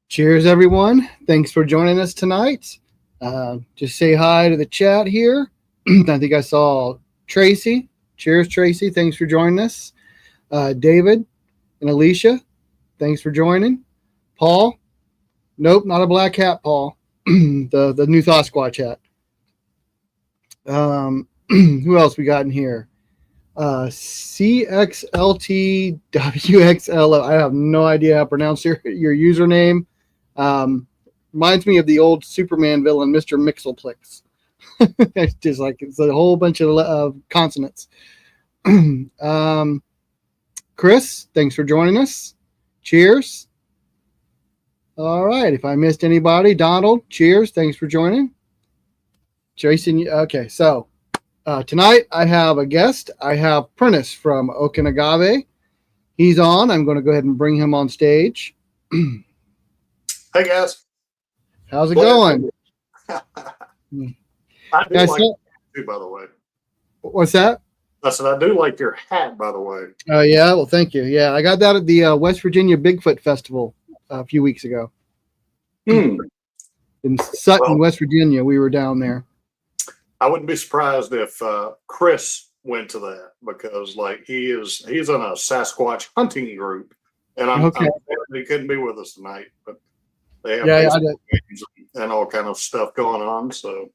Cheers, everyone. Thanks for joining us tonight. Just say hi to the chat here. I think I saw Tracy. Cheers, Tracy. Thanks for joining us. David and Alicia, thanks for joining. Paul. Nope, not a black hat, Paul. the new Thought Squatch hat. Who else we got in here? CXLTWXL. I have no idea how to pronounce your username. Reminds me of the old Superman villain, Mr. Mixelplix. It's just like it's a whole bunch of consonants. Chris, thanks for joining us. Cheers. All right. If I missed anybody, Donald, cheers. Thanks for joining. Jason, okay. So tonight I have a guest. I have Prentice from Oak and Agave. He's on. I'm going to go ahead and bring him on stage. Hey, guys. How's it going? I do like your hat too, by the way. What's that? I said, I do like your hat, by the way. Oh, yeah? Well, thank you. Yeah, I got that at the West Virginia Bigfoot Festival a few weeks ago. In Sutton, West Virginia. We were down there. I wouldn't be surprised if Chris went to that because, like, he's in a Sasquatch hunting group. And I'm sad he couldn't be with us tonight. But they have games and all kind of stuff going on. So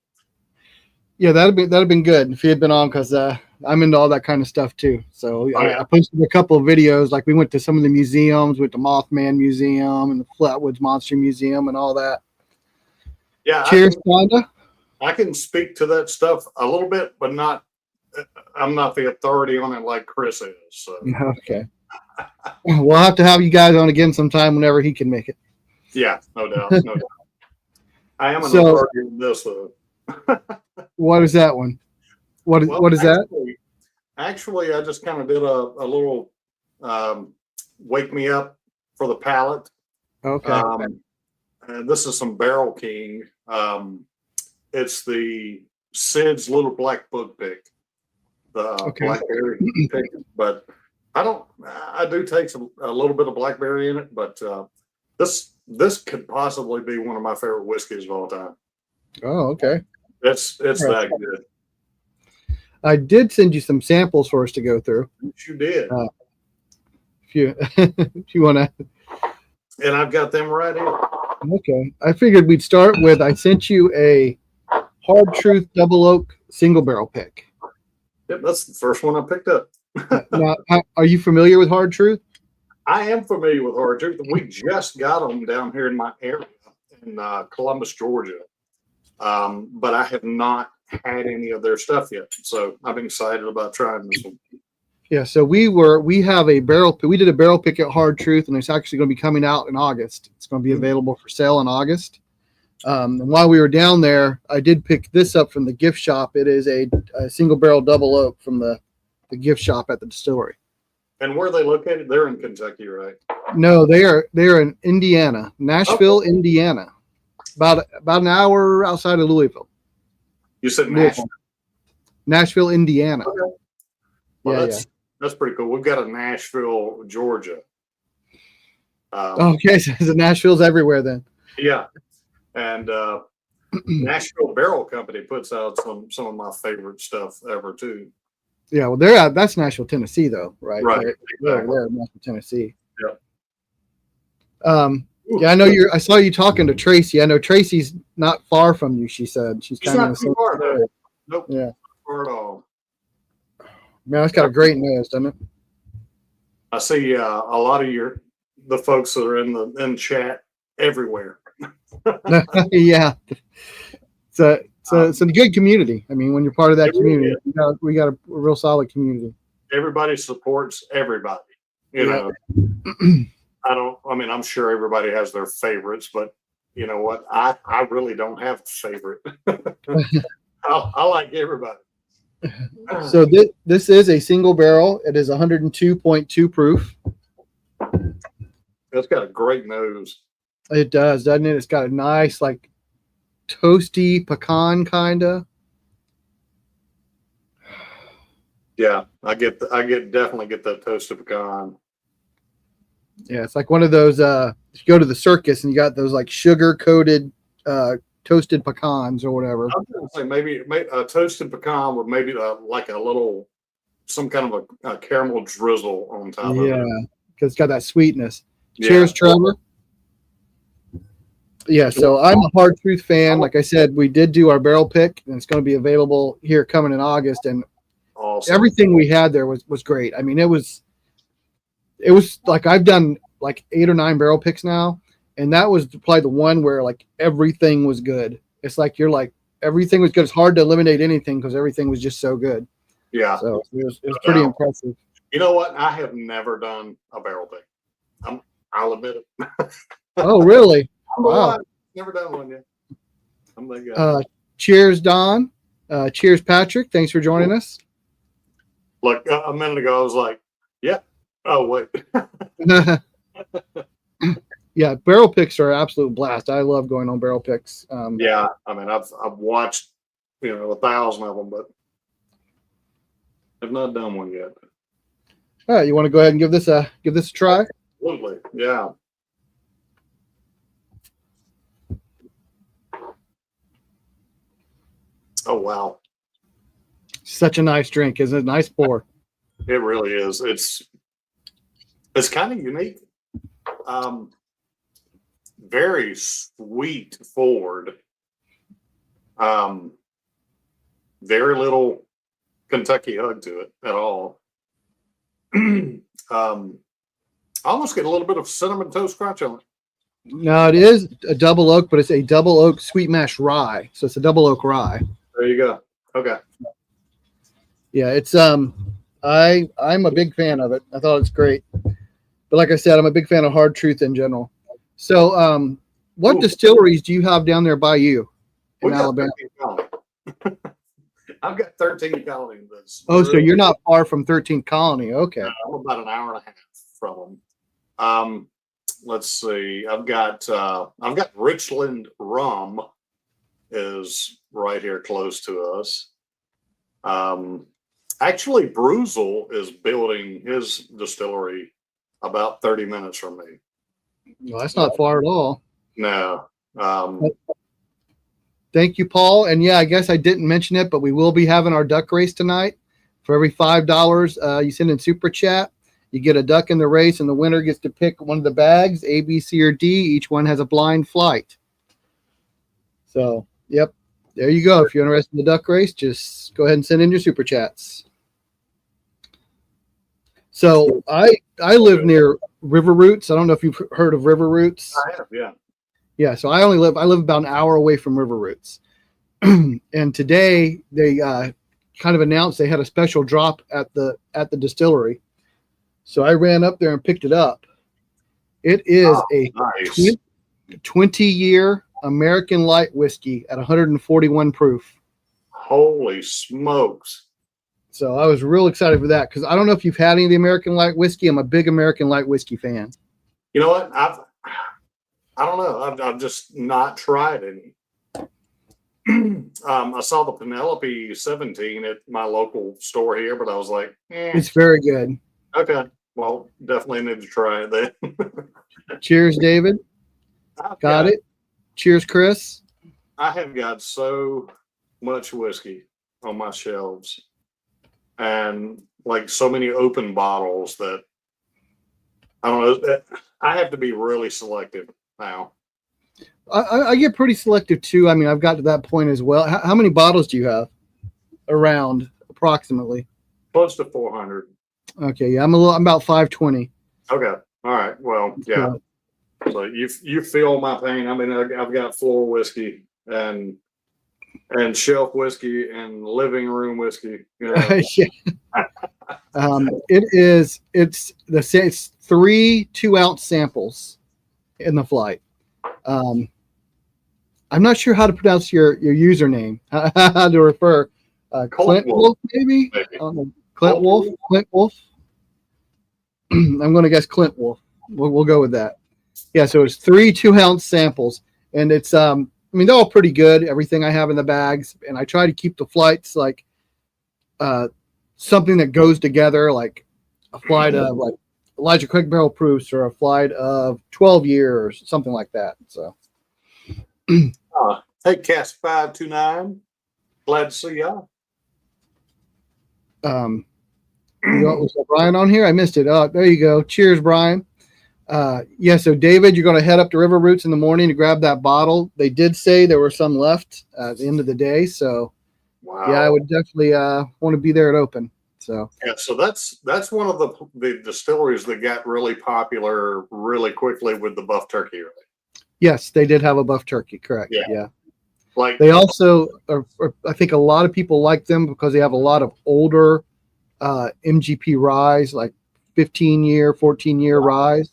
yeah, that'd been good if he had been on because I'm into all that kind of stuff too. So I posted a couple of videos. Like we went to some of the museums, with the Mothman Museum and the Flatwoods Monster Museum and all that. Yeah. Cheers, Wanda. I can speak to that stuff a little bit, but I'm not the authority on it like Chris is. So. Okay. We'll have to have you guys on again sometime whenever he can make it. Yeah, no doubt. No doubt. I am an authority in this, though. What is that one? What is that? Actually, I just kind of did a little wake me up for the palate. Okay. And this is some Barrel King. It's the Sid's Little Black Book Pick. The blackberry pick, but I do take a little bit of blackberry in it, but this could possibly be one of my favorite whiskeys of all time. Oh, okay. It's that good. I did send you some samples for us to go through. You did. If you want to. And I've got them right here. Okay. I figured we'd start with, I sent you a Hard Truth Double Oak Single Barrel Pick. Yep, that's the first one I picked up. Now, are you familiar with Hard Truth? I am familiar with Hard Truth. We just got them down here in my area in Columbus, Georgia. But I have not had any of their stuff yet. So I'm excited about trying this one. Yeah, so we have a barrel. We did a barrel pick at Hard Truth, and it's actually going to be coming out in August. It's going to be available for sale in August. And while we were down there, I did pick this up from the gift shop. It is a single barrel double oak from the gift shop at the distillery. And where are they located? They're in Kentucky, right? No, they're in Indiana, Nashville, Indiana, about an hour outside of Louisville. You said Nashville. Nashville, Indiana. Okay. Well, that's pretty cool. We've got a Nashville, Georgia. Okay, so Nashville's everywhere then. Yeah. And Nashville Barrel Company puts out some of my favorite stuff ever too. Yeah, well, that's Nashville, Tennessee, though, right? Right. They're Nashville, Tennessee. Yeah. Yeah, I know I saw you talking to Tracy. I know Tracy's not far from you. She said she's kind of not too far. Nope. Yeah. Not far at all. Man, it's got a great nose, doesn't it? I see a lot of the folks that are in the chat everywhere. Yeah, it's a good community. I mean, when you're part of that community, we got a real solid community. Everybody supports everybody. You know, I'm sure everybody has their favorites, but you know what? I really don't have a favorite. I like everybody. So this is a single barrel. It is 102.2 proof. It's got a great nose. It does, doesn't it? It's got a nice, like, toasty pecan kind of. Yeah, I definitely get that toasted pecan. Yeah, it's like one of those if you go to the circus and you got those like sugar coated toasted pecans or whatever. I was going to say maybe a toasted pecan with maybe like a little, some kind of a caramel drizzle on top of it. Yeah, because it's got that sweetness. Yeah. Cheers, Trevor. Yeah, so I'm a Hard Truth fan. Like I said, we did do our barrel pick, and it's going to be available here coming in August. And Awesome. everything we had there was great. I mean, it was like I've done like 8 or 9 barrel picks now, and that was probably the one where like everything was good. It's like you're like everything was good. It's hard to eliminate anything because everything was just so good. Yeah. So it was pretty impressive. You know what? I have never done a barrel pick. I'll admit it. Oh, really? Wow. Never done one yet. I'm that guy. Cheers, Don. Cheers, Patrick. Thanks for joining us. Look, a minute ago, I was like, yeah. Oh, wait. Yeah, barrel picks are an absolute blast. I love going on barrel picks. Yeah, I mean, I've watched, 1,000 of them, but I've not done one yet. All right, you want to go ahead and give this a try? Absolutely, yeah. Oh, wow. Such a nice drink, isn't it? Nice pour. It really is. It's kind of unique. Very sweet forward. Very little Kentucky hug to it at all. I almost get a little bit of cinnamon toast crunch on it. No, it is a double oak, but it's a double oak sweet mash rye. So it's a double oak rye. There you go. Okay. Yeah, it's I'm a big fan of it. I thought it's great. But like I said, I'm a big fan of Hard Truth in general. So what distilleries do you have down there by you in Alabama? I've got 13 colonies. Oh, so you're not far from 13th Colony. Okay. I'm about an hour and a half from them. Let's see. I've got Richland Rum is right here close to us. Actually, Bruzel is building his distillery about 30 minutes from me. Well, that's not far at all. No. Thank you, Paul. And yeah, I guess I didn't mention it, but we will be having our duck race tonight. For every $5 you send in Super Chat, you get a duck in the race, and the winner gets to pick one of the bags, A, B, C, or D. Each one has a blind flight. So, yep, there you go. If you're interested in the duck race, just go ahead and send in your Super Chats. So I live near River Roots. I don't know if you've heard of River Roots. I have, yeah. Yeah, so I live about an hour away from River Roots. And today they kind of announced they had a special drop at the distillery. So I ran up there and picked it up. It is nice. 20-year American light whiskey at 141 proof. Holy smokes. So I was real excited for that because I don't know if you've had any of the American light whiskey. I'm a big American light whiskey fan. You know what? I don't know. I've just not tried any. I saw the Penelope 17 at my local store here, but I was like, It's very good. Okay. Well, definitely need to try it then. Cheers, David. Got it. Cheers, Chris. I have got so much whiskey on my shelves and like so many open bottles that I don't know. I have to be really selective now. I get pretty selective too. I mean, I've got to that point as well. How many bottles do you have around approximately? Close to 400. Okay, yeah, I'm about 520. Okay, all right. Well, yeah. So you feel my pain. I mean, I've got floor whiskey and shelf whiskey and living room whiskey. You know? It's 3 2-ounce samples in the flight. I'm not sure how to pronounce your username. How to refer? Clint Wolf, maybe? Clint Wolf. Clint Wolf. I'm going to guess Clint Wolf. We'll go with that. Yeah. So it's 3 2-ounce samples, and it's I mean, they're all pretty good. Everything I have in the bags, and I try to keep the flights like something that goes together, like a flight of like Elijah Craig barrel proofs are a flight of 12 years, something like that. So, hey, Cast 529, glad to see y'all. Was Brian on here? I missed it. Oh, there you go. Cheers, Brian. Yeah, so David, you're going to head up to River Roots in the morning to grab that bottle. They did say there were some left at the end of the day, so wow. Yeah, I would definitely want to be there at open. So yeah, so that's one of the distilleries that got really popular really quickly with the buff turkey, right? Yes, they did have a buff turkey, correct? Yeah. Like they also are, I think a lot of people like them because they have a lot of older MGP ryes, like 15-year, 14-year ryes.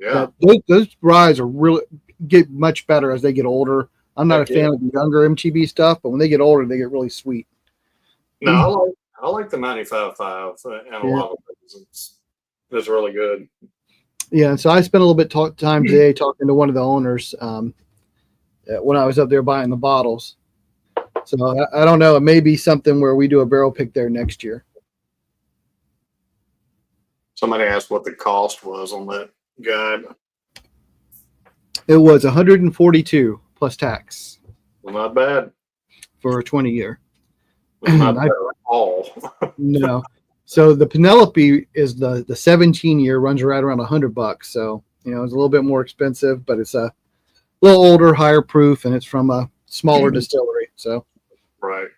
Yeah, those ryes are really get much better as they get older. I'm not a fan of the younger MGB stuff, but when they get older, they get really sweet. No, I like the 95.5 and a lot of things. It's really good. Yeah, and so I spent a little bit time today talking to one of the owners when I was up there buying the bottles. So I don't know. It may be something where we do a barrel pick there next year. Somebody asked what the cost was on that guide. It was 142 plus tax. Well, not bad for a 20-year. Not bad at all. No. So the Penelope is the 17-year runs right around $100. So it's a little bit more expensive, but it's a little older, higher proof, and it's from a smaller distillery. So right.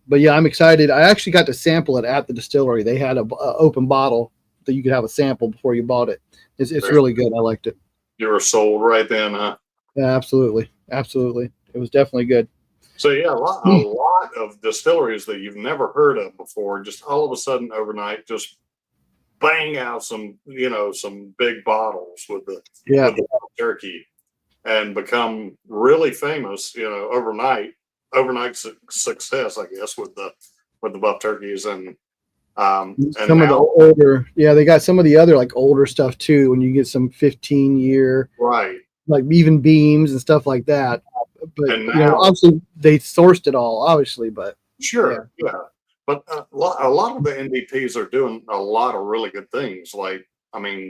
But yeah, I'm excited. I actually got to sample it at the distillery. They had a open bottle that you could have a sample before you bought it. It's really good. I liked it. You were sold right then, huh? Yeah, absolutely. It was definitely good. So yeah, a lot of distilleries that you've never heard of before, just all of a sudden overnight, just bang out some big bottles with the turkey, and become really famous. Overnight success, I guess, with the buff turkeys and some of the older. Yeah, they got some of the other like older stuff too. When you get some 15-year, right, like even beams and stuff like that. But now, obviously they sourced it all, obviously. But sure, yeah. But a lot of the NDPs are doing a lot of really good things. Like,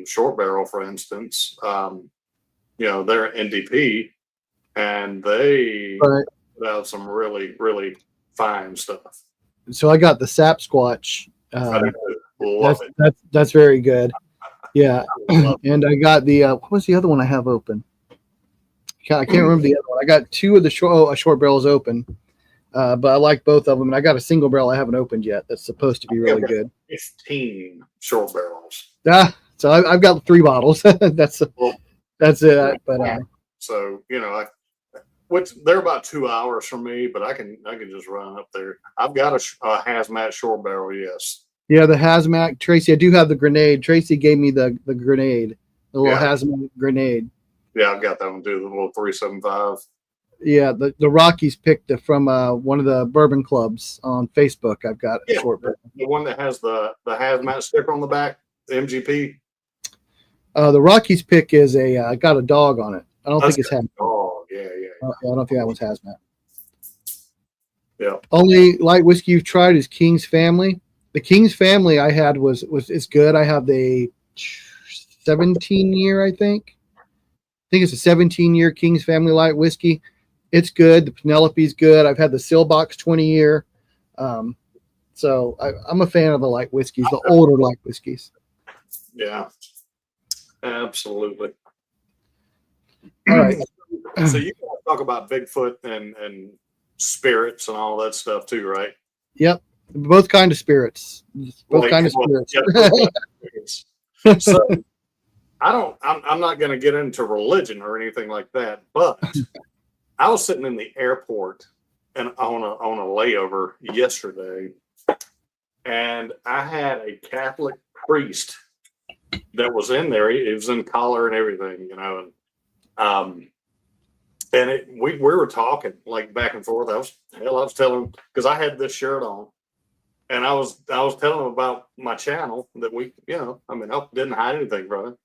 Short Barrel, for instance, they're NDP, and they put out some really, really fine stuff. So I got the Sap Squatch. Love it. That's very good. Yeah, and I got the what was the other one I have open? I can't remember the other one. I got two of the short barrels open, but I like both of them. And I got a single barrel I haven't opened yet. That's supposed to be really good. 15 short barrels. So I've got 3 bottles. that's it. But so they're about 2 hours from me, but I can just run up there. I've got a hazmat short barrel. Yes. Yeah, the hazmat. Tracy, I do have the grenade. Tracy gave me the grenade, the little hazmat grenade. Yeah, I've got that one too, the little 375. Yeah, the Rockies picked it from one of the bourbon clubs on Facebook. I've got a short bourbon. The one that has the hazmat sticker on the back, the MGP. The Rockies pick is got a dog on it. I don't think it's hazmat. Oh, yeah. I don't think that one's hazmat. Yeah. Only light whiskey you've tried is King's Family. The King's Family I had was good. I have the 17-year, I think it's a 17-year King's Family light whiskey. It's good. The Penelope's good. I've had the Silbox 20-year. So I'm a fan of the light whiskeys, the older light whiskeys. Yeah, absolutely. All right. So you guys talk about Bigfoot and spirits and all that stuff too, right? Yep. Both kind of spirits. Kind of spirits. Yeah, so I'm not going to get into religion or anything like that, but I was sitting in the airport and on a layover yesterday, and I had a Catholic priest that was in there. He was in collar and everything, and we were talking like back and forth. I was telling him, because I had this shirt on, and I was telling him about my channel that we, I didn't hide anything from him.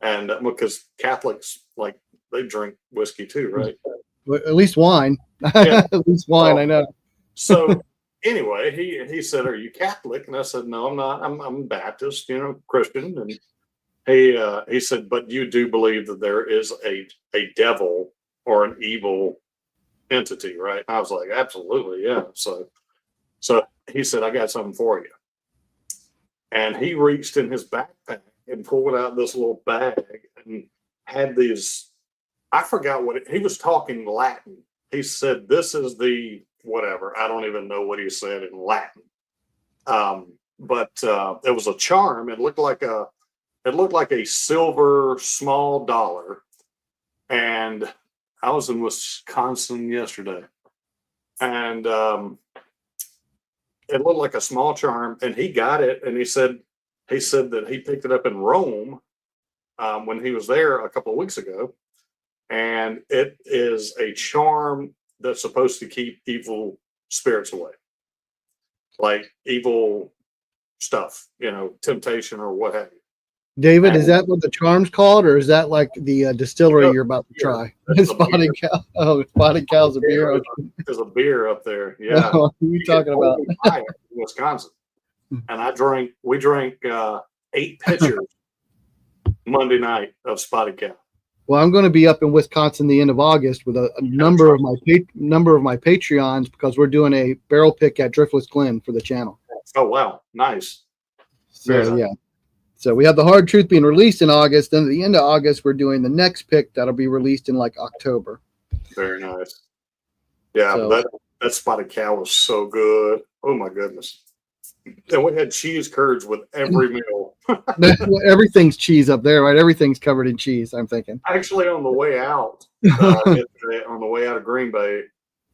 And because Catholics, like, they drink whiskey too, right? At least wine. Yeah. At least wine, I know. So anyway, he said, "Are you Catholic?" And I said, "No, I'm not. I'm Baptist, Christian." And he said, "But you do believe that there is a devil or an evil entity, right?" I was like, "Absolutely, yeah." So he said, "I got something for you." And he reached in his backpack and pulled out this little bag and had these. I forgot he was talking Latin. He said, "This is the whatever." I don't even know what he said in Latin. But it was a charm. It looked like a silver small dollar. And I was in Wisconsin yesterday, and it looked like a small charm. And he got it, and he said that he picked it up in Rome when he was there a couple of weeks ago, and it is a charm that's supposed to keep evil spirits away, like evil stuff, temptation or what have you. David, is that what the charm's called, or is that like the distillery you're about to try? Spotted Cow. Oh, Spotted Cow's a beer. Okay. There's a beer up there. Yeah. What are you talking about? In Wisconsin. And we drank 8 pitchers Monday night of Spotted Cow. Well, I'm going to be up in Wisconsin the end of August with a number of my Patreons, because we're doing a barrel pick at Driftless Glen for the channel. Oh, wow. Nice. So, yeah. So we have the Hard Truth being released in August. Then at the end of August, we're doing the next pick that'll be released in like October. Very nice. Yeah, so, that Spotted Cow was so good. Oh, my goodness. And we had cheese curds with every meal. Everything's cheese up there, right? Everything's covered in cheese, I'm thinking. Actually, on the way out, on the way out of Green Bay,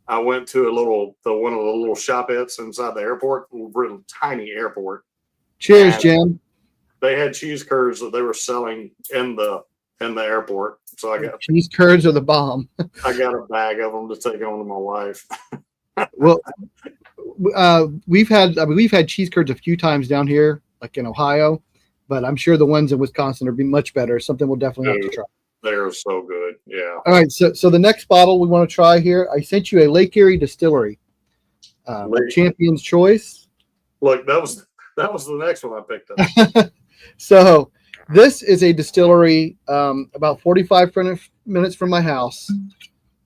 I went to one of the little shopettes inside the airport, little tiny airport. Cheers, Jim. They had cheese curds that they were selling in the airport. So I got cheese curds are the bomb. I got a bag of them to take home to my wife. Well, we've had cheese curds a few times down here, like in Ohio, but I'm sure the ones in Wisconsin are much better. Something we'll definitely have to try. They're so good. Yeah. All right. So the next bottle we want to try here, I sent you a Lake Erie Distillery, Champion's Choice. Look, that was the next one I picked up. So this is a distillery about 45 minutes from my house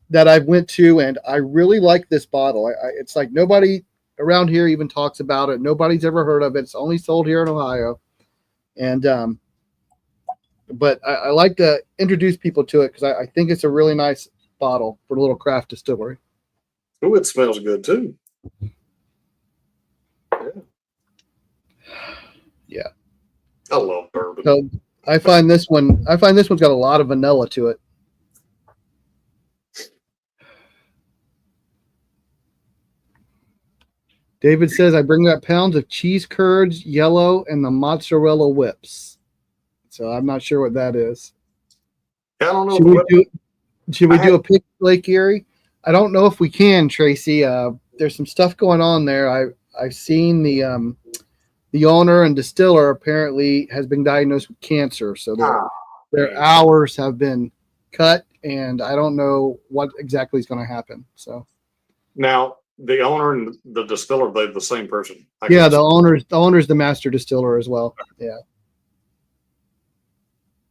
that I went to, and I really like this bottle. It's like nobody around here even talks about it. Nobody's ever heard of it. It's only sold here in Ohio. And but I like to introduce people to it because I think it's a really nice bottle for a little craft distillery. Oh, it smells good too. Yeah. I love bourbon. So I find this one's got a lot of vanilla to it. David says, I bring back pounds of cheese curds, yellow, and the mozzarella whips. So I'm not sure what that is. I don't know. Should we do a pick Lake Erie? I don't know if we can, Tracy. There's some stuff going on there. I've seen the owner and distiller apparently has been diagnosed with cancer. So their hours have been cut, and I don't know what exactly is going to happen. So now the owner and the distiller, they're the same person. Yeah, the owner's the master distiller as well. Yeah.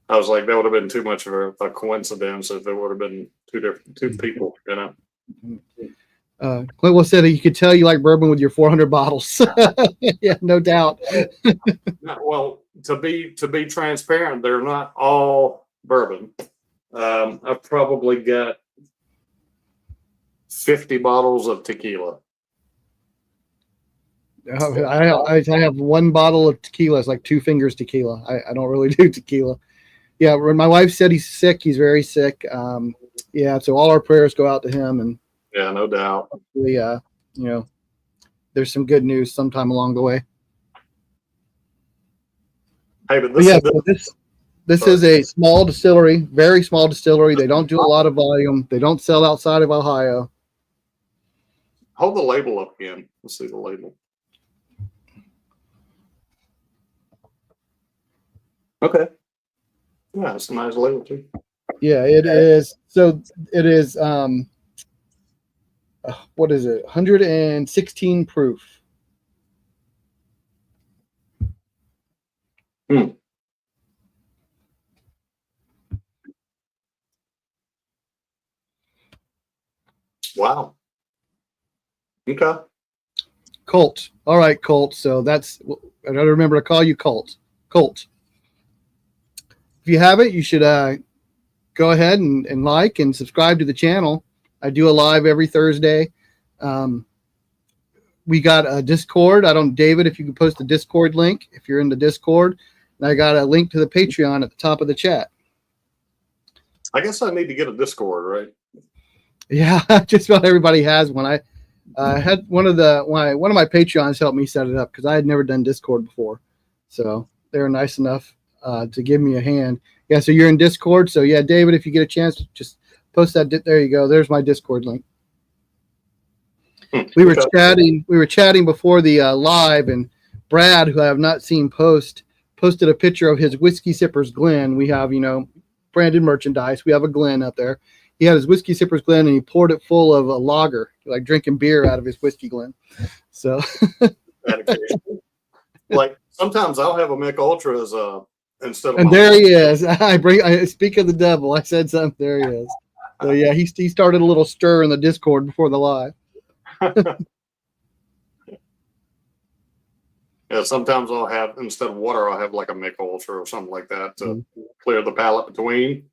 I was like, that would have been too much of a coincidence if it would have been two people, you know. Clint said that you could tell you like bourbon with your 400 bottles. Yeah, no doubt. Well, to be transparent, they're not all bourbon. I've probably got 50 bottles of tequila. I have one bottle of tequila. It's like 2 fingers tequila. I don't really do tequila. Yeah, when my wife said he's sick, he's very sick. Yeah, so all our prayers go out to him, and yeah, no doubt. Hopefully, there's some good news sometime along the way. Hey, but this is a small distillery, very small distillery. They don't do a lot of volume. They don't sell outside of Ohio. Hold the label up again. Let's see the label. Okay. Yeah, it's a nice label too. Yeah, it is. So it is what is it? 116 proof. Hmm. Wow. Okay. Colt. All right, Colt. So that's, I gotta remember to call you Colt. Colt. If you haven't, you should go ahead and like and subscribe to the channel. I do a live every Thursday. We got a Discord. I don't, David, if you could post the Discord link if you're in the Discord. And I got a link to the Patreon at the top of the chat. I guess I need to get a Discord, right? Yeah, just about everybody has one. I had one of my Patreons help me set it up because I had never done Discord before, so they were nice enough to give me a hand. Yeah, so you're in Discord. So yeah, David, if you get a chance, just post that. There you go. There's my Discord link. We were chatting before the live, and Brad, who I have not seen posted a picture of his Whiskey Sippers Glen. We have, branded merchandise. We have a Glen up there. He had his Whiskey Sippers Glen, and he poured it full of a lager, like drinking beer out of his whiskey Glen. So, like sometimes I'll have a Mick Ultra as instead of. And there he is. I speak of the devil. I said something. There he is. So yeah, he started a little stir in the Discord before the live. Yeah, sometimes I'll have, instead of water, I'll have like a Mick Ultra or something like that to clear the palate between,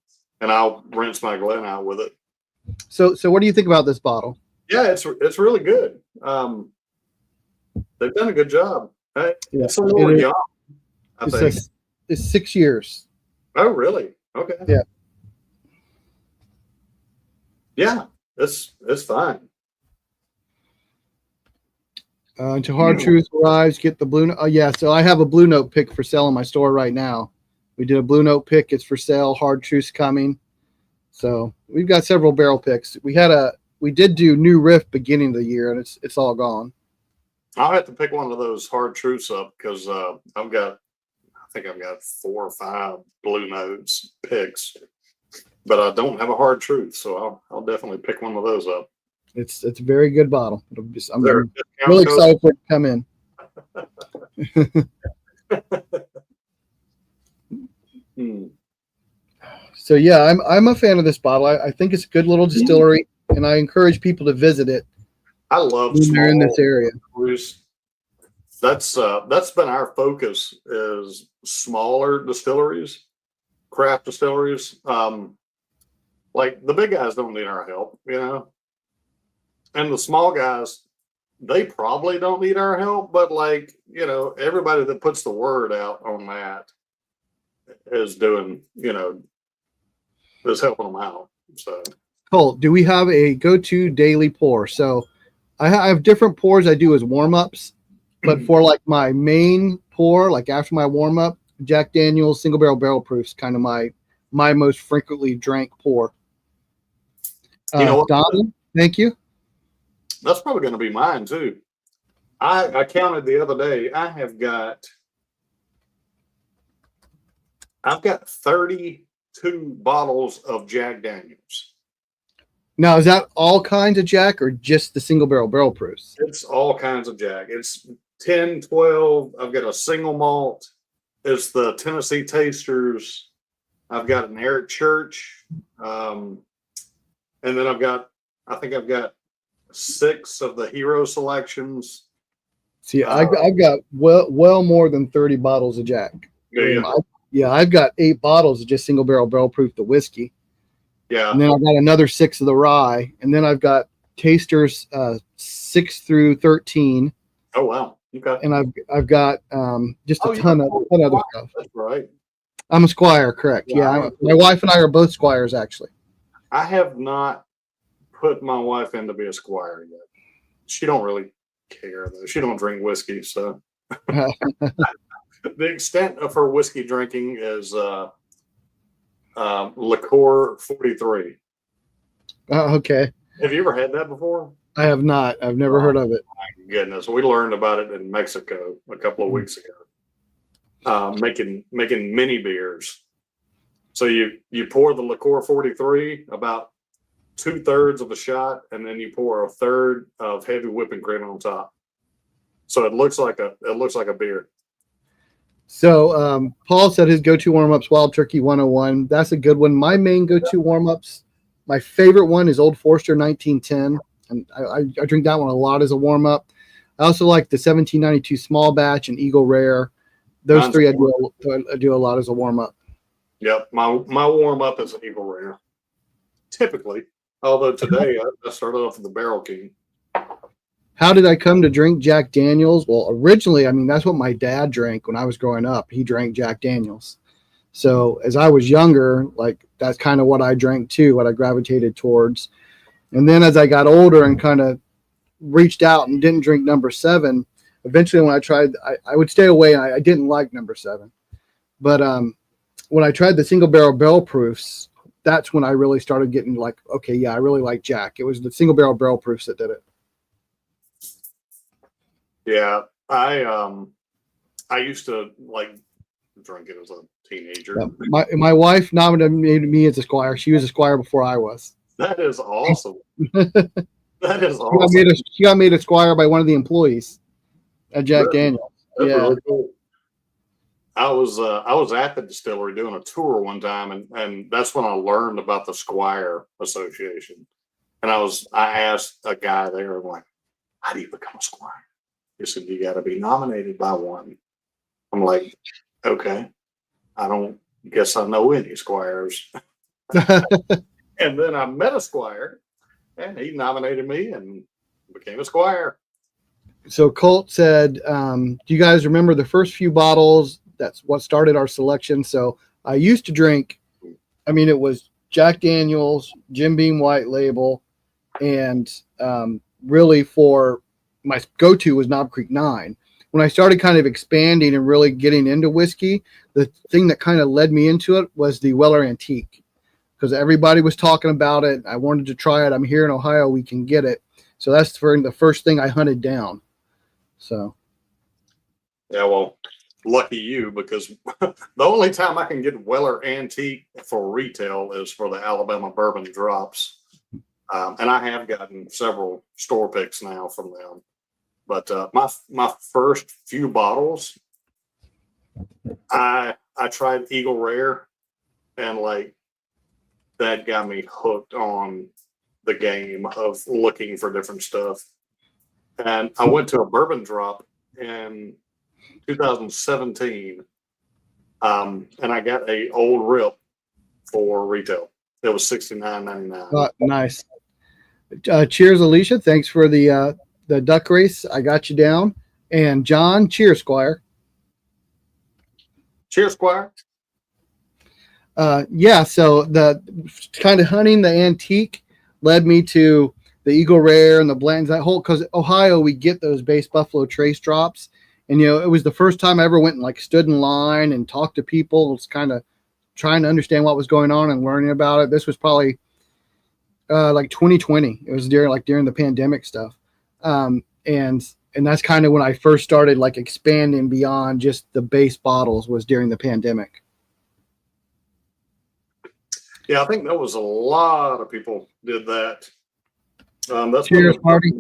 and I'll rinse my Glen out with it. So what do you think about this bottle? Yeah, it's really good. They've done a good job. It's a little young, I think. It's 6 years. Oh, really? Okay. Yeah. Yeah, it's fine. To Hard Truth arrives, get the Blue Note. Oh, yeah. So I have a Blue Note pick for sale in my store right now. We did a Blue Note pick. It's for sale. Hard Truth's coming. So we've got several barrel picks. We did do New Riff beginning of the year, and it's all gone. I'll have to pick one of those Hard Truths up because I think I've got 4 or 5 Blue Notes picks, but I don't have a Hard Truth, so I'll definitely pick one of those up. It's a very good bottle. I'm really excited for it to come in. So yeah, I'm a fan of this bottle. I think it's a good little distillery, and I encourage people to visit it. I love when they're in this area. That's been our focus, is smaller distilleries, craft distilleries. Like the big guys don't need our help, and the small guys, they probably don't need our help, but everybody that puts the word out on that is doing, is helping them out. So, Colt, do we have a go-to daily pour? So I have different pours I do as warm-ups, but for like my main pour, like after my warm-up, Jack Daniel's single barrel proof is kind of my most frequently drank pour. Donnie, thank you. That's probably going to be mine too. I counted the other day. I've got 32 bottles of Jack Daniels. Now, is that all kinds of Jack or just the single barrel proofs? It's all kinds of Jack. It's 10, 12. I've got a single malt. It's the Tennessee Tasters. I've got an Eric Church. And then I think I've got 6 of the Hero selections. See, I've got well more than 30 bottles of Jack. I've got 8 bottles of just single barrel proof the whiskey. Yeah. And then I've got another 6 of the rye. And then I've got Tasters 6 through 13. Oh wow. Okay. And I've got just a ton of other stuff. That's right. I'm a Squire, correct. Yeah. My wife and I are both Squires, actually. I have not put my wife in to be a Squire yet. She don't really care though. She don't drink whiskey, so the extent of her whiskey drinking is liqueur 43. Okay. Have you ever had that before? I have not. I've never heard of it. My goodness, we learned about it in Mexico a couple of weeks ago. Making mini beers. So you pour the liqueur 43 about 2/3 of a shot, and then you pour a third of heavy whipping cream on top. So it looks like a beer. So Paul said his go-to warm-ups, Wild Turkey 101. That's a good one. My main go-to warm-ups, my favorite one is Old Forester 1910, and I drink that one a lot as a warm-up. I also like the 1792 small batch and Eagle Rare. Those three I do a lot as a warm-up. Yep, my warm-up is an Eagle Rare, typically. Although today I started off with the Barrel King. How did I come to drink Jack Daniels? Well, originally, I mean, that's what my dad drank when I was growing up. He drank Jack Daniels. So as I was younger, like that's kind of what I drank too, what I gravitated towards. And then as I got older and kind of reached out and didn't drink number 7, eventually when I tried, I would stay away, and I didn't like number 7. But when I tried the single barrel proofs, that's when I really started getting like, okay, yeah, I really like Jack. It was the single barrel proofs that did it. Yeah, I used to like drink it as a teenager. Yeah, my wife nominated me as a squire. She was a squire before I was. That is awesome. That is awesome. She got made a squire by one of the employees at Jack Daniels. That's really cool. I was at the distillery doing a tour one time, and that's when I learned about the Squire Association. And I asked a guy there, I'm like, how do you become a squire? He said, you got to be nominated by one. I'm like, okay, I don't guess I know any squires. And then I met a squire, and he nominated me and became a squire. So Colt said, do you guys remember the first few bottles? That's what started our selection. So I used to drink, I mean, it was Jack Daniels, Jim Beam White Label, and really for my go-to was Knob Creek 9. When I started kind of expanding and really getting into whiskey, the thing that kind of led me into it was the Weller Antique, because everybody was talking about it. I wanted to try it. I'm here in Ohio. We can get it. So that's the first thing I hunted down. So. Yeah, well, lucky you, because the only time I can get Weller Antique for retail is for the Alabama Bourbon Drops. And I have gotten several store picks now from them. But my first few bottles, I tried Eagle Rare, and like that got me hooked on the game of looking for different stuff. And I went to a bourbon drop in 2017, and I got a Old Rip for retail. It was $69.99. Nice. Cheers, Alicia. Thanks for the duck race. I got you down. And John, cheers, Squire. Cheers, Squire. Yeah, so the kind of hunting the antique led me to the Eagle Rare and the blends, that whole, because Ohio, we get those base Buffalo Trace drops. And, you know, it was the first time I ever went and like stood in line and talked to people. It's kind of trying to understand what was going on and learning about it. This was probably like 2020. It was during the pandemic stuff. And that's kind of when I first started like expanding beyond just the base bottles, was during the pandemic. Yeah, I think there was a lot of people did that. Cheers, Marty.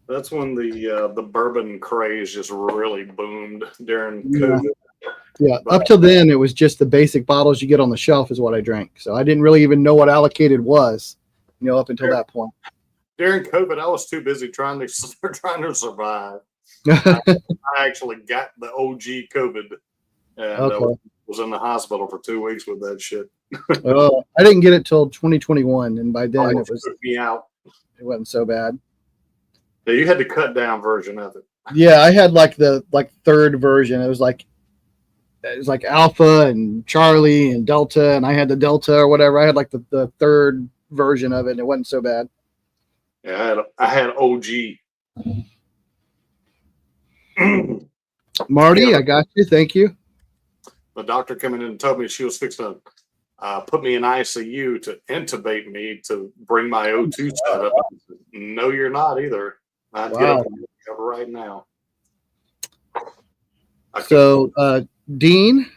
That's when the bourbon craze just really boomed during COVID. Yeah, up till then, it was just the basic bottles you get on the shelf is what I drank. So I didn't really even know what allocated was, you know, up until that point. During COVID, I was too busy trying to survive. I actually got the OG COVID, and was in the hospital for 2 weeks with that shit. Oh, I didn't get it till 2021, and by then it took me out. It wasn't so bad. Yeah, you had the cut down version of it. Yeah, I had like the third version. It was like Alpha and Charlie and Delta, and I had the Delta or whatever. I had like the third version of it, and it wasn't so bad. Yeah, I had OG. Marty, yeah. I got you. Thank you. The doctor came in and told me she was fixing to put me in ICU to intubate me to bring my O2 set up. No, you're not either. I'd get up and cover right now. So, Dean,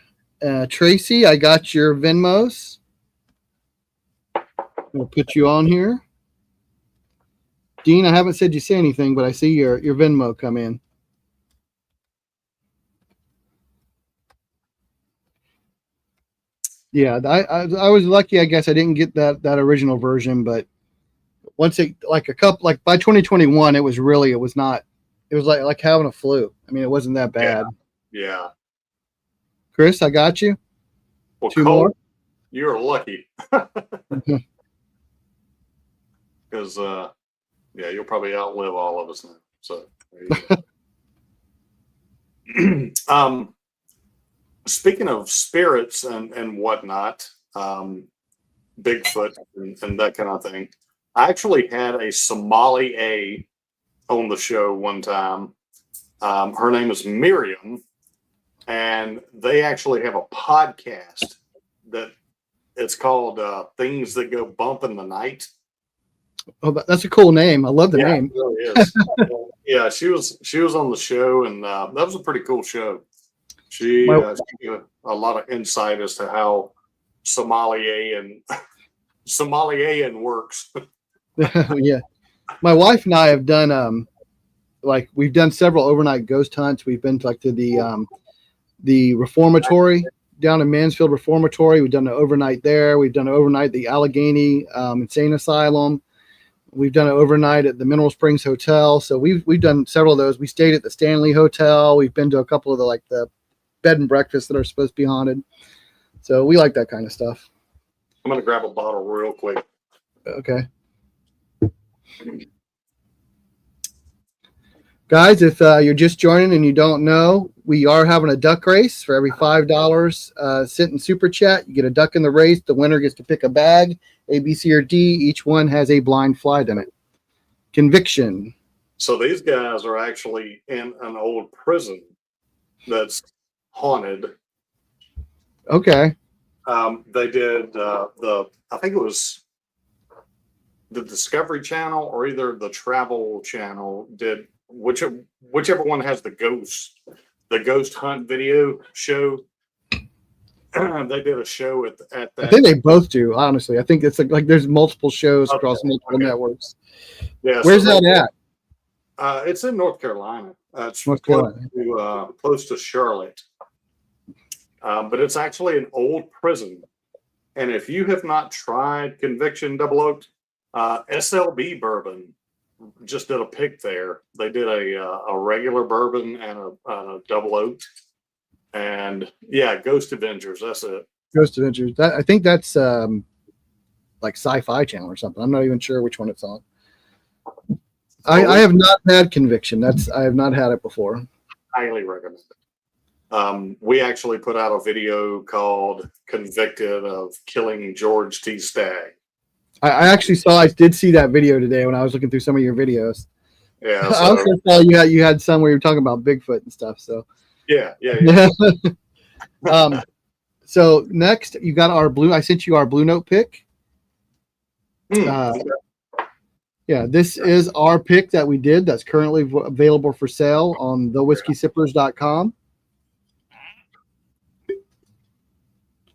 Tracy, I got your Venmos. We'll put you on here. Dean, I haven't said you say anything, but I see your Venmo come in. Yeah, I was lucky. I guess I didn't get that original version, but once it by 2021, it was not. It was like having a flu. I mean, it wasn't that bad. Yeah. Chris, I got you. Well, two more. You're lucky. Because you'll probably outlive all of us now. So there you go. Speaking of spirits and whatnot, Bigfoot and that kind of thing, I actually had a sommelier on the show one time. Her name is Miriam, and they actually have a podcast that it's called Things That Go Bump in the Night. Oh, that's a cool name. I love the name. It really is. Yeah, she was on the show, and that was a pretty cool show. She gave a lot of insight as to how sommelier works. Yeah, my wife and I have done we've done several overnight ghost hunts. We've been to the reformatory down in Mansfield Reformatory. We've done an overnight there. We've done an overnight at the Allegheny Insane Asylum. We've done an overnight at the Mineral Springs Hotel. So we've done several of those. We stayed at the Stanley Hotel. We've been to a couple of the bed and breakfasts that are supposed to be haunted. So we like that kind of stuff. I'm going to grab a bottle real quick. Okay. Guys, if you're just joining and you don't know, we are having a duck race. For every $5 sit in Super Chat, you get a duck in the race. The winner gets to pick a bag, A, B, C, or D. Each one has a blind flight in it. Conviction. So these guys are actually in an old prison that's haunted. Okay. They did I think it was the Discovery Channel or either the Travel Channel did whichever one has the ghost hunt video show. They did a show at that. I think they both do, honestly. I think it's like there's multiple shows across multiple networks. Yeah. Where's that at? It's in North Carolina. It's North Carolina. Close to Charlotte. But it's actually an old prison. And if you have not tried Conviction Double Oaked, SLB Bourbon just did a pick there. They did a regular bourbon and a double oaked. And yeah, Ghost Avengers. That's it. Ghost Avengers. I think that's like Sci-Fi Channel or something. I'm not even sure which one it's on. I have not had Conviction. I have not had it before. Highly recommend it. We actually put out a video called "Convicted of Killing George T. Stagg." I did see that video today when I was looking through some of your videos. Yeah. I also saw you had some where you were talking about Bigfoot and stuff. So. Yeah. So next you got I sent you our Blue Note pick. Yeah, this is our pick that we did that's currently available for sale on thewhiskeysippers.com.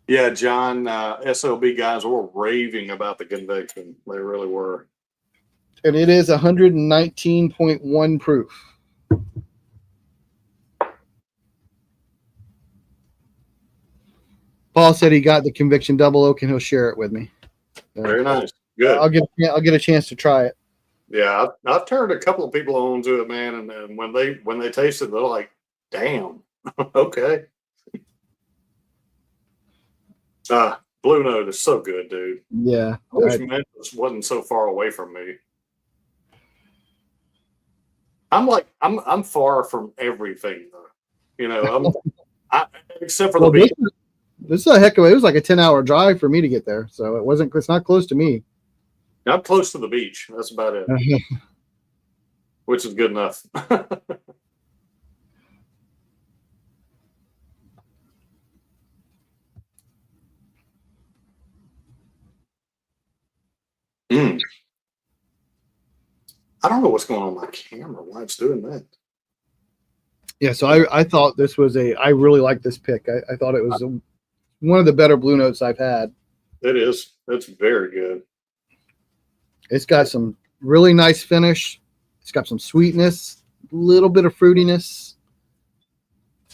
Yeah, John, SLB guys were raving about the Conviction. They really were. And it is 119.1 proof. Paul said he got the Conviction Double Oak and he'll share it with me. Very nice. Good. I'll get a chance to try it. Yeah, I've turned a couple of people on to it, man, and when they taste it, they're like, "Damn, okay." Blue Note is so good, dude. Yeah, I wish Memphis wasn't so far away from me. I'm far from everything, though. You know, except for the beach. This is a heck of it was like a 10-hour drive for me to get there, so it's not close to me. I'm close to the beach. That's about it. Which is good enough. I don't know what's going on with my camera. Why it's doing that. Yeah, so I thought this was I really like this pick. I thought it was one of the better Blue Notes I've had. It is. It's very good. It's got some really nice finish. It's got some sweetness, a little bit of fruitiness,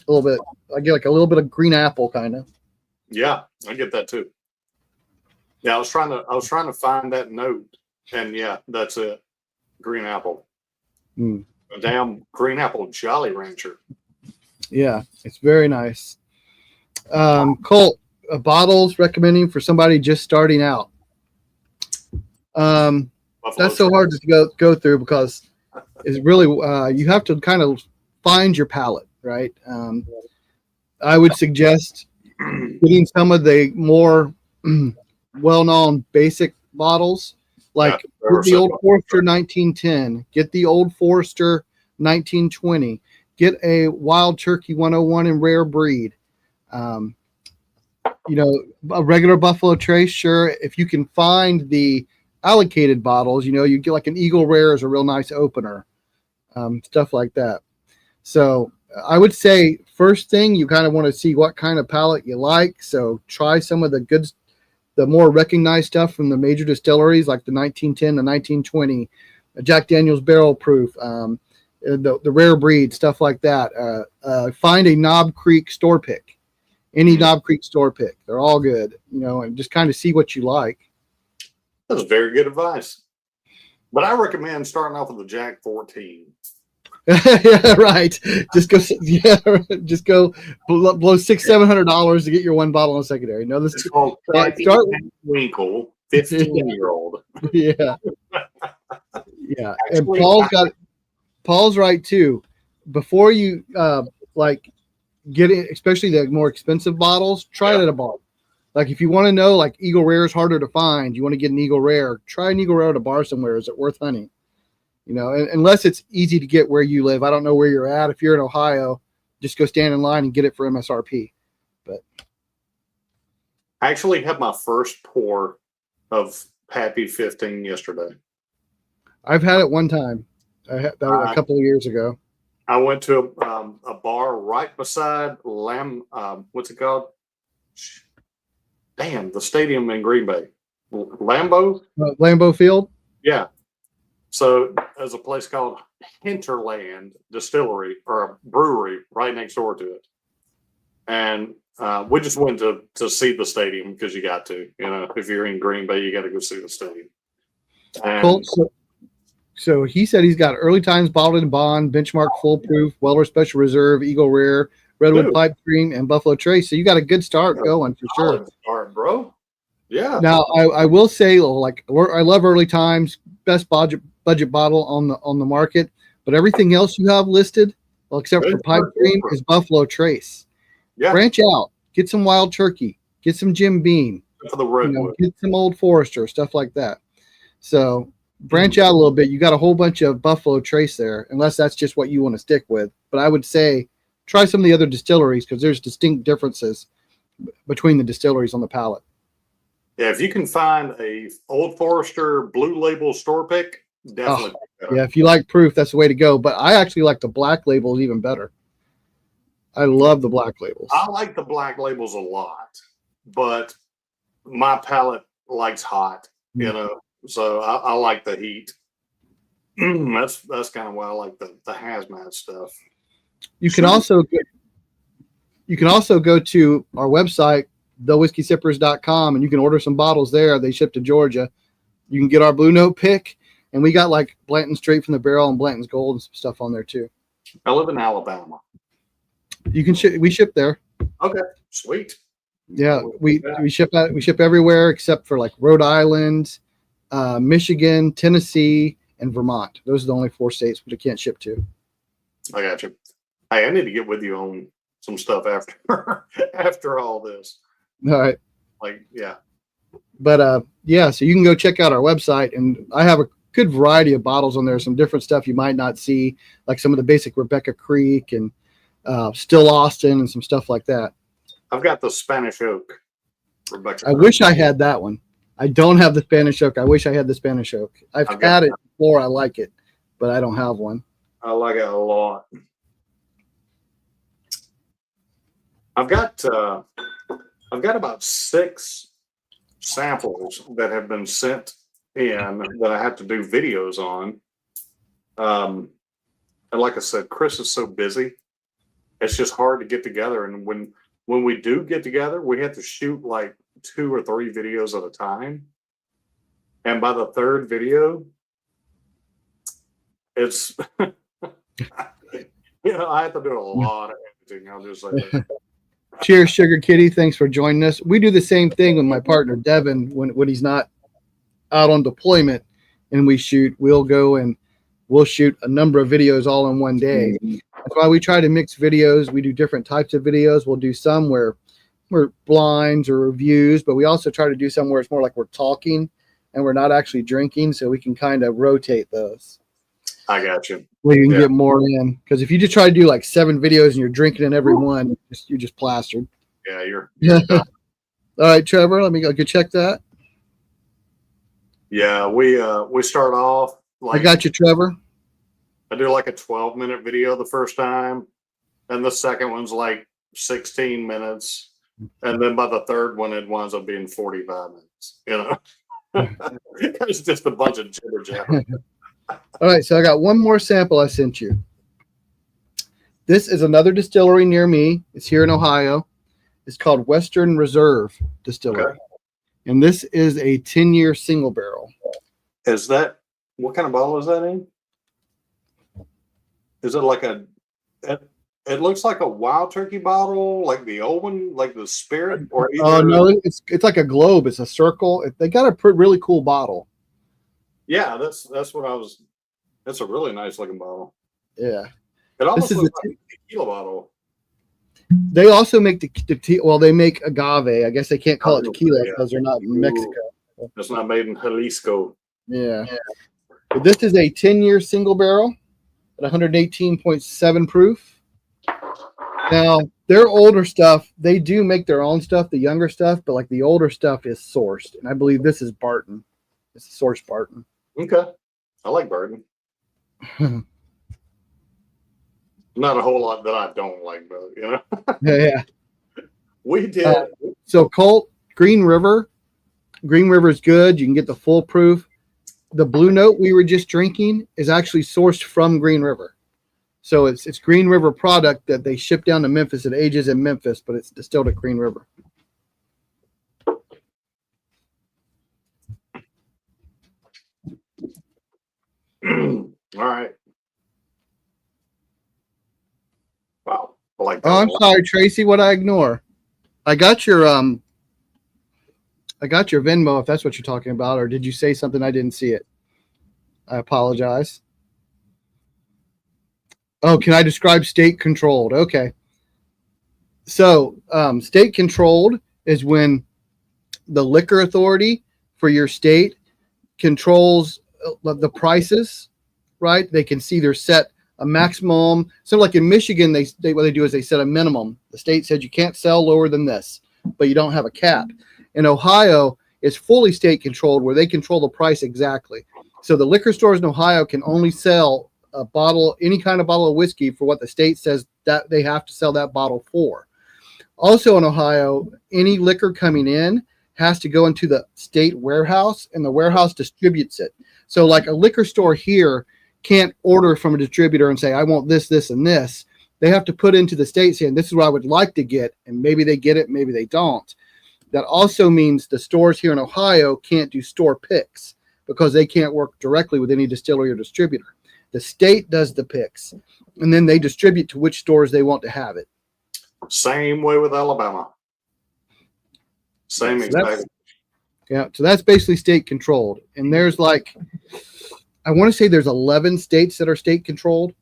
a little bit. I get like a little bit of green apple kind of. Yeah, I get that too. Yeah, I was trying to find that note, and yeah, that's it. Green apple. Mm. A damn green apple Jolly Rancher. Yeah, it's very nice. Colt, bottles recommending for somebody just starting out. That's so hard to go through because it's really you have to kind of find your palate, right? I would suggest getting some of the more well-known basic bottles, like get the Old Forester 1910, get the Old Forester 1920, get a Wild Turkey 101 in rare breed. A regular Buffalo Trace, sure. If you can find the allocated bottles, you get like an Eagle Rare is a real nice opener, stuff like that. So I would say first thing you kind of want to see what kind of palate you like. So try some of the more recognized stuff from the major distilleries like the 1910, the 1920, Jack Daniel's Barrel Proof, the rare breed, stuff like that. Find a Knob Creek store pick. Any Knob Creek store pick. They're all good, and just kind of see what you like. That's very good advice. But I recommend starting off with the Jack 14. Yeah, right. Just go blow $600-700 to get your one bottle on secondary. No, this is called Winkle, 15-year-old. Yeah. Yeah. Actually, And Paul's right too. Before you get it, especially the more expensive bottles, try it at a bar. Like if you want to know, like Eagle Rare is harder to find, you want to get an Eagle Rare, try an Eagle Rare at a bar somewhere. Is it worth hunting? Unless it's easy to get where you live. I don't know where you're at. If you're in Ohio, just go stand in line and get it for MSRP. But I actually had my first pour of Pappy 15 yesterday. I've had it one time. I had that a couple of years ago. I went to a bar right beside what's it called? Damn, the stadium in Green Bay. Lambeau Field? Yeah. So there's a place called Hinterland Distillery or a brewery right next door to it. And we just went to see the stadium because you got to. If you're in Green Bay, you got to go see the stadium. Cool. So he said he's got Early Times Bottled and Bond, Benchmark Full Proof, Weller Special Reserve, Eagle Rare, Redwood Pipe Cream, and Buffalo Trace. So you got a good start going for sure. Start, bro. Yeah. Now I will say, I love Early Times, best budget bottle on the market, but everything else you have listed, except for Pipe Cream, is Buffalo Trace. Yeah. Branch out, get some Wild Turkey, get some Jim Beam, for the Redwood. Get some Old Forester, stuff like that. So branch out a little bit. You got a whole bunch of Buffalo Trace there, unless that's just what you want to stick with. But I would say try some of the other distilleries because there's distinct differences between the distilleries on the palate. Yeah, if you can find a Old Forester Blue Label store pick, definitely. Yeah, if you like proof, that's the way to go. But I actually like the black labels even better. I love the black labels. I like the black labels a lot, but my palate likes hot, so I like the heat. That's kind of why I like the hazmat stuff. You can also go to our website, thewhiskeysippers.com, and you can order some bottles there. They ship to Georgia. You can get our Blue Note pick, and we got like Blanton Straight from the Barrel and Blanton's Gold and some stuff on there too. I live in Alabama. You can we ship there. Okay, sweet. Yeah, we ship everywhere except for like Rhode Island, Michigan, Tennessee, and Vermont. Those are the only 4 states we can't ship to. I got you. Hey, I need to get with you on some stuff after all this. All right. Yeah. But so you can go check out our website, and I have a good variety of bottles on there. Some different stuff you might not see, like some of the basic Rebecca Creek and Still Austin and some stuff like that. I've got the Spanish Oak. Rebecca I wish I had that one. I don't have the Spanish Oak. I wish I had the Spanish Oak. I've had it before. I like it, but I don't have one. I like it a lot. I've got about 6 samples that have been sent and that I have to do videos on. And like I said, Chris is so busy. It's just hard to get together. And when we do get together, we have to shoot like 2 or 3 videos at a time. And by the third video, it's I have to do a lot of editing. I'll just say that. Cheers, Sugar Kitty. Thanks for joining us. We do the same thing with my partner Devin when he's not out on deployment, and we'll go and we'll shoot a number of videos all in one day. That's why we try to mix videos. We do different types of videos. We'll do some where we're blinds or reviews, but we also try to do some where it's more like we're talking and we're not actually drinking, so we can kind of rotate those. I got you. Where you can get more in. Because if you just try to do like 7 videos and you're drinking in every one, you're just plastered. Yeah, you're All right, Trevor, let me go check that. Yeah, we start off like I got you, Trevor. I do like a 12-minute video the first time, and the second one's like 16 minutes, and then by the third one it winds up being 45 minutes. It's just a bunch of jibber jabber. All right, so I got one more sample I sent you. This is another distillery near me. It's here in Ohio. It's called Western Reserve Distillery. Okay. And this is a 10-year single barrel. Is that, what kind of bottle is that in? Is it like it looks like a Wild Turkey bottle, like the old one, like the Spirit? Or no, it's like a globe. It's a circle. They got a really cool bottle. Yeah, that's what I was. That's a really nice looking bottle. Yeah, it almost looks like a tequila bottle. They also make they make agave. I guess they can't call it tequila because they're not in Mexico. It's not made in Jalisco. Yeah. But this is a 10-year single barrel at 118.7 proof. Now, their older stuff, they do make their own stuff, the younger stuff, but like the older stuff is sourced. And I believe this is Barton. It's a source Barton. Okay. I like Barton. Not a whole lot that I don't like, but Yeah. We did. So Colt, Green River. Green River is good. You can get the full proof. The Blue Note we were just drinking is actually sourced from Green River. So it's Green River product that they ship down to Memphis. It ages in Memphis, but it's distilled at Green River. All right. Wow. I like that. Oh, I'm sorry, Tracy. What I ignore? I got your Venmo, if that's what you're talking about, or did you say something I didn't see it? I apologize. Oh, can I describe state controlled? Okay. So state controlled is when the liquor authority for your state controls the prices, right? They can see they're set a maximum. So like in Michigan, what they do is they set a minimum. The state said you can't sell lower than this, but you don't have a cap. In Ohio, it's fully state controlled where they control the price exactly. So the liquor stores in Ohio can only sell a bottle, any kind of bottle of whiskey for what the state says that they have to sell that bottle for. Also in Ohio, any liquor coming in has to go into the state warehouse and the warehouse distributes it. So like a liquor store here can't order from a distributor and say, I want this, this, and this. They have to put into the state saying, this is what I would like to get. And maybe they get it, maybe they don't. That also means the stores here in Ohio can't do store picks because they can't work directly with any distillery or distributor. The state does the picks, and then they distribute to which stores they want to have it. Same way with Alabama. Same exactly. Yeah, so that's basically state controlled. And there's like, I want to say there's 11 states that are state controlled.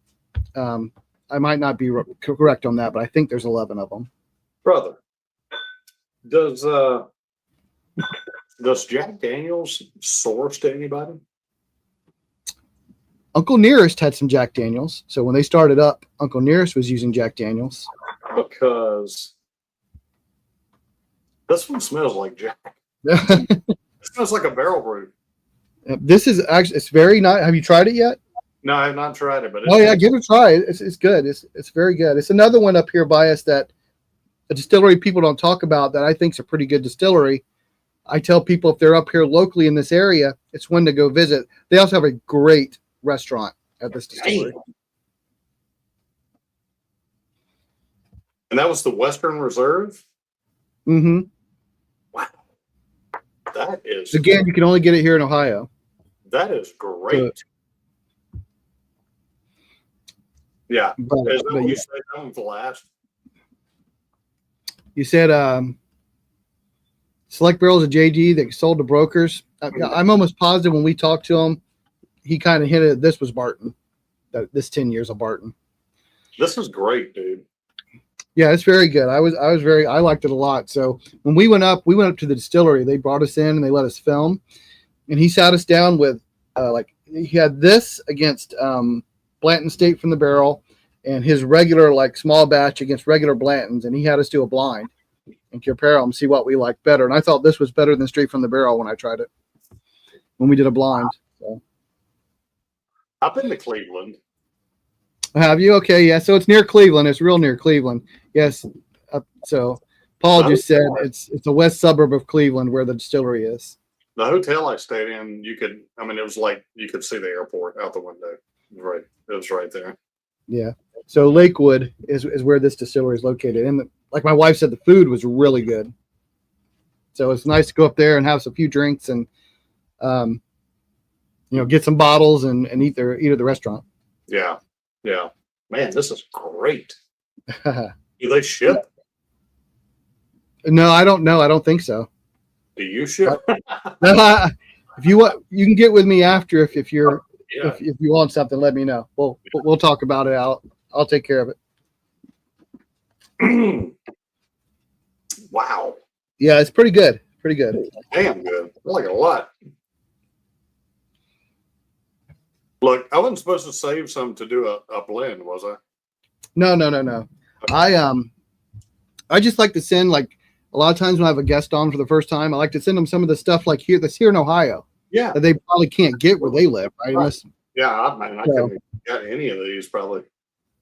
I might not be correct on that, but I think there's 11 of them. Brother, does Jack Daniels source to anybody? Uncle Nearest had some Jack Daniels. So when they started up, Uncle Nearest was using Jack Daniels. Because this one smells like Jack. It smells like a barrel brew. This is actually, it's very nice. Have you tried it yet? No, I have not tried it. But give it a try. It's good. It's very good. It's another one up here by us that a distillery people don't talk about that I think is a pretty good distillery. I tell people if they're up here locally in this area, it's one to go visit. They also have a great restaurant at this distillery. And that was the Western Reserve? Mm-hmm. Wow. That is... Again, you can only get it here in Ohio. That is great. Yeah. Is that what you said that one for last? You said Select Barrels of JD that sold to brokers. I'm almost positive when we talked to him, he kind of hinted this was Barton. This 10 years of Barton. This is great, dude. Yeah, it's very good. I liked it a lot. So when we went up to the distillery. They brought us in and they let us film. And he sat us down with he had this against Blanton State from the barrel and his regular small batch against regular Blantons, and he had us do a blind and compare them, see what we liked better. And I thought this was better than straight from the barrel when I tried it. When we did a blind. So. I've been to Cleveland. Have you? Okay, yeah. So it's near Cleveland. It's real near Cleveland. Yes. So Paul just said it's a west suburb of Cleveland where the distillery is. The hotel I stayed in, it was like you could see the airport out the window. It was right there. Yeah. So Lakewood is where this distillery is located. And like my wife said, the food was really good. So it's nice to go up there and have a few drinks and, get some bottles and eat at the restaurant. Yeah. Yeah. Man, this is great. Do they ship? No, I don't know. I don't think so. Do you ship? No, if you want, you can get with me after if you want something, let me know. We'll talk about it. I'll take care of it. Wow. Yeah, it's pretty good. Pretty good. Damn good. I like it a lot. Look, I wasn't supposed to save some to do a blend, was I? No. Okay. I just like to send a lot of times when I have a guest on for the first time, I like to send them some of the stuff that's here in Ohio. Yeah. That they probably can't get where they live, right? I couldn't get any of these probably,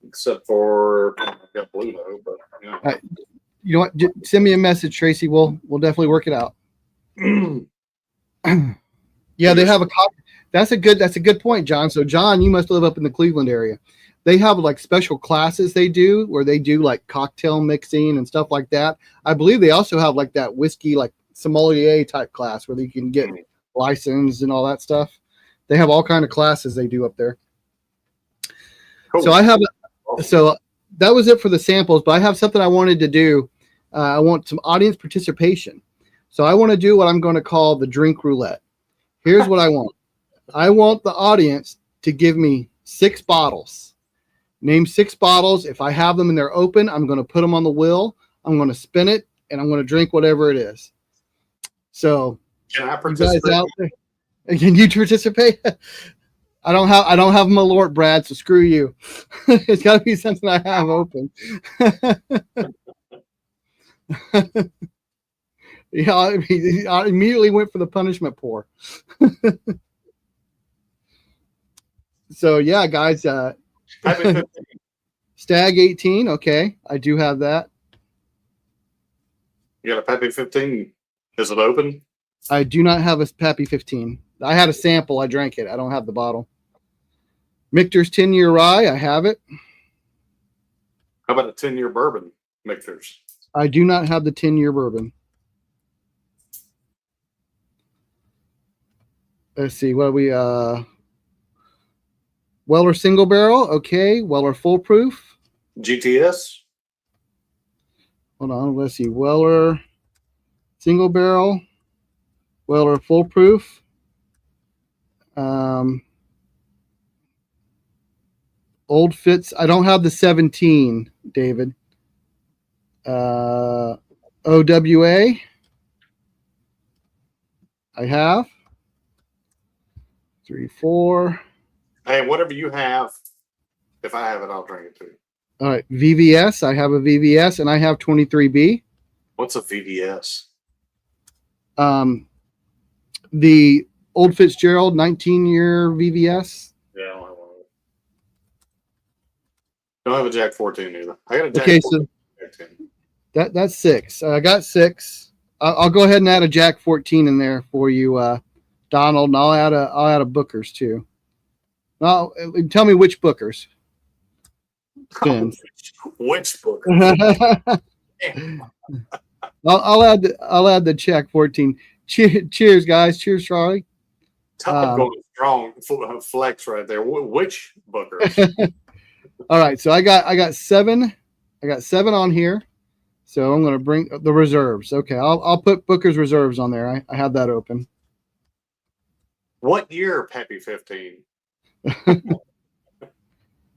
except for I've got Blue Note, but yeah. You know what? Just send me a message, Tracy. We'll definitely work it out. Yeah, they have a copy. That's a good point, John. So John, you must live up in the Cleveland area. They have special classes they do where they do cocktail mixing and stuff like that. I believe they also have that whiskey sommelier type class where you can get licensed and all that stuff. They have all kind of classes they do up there. Cool. So that was it for the samples, but I have something I wanted to do. I want some audience participation. So I want to do what I'm going to call the drink roulette. Here's what I want. I want the audience to give me 6 bottles. Name 6 bottles. If I have them and they're open, I'm going to put them on the wheel. I'm going to spin it, and I'm going to drink whatever it is. So, can I participate? Out there, can you participate? I don't have a Malort, Brad. So screw you. It's got to be something I have open. Yeah, I immediately went for the punishment pour. So yeah, guys. Stag 18. Okay, I do have that. You got a Pappy 15? Is it open? I do not have a Pappy 15. I had a sample. I drank it. I don't have the bottle. Michter's 10-year rye. I have it. How about a 10-year bourbon, Michter's? I do not have the 10-year bourbon. Let's see. What are we? Weller single barrel. Okay. Weller full proof. GTS. Hold on. Let's see. Weller single barrel. Weller full proof. Old Fitz. I don't have the 17, David. OWA. I have. 3, 4. Hey, whatever you have, if I have it, I'll drink it too. All right. VVS. I have a VVS and I have 23B. What's a VVS? The Old Fitzgerald 19-year VVS. Yeah, I don't have one. Don't have a Jack 14 either. I got a Jack 14. So that's 6. I got 6. I'll go ahead and add a Jack 14 in there for you, Donald, and I'll add a Booker's too. Now, tell me which Booker's. Which book? I'll add the check 14. Cheers, guys. Cheers, Charlie. Top going strong flex right there. Which Booker? All right, so I got 7. I got 7 on here. So I'm going to bring the reserves. Okay, I'll put Booker's reserves on there. I have that open. What year, Peppy 15?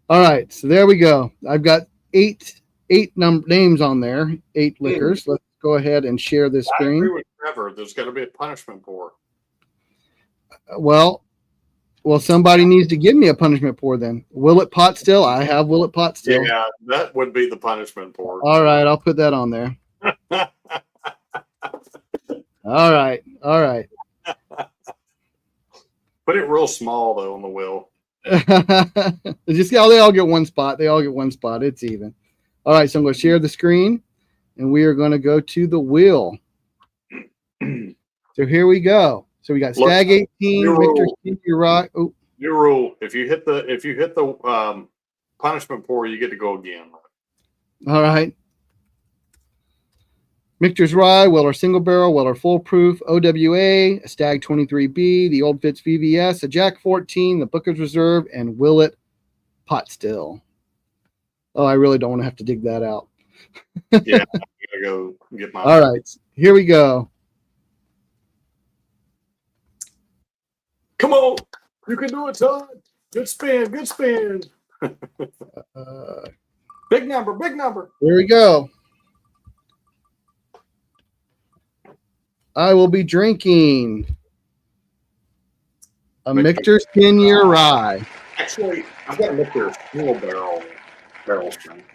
All right, so there we go. I've got eight names on there, 8 liquors. Let's go ahead and share this screen. I agree with Trevor. There's got to be a punishment pour. Well, somebody needs to give me a punishment pour then. Willet Pot Still. I have Willet Pot Still. Yeah, that would be the punishment pour. All right, I'll put that on there. All right. Put it real small though on the wheel. Just they all get one spot. They all get one spot. It's even. All right, so I'm going to share the screen, and we are going to go to the wheel. So here we go. So we got Stag 18, Victor, you're right. Oh. New rule: if you hit the punishment pour, you get to go again. All right. Michter's Rye, Weller Single Barrel, Weller Full Proof, OWA, a Stag 23B, the Old Fitz VVS, a Jack 14, the Booker's Reserve, and Willet Pot Still. Oh, I really don't want to have to dig that out. Yeah, I gotta go get my. All right, here we go. Come on, you can do it, Todd. Good spin, good spin. Big number. Here we go. I will be drinking a Michter's 10-year rye. Actually, I've got a Michter's single barrel strength.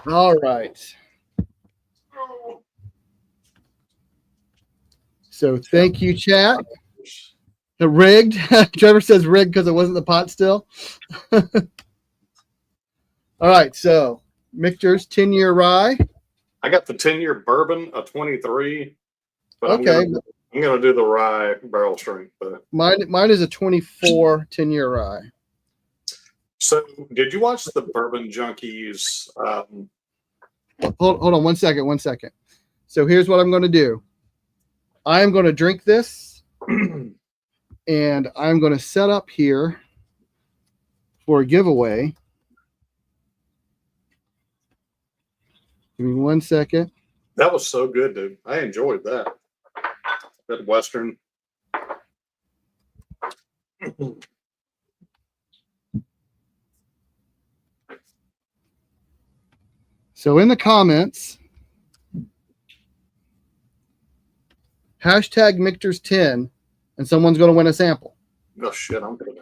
All right. So thank you, chat. The rigged. Trevor says rigged because it wasn't the pot still. All right. So Michter's 10-year rye. I got the 10-year bourbon, a 23. But okay. I'm gonna do the rye barrel strength. But mine is a 24 10-year rye. So did you watch the Bourbon Junkies? Hold on 1 second. So here's what I'm going to do. I'm going to drink this, and I'm going to set up here for a giveaway. Give me 1 second. That was so good, dude. I enjoyed that. That Western. So in the comments, hashtag Michter's 10, and someone's going to win a sample. Oh, shit. I'm going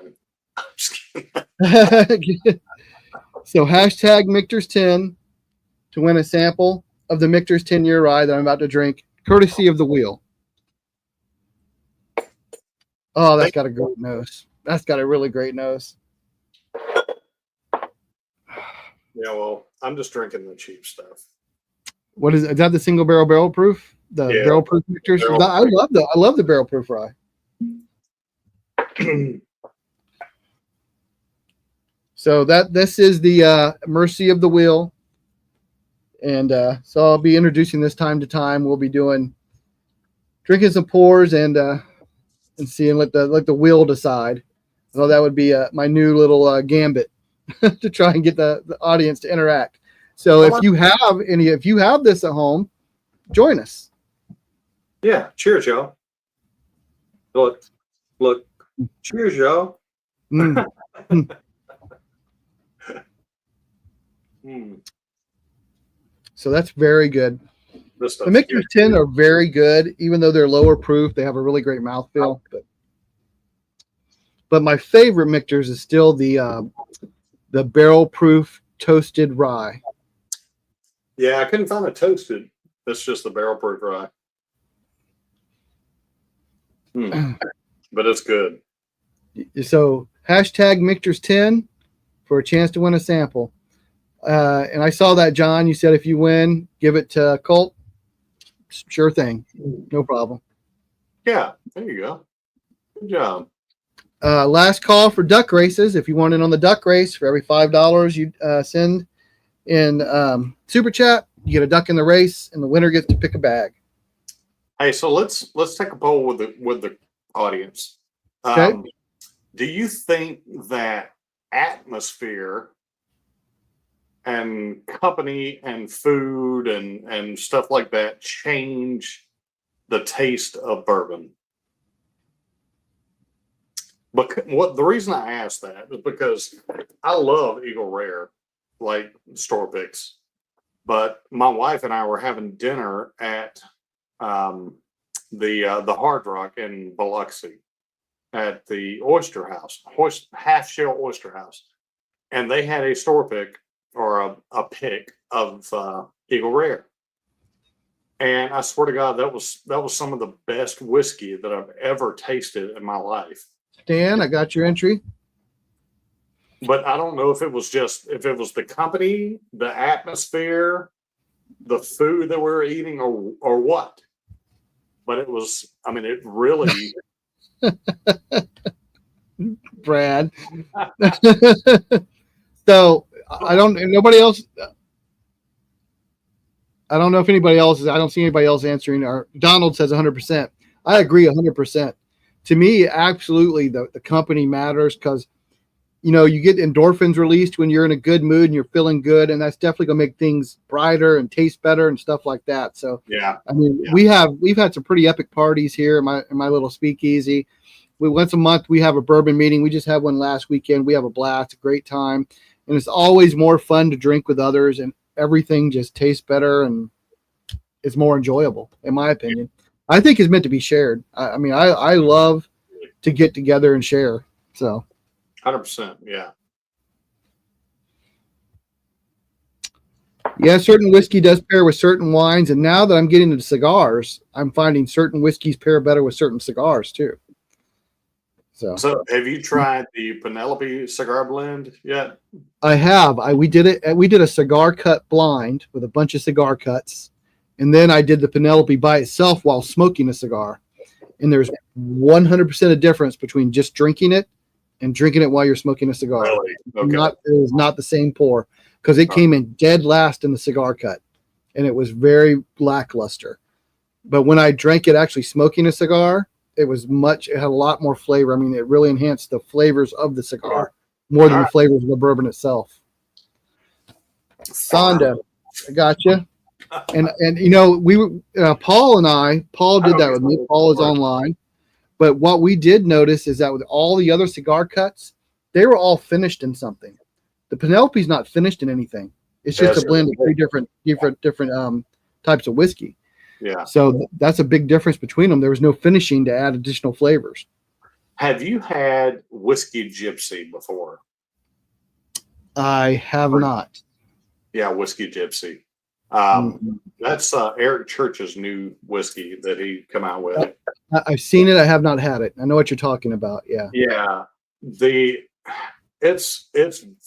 to. So hashtag Michter's 10 to win a sample of the Michter's 10-year rye that I'm about to drink, courtesy of the wheel. Oh, that's got a great nose. That's got a really great nose. Yeah, well, I'm just drinking the cheap stuff. What is that? The single barrel proof? The barrel proof Michter's? I love the barrel proof rye. So this is the mercy of the wheel. And so I'll be introducing this time to time. We'll be drinking some pours and seeing let the wheel decide. So that would be my new little gambit to try and get the audience to interact. So if you have this at home, join us. Yeah, cheers, y'all. Look, cheers, y'all. So that's very good. The Michter's 10 are very good, even though they're lower proof. They have a really great mouthfeel. But my favorite Michter's is still the barrel proof toasted rye. Yeah, I couldn't find a toasted. That's just the barrel proof rye. But it's good. So hashtag Michter's 10 for a chance to win a sample. And I saw that, John. You said if you win, give it to Colt. Sure thing. No problem. Yeah, there you go. Good job. Last call for duck races. If you want in on the duck race, for every $5 you send in super chat, you get a duck in the race, and the winner gets to pick a bag. Hey, so let's take a poll with the audience. Okay. Do you think that atmosphere and company and food and stuff like that change the taste of bourbon? But the reason I ask that is because I love Eagle Rare, like store picks. But my wife and I were having dinner at the Hard Rock in Biloxi at the Oyster House, half shell Oyster House, and they had a store pick or a pick of Eagle Rare. And I swear to God, that was some of the best whiskey that I've ever tasted in my life. Dan, I got your entry. But I don't know if it was the company, the atmosphere, the food that we were eating, or what. But it was, I mean, it really. Brad. So I don't know if anybody else is, I don't see anybody else answering. Or Donald says 100%. I agree 100%. To me, absolutely, the company matters because, you get endorphins released when you're in a good mood and you're feeling good, and that's definitely going to make things brighter and taste better and stuff like that. So, yeah, I mean, yeah. we've had some pretty epic parties here in my little speakeasy. Once a month we have a bourbon meeting. We just had one last weekend. We have a blast, a great time, and it's always more fun to drink with others, and everything just tastes better and is more enjoyable, in my opinion. I think it's meant to be shared. I mean, I love to get together and share. So 100%. Yeah. Yeah, certain whiskey does pair with certain wines, and now that I'm getting into cigars, I'm finding certain whiskeys pair better with certain cigars too. So have you tried the Penelope cigar blend yet? I have. We did a cigar cut blind with a bunch of cigar cuts, and then I did the Penelope by itself while smoking a cigar. And there's 100% of difference between just drinking it and drinking it while you're smoking a cigar. Really? Okay. It was not the same pour because it came in dead last in the cigar cut, and it was very lackluster. But when I drank it actually smoking a cigar, it had a lot more flavor. I mean, it really enhanced the flavors of the cigar more than the flavors of the bourbon itself. Sonda, I gotcha. And we were Paul did that with me. Paul is online. But what we did notice is that with all the other cigar cuts, they were all finished in something. The Penelope's not finished in anything. It's just a blend of three different types of whiskey. Yeah. So that's a big difference between them. There was no finishing to add additional flavors. Have you had Whiskey Gypsy before? I have not. Yeah, Whiskey Gypsy. That's Eric Church's new whiskey that he come out with. I've seen it. I have not had it. I know what you're talking about. Yeah. Yeah. It's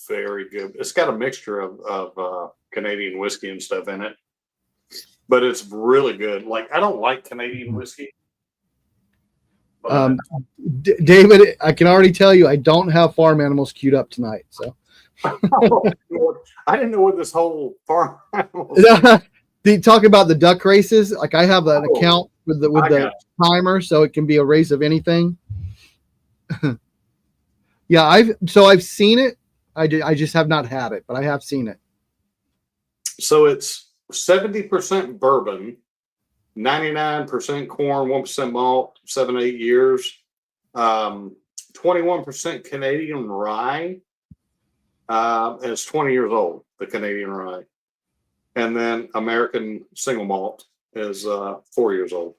very good. It's got a mixture of Canadian whiskey and stuff in it, but it's really good. Like, I don't like Canadian whiskey. David, I can already tell you, I don't have farm animals queued up tonight. So I didn't know what this whole farm animals. Talk about the duck races. Like, I have an account with the timer, so it can be a race of anything. Yeah, I've seen it. I just have not had it, but I have seen it. So it's 70% bourbon, 99% corn, 1% malt, 7-8 years, 21% Canadian rye. And it's 20 years old, the Canadian rye. And then American single malt is 4 years old.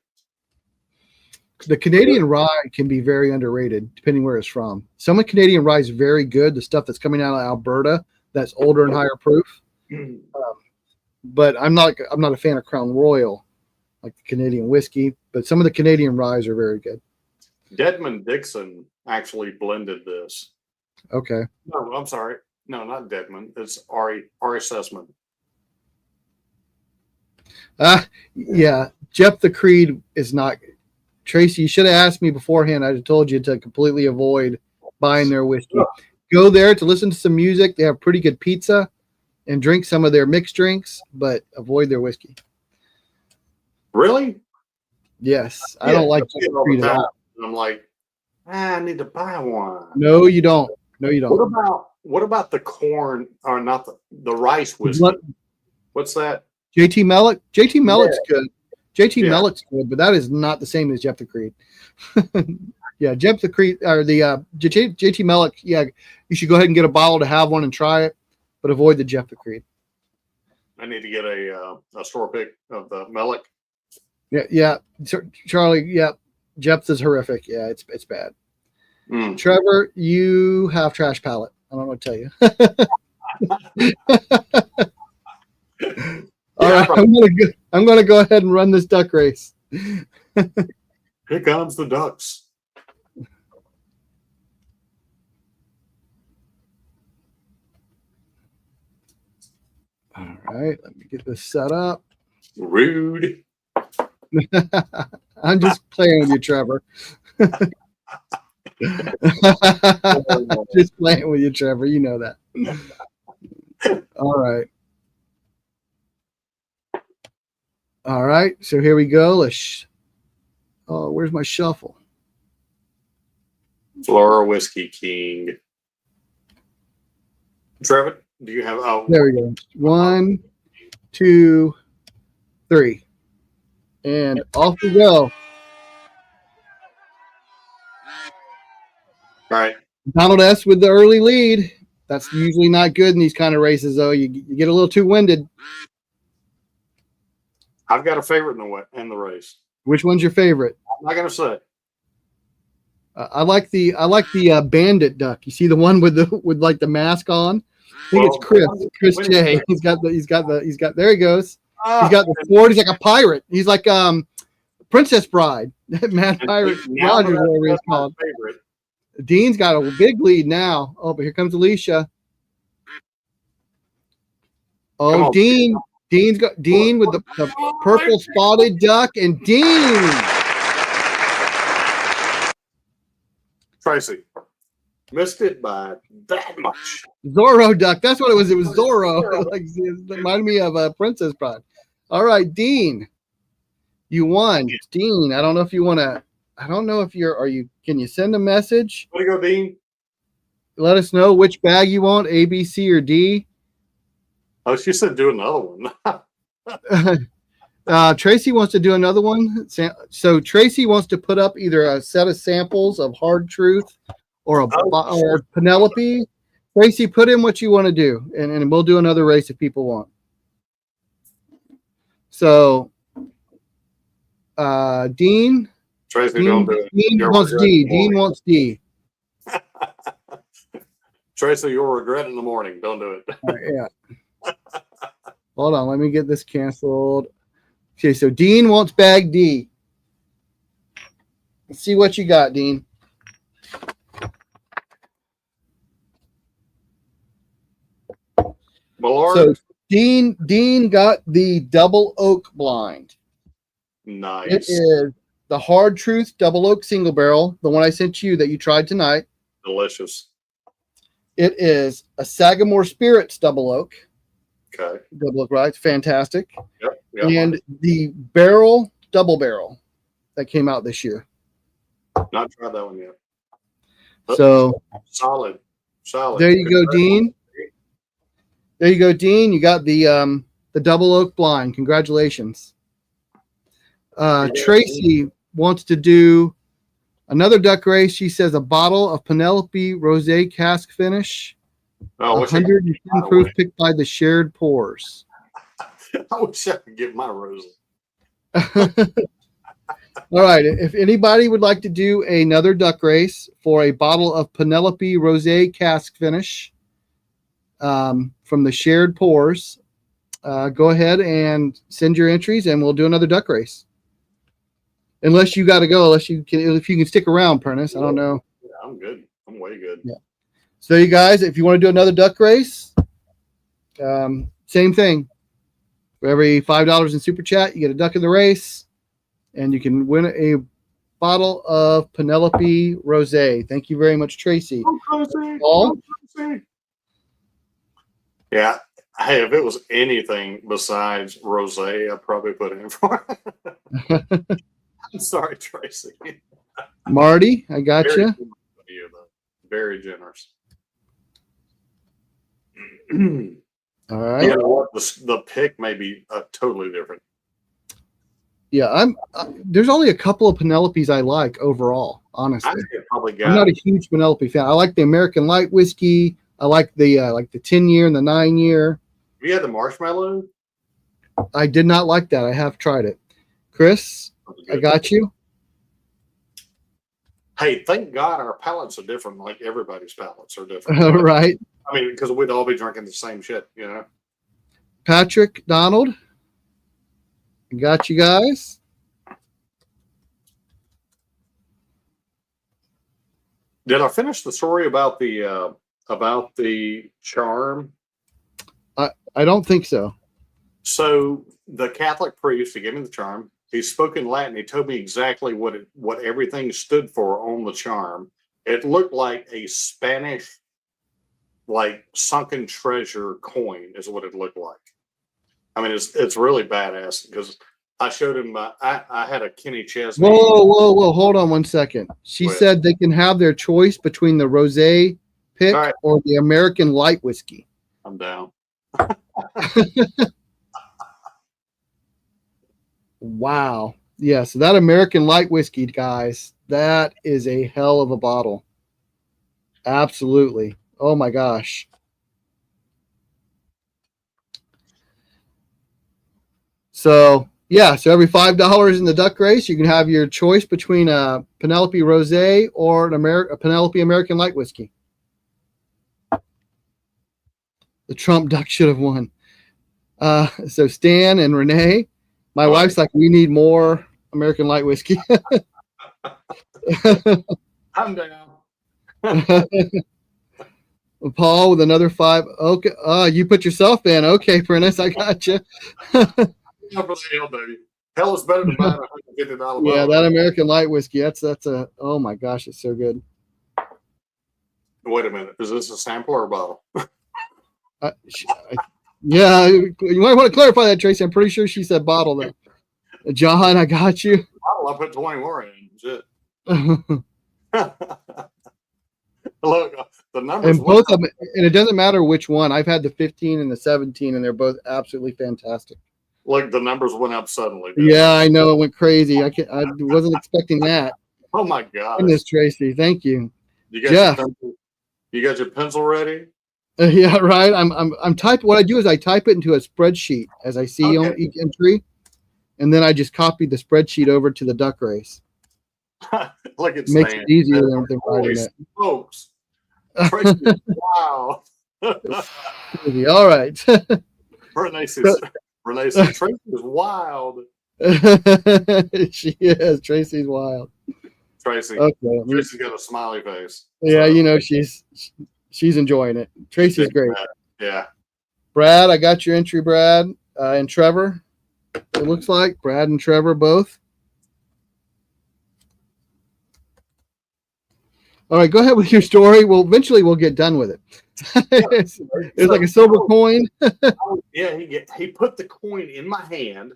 The Canadian rye can be very underrated, depending where it's from. Some of the Canadian rye is very good. The stuff that's coming out of Alberta, that's older and higher proof. But I'm not a fan of Crown Royal, like the Canadian whiskey. But some of the Canadian ryes are very good. Dedmond Dixon actually blended this. Okay. No, I'm sorry. No, not Dedmond. It's Ari Sussman. Yeah. Jephthah Creed is not. Tracy, you should have asked me beforehand. I'd have told you to completely avoid buying their whiskey. Go there to listen to some music. They have pretty good pizza and drink some of their mixed drinks, but avoid their whiskey. Really? Yes. I don't like Jephthah Creed at all. I'm like, I need to buy one. No, you don't. No, you don't. What about the corn or not the rice whiskey? What's that? JT Mellick? JT Mellick's good. JT Mellick's good, but that is not the same as Jephthah Creed. Yeah, Jephthah Creed or the JT Mellick. Yeah, you should go ahead and get a bottle to have one and try it, but avoid the Jephthah Creed. I need to get a store pick of the Mellick. Yeah, Charlie. Yeah, Jephthah's horrific. Yeah, it's bad. Trevor, you have trash palate. I don't know what to tell you. All right, I'm gonna go ahead and run this duck race. Here comes the ducks. All right, let me get this set up. Rude. I'm just playing with you, Trevor. Just playing with you, Trevor. You know that. All right. All right. So here we go. Oh, where's my shuffle? Flora Whiskey King. Trevor, do you have? Oh, there we go. 1, 2, 3, and off we go. All right. Donald S. with the early lead. That's usually not good in these kind of races, though. You get a little too winded. I've got a favorite in the race. Which one's your favorite? I'm not gonna say. I like the bandit duck. You see the one with like the mask on? I think it's Chris J. He's got there he goes. He's got the sword. He's like a pirate. He's like Princess Bride. Mad Pirate Rogers, whatever he's called. Favorite. Dean's got a big lead now. Oh, but here comes Alicia. Oh, Dean. Dean's got Dean with the purple spotted duck, and Dean. Tracy missed it by that much. Zorro duck. That's what it was. It was Zorro. Like, it reminded me of Princess Bride. All right, Dean. You won. Dean, I don't know if you want to. I don't know if can you send a message? Way to go, Dean. Let us know which bag you want, A, B, C, or D. Oh, she said do another one. Tracy wants to do another one. So Tracy wants to put up either a set of samples of Hard Truth or Penelope. Tracy, put in what you want to do, and we'll do another race if people want. So, Dean. Tracy, don't do it. Dean wants D. Dean wants D. Tracy, you'll regret in the morning. Don't do it. Yeah. Hold on, let me get this canceled. Okay, so Dean wants bag D. Let's see what you got, Dean. So Dean got the double oak blind. Nice. It is the Hard Truth double oak single barrel, the one I sent you that you tried tonight. Delicious. It is a Sagamore Spirits double oak. Okay. Double oak, right? Fantastic. Yep. And the barrel double barrel that came out this year. Not tried that one yet. So solid. There you go, Dean. There you go, Dean. You got the double oak blind. Congratulations. Tracy wants to do another duck race. She says a bottle of Penelope Rosé cask finish. 110 proof picked by the shared pours. I wish I could get my rose. All right. If anybody would like to do another duck race for a bottle of Penelope Rosé cask finish from the shared pours, go ahead and send your entries, and we'll do another duck race. Unless you got to go, if you can stick around, Prentice. I don't know. Yeah, I'm good. I'm way good. Yeah. So you guys, if you want to do another duck race, same thing. For every $5 in super chat, you get a duck in the race. and you can win a bottle of Penelope Rosé. Thank you very much, Tracy. Paul? Yeah. Hey, if it was anything besides rosé, I'd probably put it in for it. I'm sorry, Tracy. Marty, I got you. Very generous. All right. You know what? The pick may be totally different. Yeah, there's only a couple of Penelopes I like overall, honestly. I'm not a huge Penelope fan. I like the American Light whiskey. I like the 10-year and the 9-year. Have you had the marshmallow? I did not like that. I have tried it. Chris, I got you. Hey, thank God our palates are different. Like everybody's palates are different. Right. I mean, because we'd all be drinking the same shit, you know. Patrick, Donald, I got you guys. Did I finish the story about the charm? I don't think so. So the Catholic priest who gave me the charm, he spoke in Latin. He told me exactly what everything stood for on the charm. It looked like a Spanish, like sunken treasure coin, is what it looked like. I mean, it's really badass because I showed him. I had a Kenny Chesney. Whoa! Hold on 1 second. She said they can have their choice between the rosé pick or the American Light whiskey. I'm down. Wow. Yeah, so that American Light whiskey, guys, that is a hell of a bottle. Absolutely. Oh my gosh. So yeah, so every $5 in the duck race, you can have your choice between a Penelope Rosé or a Penelope American Light whiskey. The Trump duck should have won. So Stan and Renee, my wife's like, we need more American Light whiskey. I'm down. Paul with another 5. Okay. You put yourself in. Okay, Prentice, I got you. Hell is better than buying $150 bottle. Yeah, that American Light whiskey. That's a. Oh my gosh, it's so good. Wait a minute. Is this a sample or a bottle? Yeah, you might want to clarify that, Tracy. I'm pretty sure she said bottle though. John, I got you. Bottle, I put 20 more in. Shit. Look, the numbers. And both of them, and it doesn't matter which one. I've had the 15 and the 17, and they're both absolutely fantastic. Like the numbers went up suddenly. Yeah, I know it went crazy. I wasn't expecting that. Oh my God! Goodness, Tracy, thank you. Jeff, you got your pencil ready? Yeah, right. I'm typing. What I do is I type it into a spreadsheet as I see on each entry, and then I just copy the spreadsheet over to the duck race. Look, it makes it easier than writing it. Folks, wow. All right. Renee says Tracy is wild. She is. Tracy's wild. Tracy's got a smiley face. Yeah, so. She's enjoying it. Tracy's great. Yeah. Brad, I got your entry, Brad, and Trevor. It looks like Brad and Trevor both. All right, go ahead with your story. Well, eventually we'll get done with it. It's like a silver coin. Yeah, he put the coin in my hand,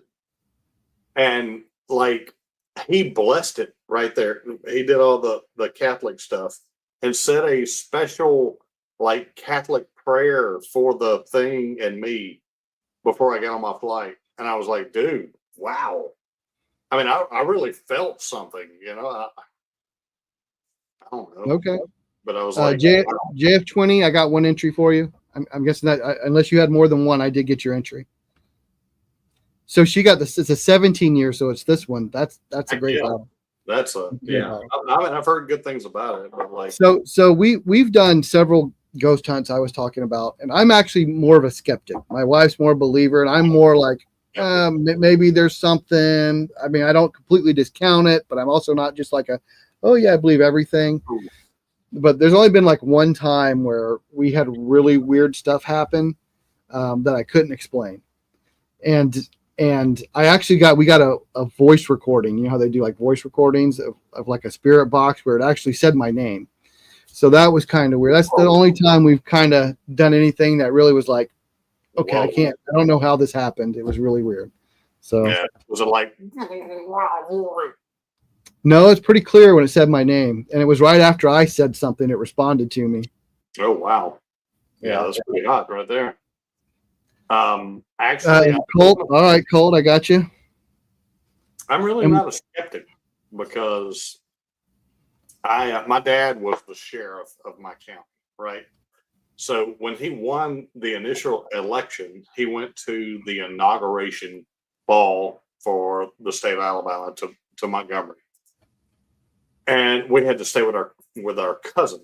and like he blessed it right there. He did all the Catholic stuff and said a special like Catholic prayer for the thing and me before I got on my flight. And I was like, dude, wow. I mean, I really felt something, you know. I don't know. Okay. But I was like, JF20, I got one entry for you. I'm guessing that unless you had more than one, I did get your entry. So she got this. It's a 17-year, so it's this one. That's a great bottle. That's I mean, I've heard good things about it, but like so we've done several ghost hunts I was talking about, and I'm actually more of a skeptic. My wife's more a believer, and I'm more like maybe there's something. I mean, I don't completely discount it, but I'm also not just like oh yeah, I believe everything. But there's only been like one time where we had really weird stuff happen that I couldn't explain, and And we got a voice recording. You know how they do like voice recordings of like a spirit box where it actually said my name. So that was kind of weird. That's the only time we've kind of done anything that really was like, okay, I don't know how this happened. It was really weird. So yeah, was it like? No, it's pretty clear when it said my name, and it was right after I said something. It responded to me. Oh wow, yeah, that's pretty hot right there. Actually, Colt. All right, Colt, I got you. I'm really not a skeptic because my dad was the sheriff of my county, right? So when he won the initial election, he went to the inauguration ball for the state of Alabama to Montgomery, and we had to stay with our cousin,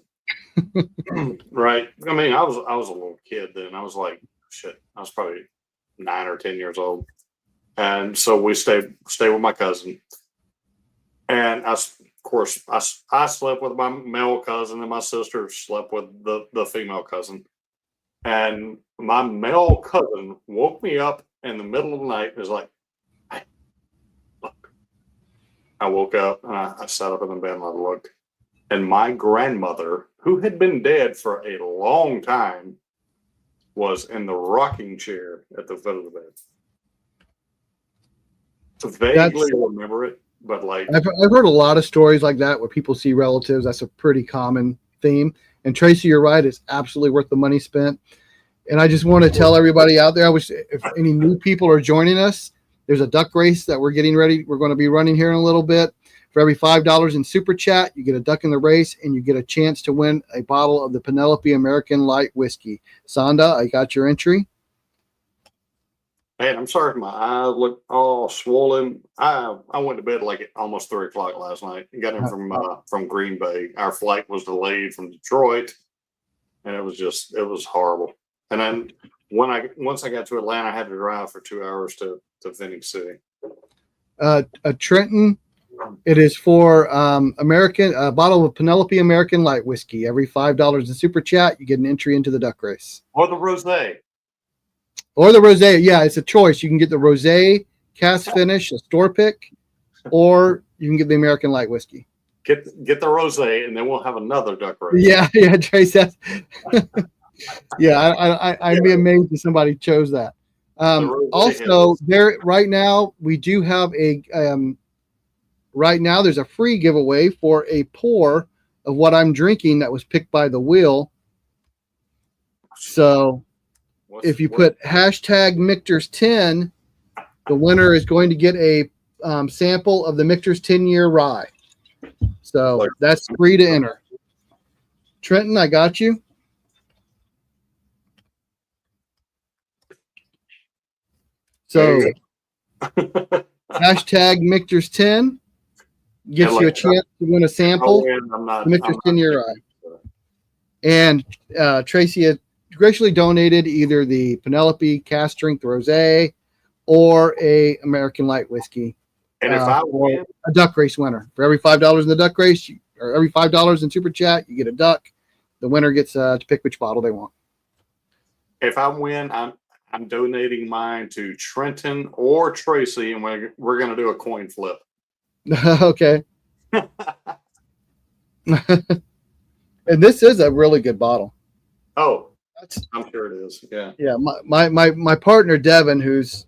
right? I mean, I was a little kid then. I was like, shit, I was probably 9 or 10 years old, and so we stayed with my cousin, and of course, I slept with my male cousin, and my sister slept with the female cousin. And my male cousin woke me up in the middle of the night and was like, hey, look. I woke up and I sat up in the bed and I looked. And my grandmother, who had been dead for a long time, was in the rocking chair at the foot of the bed. So vaguely remember it. But like I've heard a lot of stories like that where people see relatives. That's a pretty common theme. And Tracy, you're right. It's absolutely worth the money spent. And I just want to tell everybody out there, I wish if any new people are joining us, there's a duck race that we're getting ready. We're going to be running here in a little bit. For every $5 in Super Chat, you get a duck in the race, and you get a chance to win a bottle of the Penelope American Light Whiskey. Sonda, I got your entry. Man, I'm sorry if my eyes look all swollen. I went to bed like at almost 3 o'clock last night and got in from Green Bay. Our flight was delayed from Detroit, and it was horrible. And then once I got to Atlanta, I had to drive for 2 hours to Phoenix City. Trenton, it is for a bottle of Penelope American Light Whiskey. Every $5 in Super Chat, you get an entry into the duck race. Or the rosé. Or the rosé, yeah, it's a choice. You can get the rosé, cast finish, a store pick, or you can get the American Light Whiskey. Get the rosé, and then we'll have another duck race. Yeah, Trace. Yeah, I'd be amazed if somebody chose that. Also, there right now we do have a right now there's a free giveaway for a pour of what I'm drinking that was picked by the wheel. So if you put hashtag Michter's10, the winner is going to get a sample of the Michter's 10-year rye. So that's free to enter. Trenton, I got you. So hashtag Michter's10 gets you a chance to win a sample of Michter's 10-year rye. And Tracy had graciously donated either the Penelope cast strength rosé or a American Light Whiskey. And if I win, a duck race winner, for every $5 in the duck race, or every $5 in Super Chat, you get a duck. The winner gets to pick which bottle they want. If I win, I'm donating mine to Trenton or Tracy, and we're going to do a coin flip. Okay. And this is a really good bottle. Oh, I'm sure it is. Yeah. Yeah. My partner Devin, who's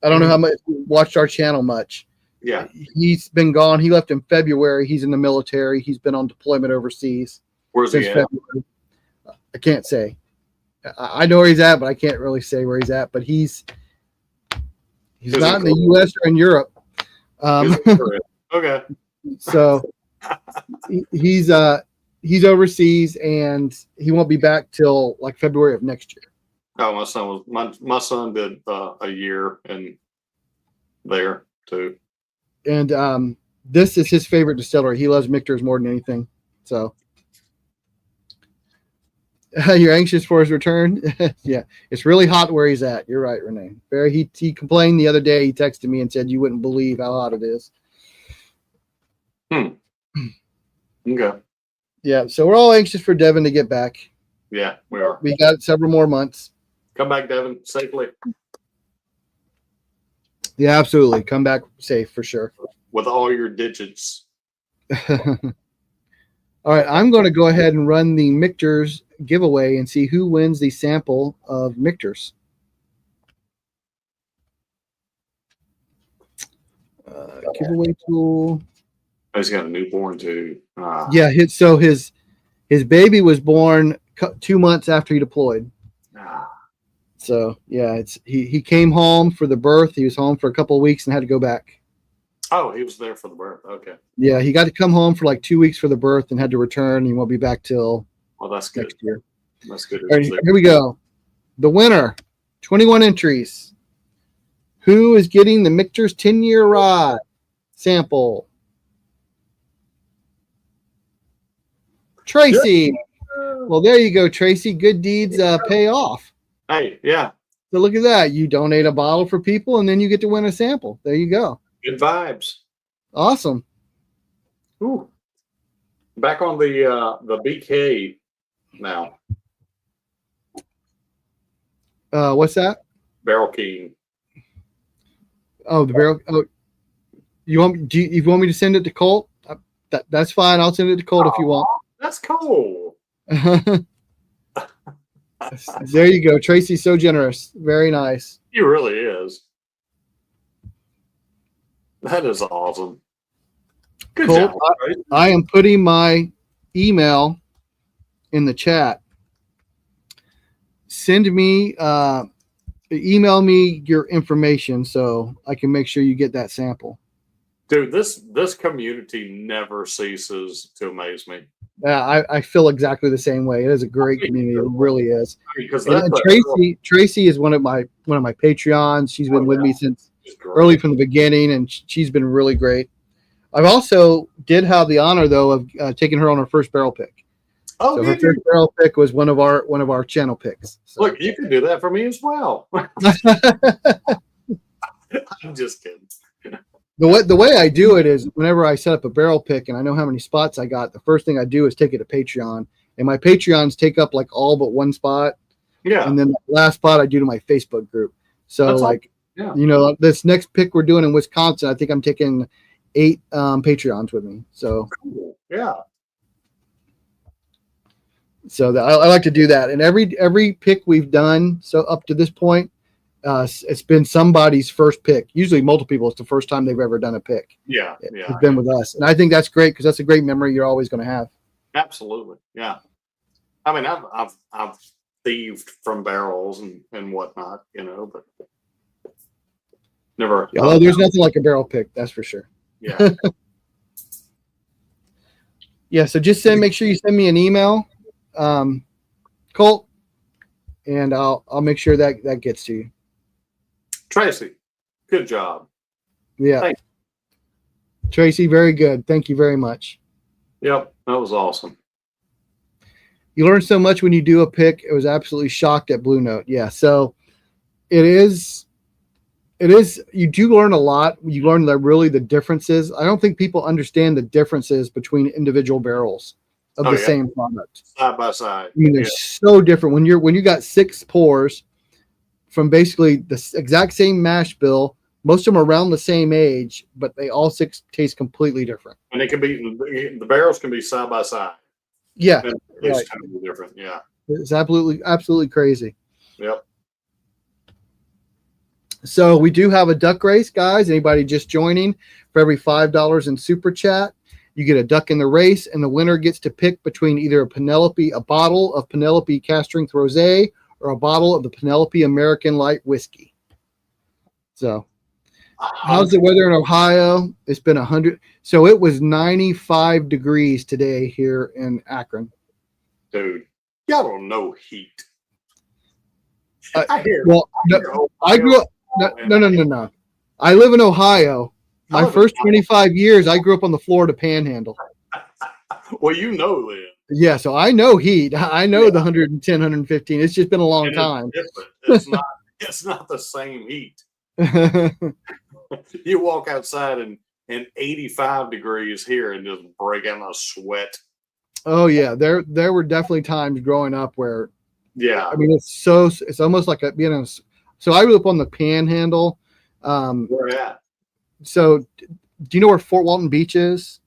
I don't know how much watched our channel much. Yeah. He's been gone. He left in February. He's in the military. He's been on deployment overseas. Where's he at? February. I can't say. I know where he's at, but I can't really say where he's at. But he's not in the U.S. or in Europe. Okay. So he's overseas, and he won't be back till like February of next year. Oh, my son did a year in there too. And this is his favorite distillery. He loves Michter's more than anything. So you're anxious for his return? Yeah, it's really hot where he's at. You're right, Renee. He complained the other day. He texted me and said you wouldn't believe how hot it is. Okay. Yeah, so we're all anxious for Devin to get back. Yeah, we are. We got several more months. Come back, Devin, safely. Yeah, absolutely. Come back safe for sure. with all your digits. All right, I'm going to go ahead and run the Michter's giveaway and see who wins the sample of Michter's. Giveaway tool. He's got a newborn too. Yeah, his baby was born 2 months after he deployed. So yeah, he came home for the birth. He was home for a couple of weeks and had to go back. Oh, he was there for the birth. Okay. Yeah, he got to come home for like 2 weeks for the birth and had to return. He won't be back till that's good. Next year. That's good. All right, here we go. The winner, 21 entries. Who is getting the Michter's 10-year rye sample? Tracy. Well, there you go, Tracy. Good deeds pay off. Hey, yeah. So look at that. You donate a bottle for people, and then you get to win a sample. There you go. Good vibes. Awesome. Ooh. Back on the BK now. What's that? Barrel King. Oh, the barrel. Oh, you want me to send it to Colt? That's fine. I'll send it to Colt if you want. That's cool. There you go. Tracy's so generous. Very nice. He really is. That is awesome. Good Colt, job. Right? I am putting my email in the chat. Send me, email me your information so I can make sure you get that sample. Dude, this community never ceases to amaze me. Yeah, I feel exactly the same way. It is a great community. It really is. Because and Tracy is one of my Patreons. She's been with me since early from the beginning, and she's been really great. I've also did have the honor though of taking her on her first barrel pick. Oh, so her first barrel pick was one of our channel picks. So. Look, you can do that for me as well. I'm just kidding. The way I do it is whenever I set up a barrel pick and I know how many spots I got, the first thing I do is take it to Patreon. And my Patreons take up like all but one spot. Yeah. And then the last spot I do to my Facebook group. So that's like, you know, this next pick we're doing in Wisconsin, I think I'm taking 8 Patreons with me. So cool. Yeah. So I like to do that. And every pick we've done so up to this point, it's been somebody's first pick. Usually multiple people. It's the first time they've ever done a pick. Yeah. It's been with us. And I think that's great because that's a great memory you're always going to have. Absolutely. Yeah. I mean, I've thieved from barrels and whatnot, you know, but never. Yeah, there's nothing like a barrel pick. That's for sure. Yeah. Yeah. So just make sure you send me an email, Colt, and I'll make sure that gets to you. Tracy, good job. Yeah. Thanks. Tracy, very good. Thank you very much. Yep, that was awesome. You learn so much when you do a pick. It was absolutely shocked at Blue Note. Yeah. So it is, you do learn a lot. You learn the differences. I don't think people understand the differences between individual barrels of the same product. Side by side. I mean, they're so different. When you got 6 pours from basically the exact same mash bill, most of them are around the same age, but they all 6 taste completely different. And the barrels can be side by side. Yeah. It's totally different. Yeah. It's absolutely crazy. Yep. So we do have a duck race, guys. Anybody just joining, for every $5 in super chat, you get a duck in the race, and the winner gets to pick between either a bottle of Penelope Cask Strength Rosé or a bottle of the Penelope American Light Whiskey. So how's the weather in Ohio? It's been 100. So it was 95 degrees today here in Akron. Dude, y'all don't know heat. I grew up. No. I live in Ohio. My first 25 years, I grew up on the Florida Panhandle. Well, you know then. Yeah, so I know heat. I know the 110, 115. It's just been a long time. It's not the same heat. You walk outside and 85 degrees here and just break out a sweat. Oh yeah, there were definitely times growing up where, yeah, I mean it's almost like so I grew up on the Panhandle, Where at? So, do you know where Fort Walton Beach is?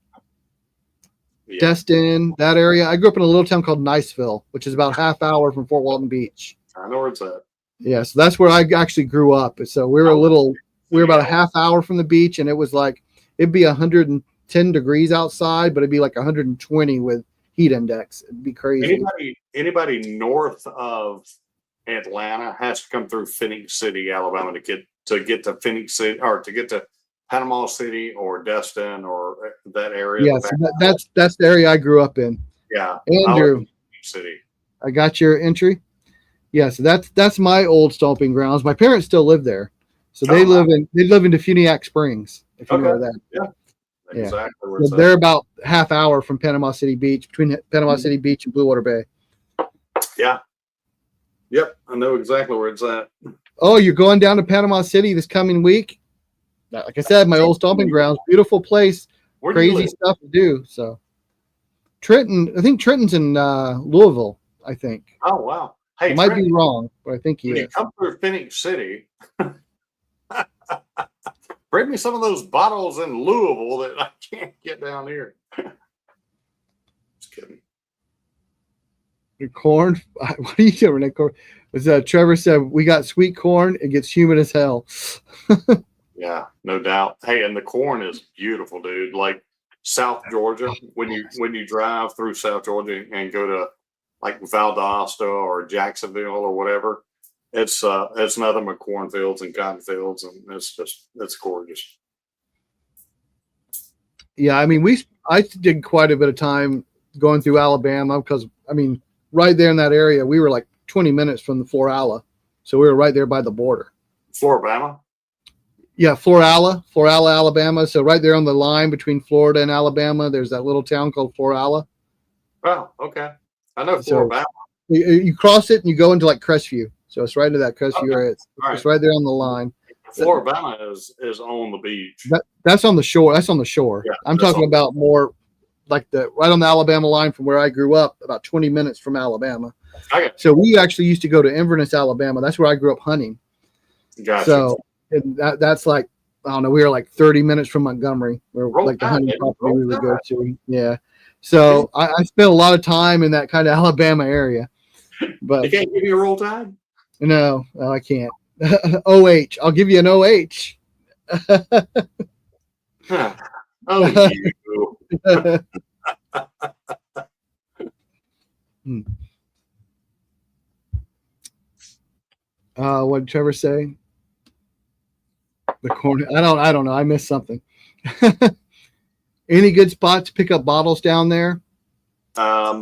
Yeah. Destin, that area. I grew up in a little town called Niceville, which is about half hour from Fort Walton Beach. I know where it's at. Yeah, so that's where I actually grew up. So we were about a half hour from the beach, and it was like it'd be 110 degrees outside, but it'd be like 120 with heat index. It'd be crazy. Anybody north of Atlanta has to come through Phoenix City, Alabama, to get to Phoenix City, or to get to Panama City or Destin or that area. Yeah, so that's the area I grew up in. Yeah, Andrew, City. I got your entry. Yeah, so that's my old stomping grounds. My parents still live there, so they live in Defuniak Springs. If you know where that. Yeah, exactly. Where so they're about half hour from Panama City Beach, between Panama City Beach and Blue Water Bay. Yeah. Yep, I know exactly where it's at. Oh, you're going down to Panama City this coming week? Like I said, my old stomping grounds, beautiful place, crazy stuff to do. So, Trenton, I think Trenton's in Louisville. I think. Oh wow. Hey, I might be wrong, but I think he is. You come through Phoenix City, bring me some of those bottles in Louisville that I can't get down here. Just kidding. Your corn? What are you doing, corn? As Trevor said, we got sweet corn. It gets humid as hell. Yeah, no doubt. Hey, and the corn is beautiful, dude. Like South Georgia, when you drive through South Georgia and go to like Valdosta or Jacksonville or whatever, it's nothing but cornfields and cotton fields, and it's gorgeous. Yeah, I mean, I did quite a bit of time going through Alabama because, I mean, right there in that area, we were like 20 minutes from the Florala, so we were right there by the border. Floribama? Yeah, Florala, Alabama. So right there on the line between Florida and Alabama, there's that little town called Florala. Oh, okay. I know Floribama. So you cross it and you go into like Crestview. So it's right into that Crestview area. It's right there on the line. Floribama is on the beach. That's on the shore. That's on the shore. Yeah, I'm talking about more like right on the Alabama line from where I grew up, about 20 minutes from Alabama. Okay. So we actually used to go to Inverness, Alabama. That's where I grew up hunting. Gotcha. So and that's like, I don't know, we were like 30 minutes from Montgomery, where like the hunting property we would go to. Yeah. So I spent a lot of time in that kind of Alabama area. But you can't give me a roll tide? No, I can't. OH. I'll give you an OH. Huh. Oh, you. What did Trevor say? The corner. I don't know. I missed something. Any good spots to pick up bottles down there? Yeah.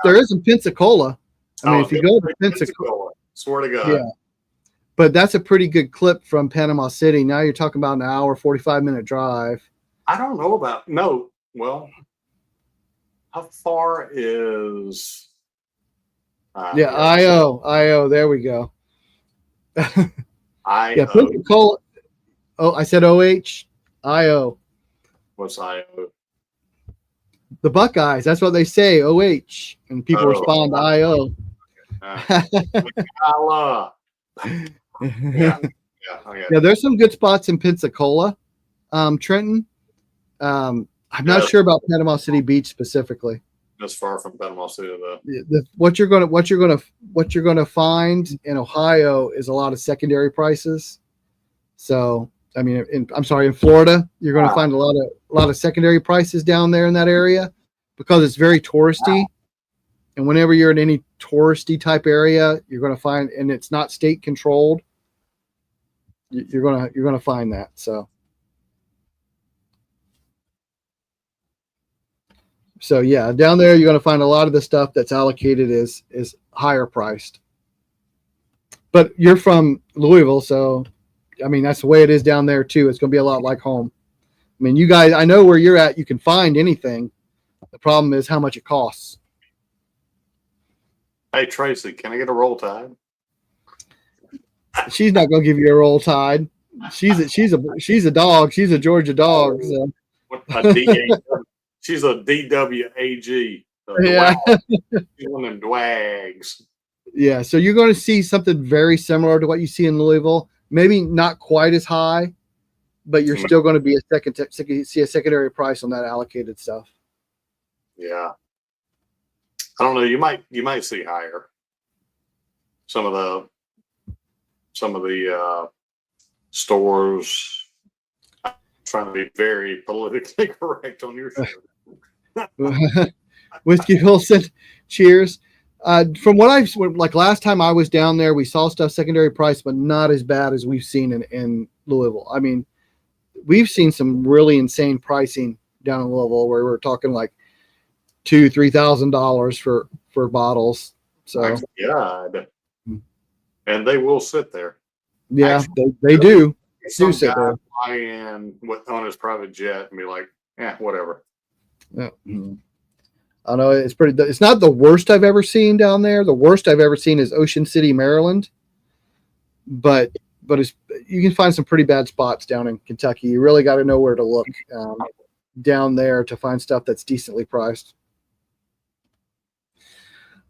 There is in Pensacola. I mean, if you go to Pensacola, swear to God. Yeah. But that's a pretty good clip from Panama City. Now you're talking about an hour, 45-minute drive. I don't know about well, how far is IO. There we go. Yeah, Pensacola. Oh, I said OH. IO. What's IO? The Buckeyes. That's what they say. OH, and people respond to IO. Yeah, there's some good spots in Pensacola, Trenton. I'm not sure about Panama City Beach specifically. That's far from Panama City, though. What you're gonna find in Ohio is a lot of secondary prices. So I mean, in Florida, you're going to find a lot of secondary prices down there in that area because it's very touristy. And whenever you're in any touristy type area, you're going to find, and it's not state controlled, you're going to find that. So yeah, down there, you're going to find a lot of the stuff that's allocated is higher priced. But you're from Louisville, so I mean, that's the way it is down there too. It's going to be a lot like home. I mean, you guys, I know where you're at. You can find anything. The problem is how much it costs. Hey, Tracy, can I get a roll tide? She's not going to give you a roll tide. She's a dog. She's a Georgia dog. So. She's a DWAG. Yeah. She's one of them dwags. Yeah. So you're going to see something very similar to what you see in Louisville. maybe not quite as high, but you're still going to be see a secondary price on that allocated stuff. Yeah. I don't know. You might see higher. Some of the stores. I'm trying to be very politically correct on your show. Whiskey Wilson, cheers. From what I've like last time I was down there, we saw stuff secondary price, but not as bad as we've seen in Louisville. I mean, we've seen some really insane pricing down in Louisville where we're talking like $2,000-$3,000 for bottles. So God, and they will sit there. Yeah, actually, they do. Some guy fly in on his private jet and be like, "Yeah, whatever." Yeah. I know it's not the worst I've ever seen down there. The worst I've ever seen is Ocean City, Maryland. But you can find some pretty bad spots down in Kentucky. You really got to know where to look down there to find stuff that's decently priced.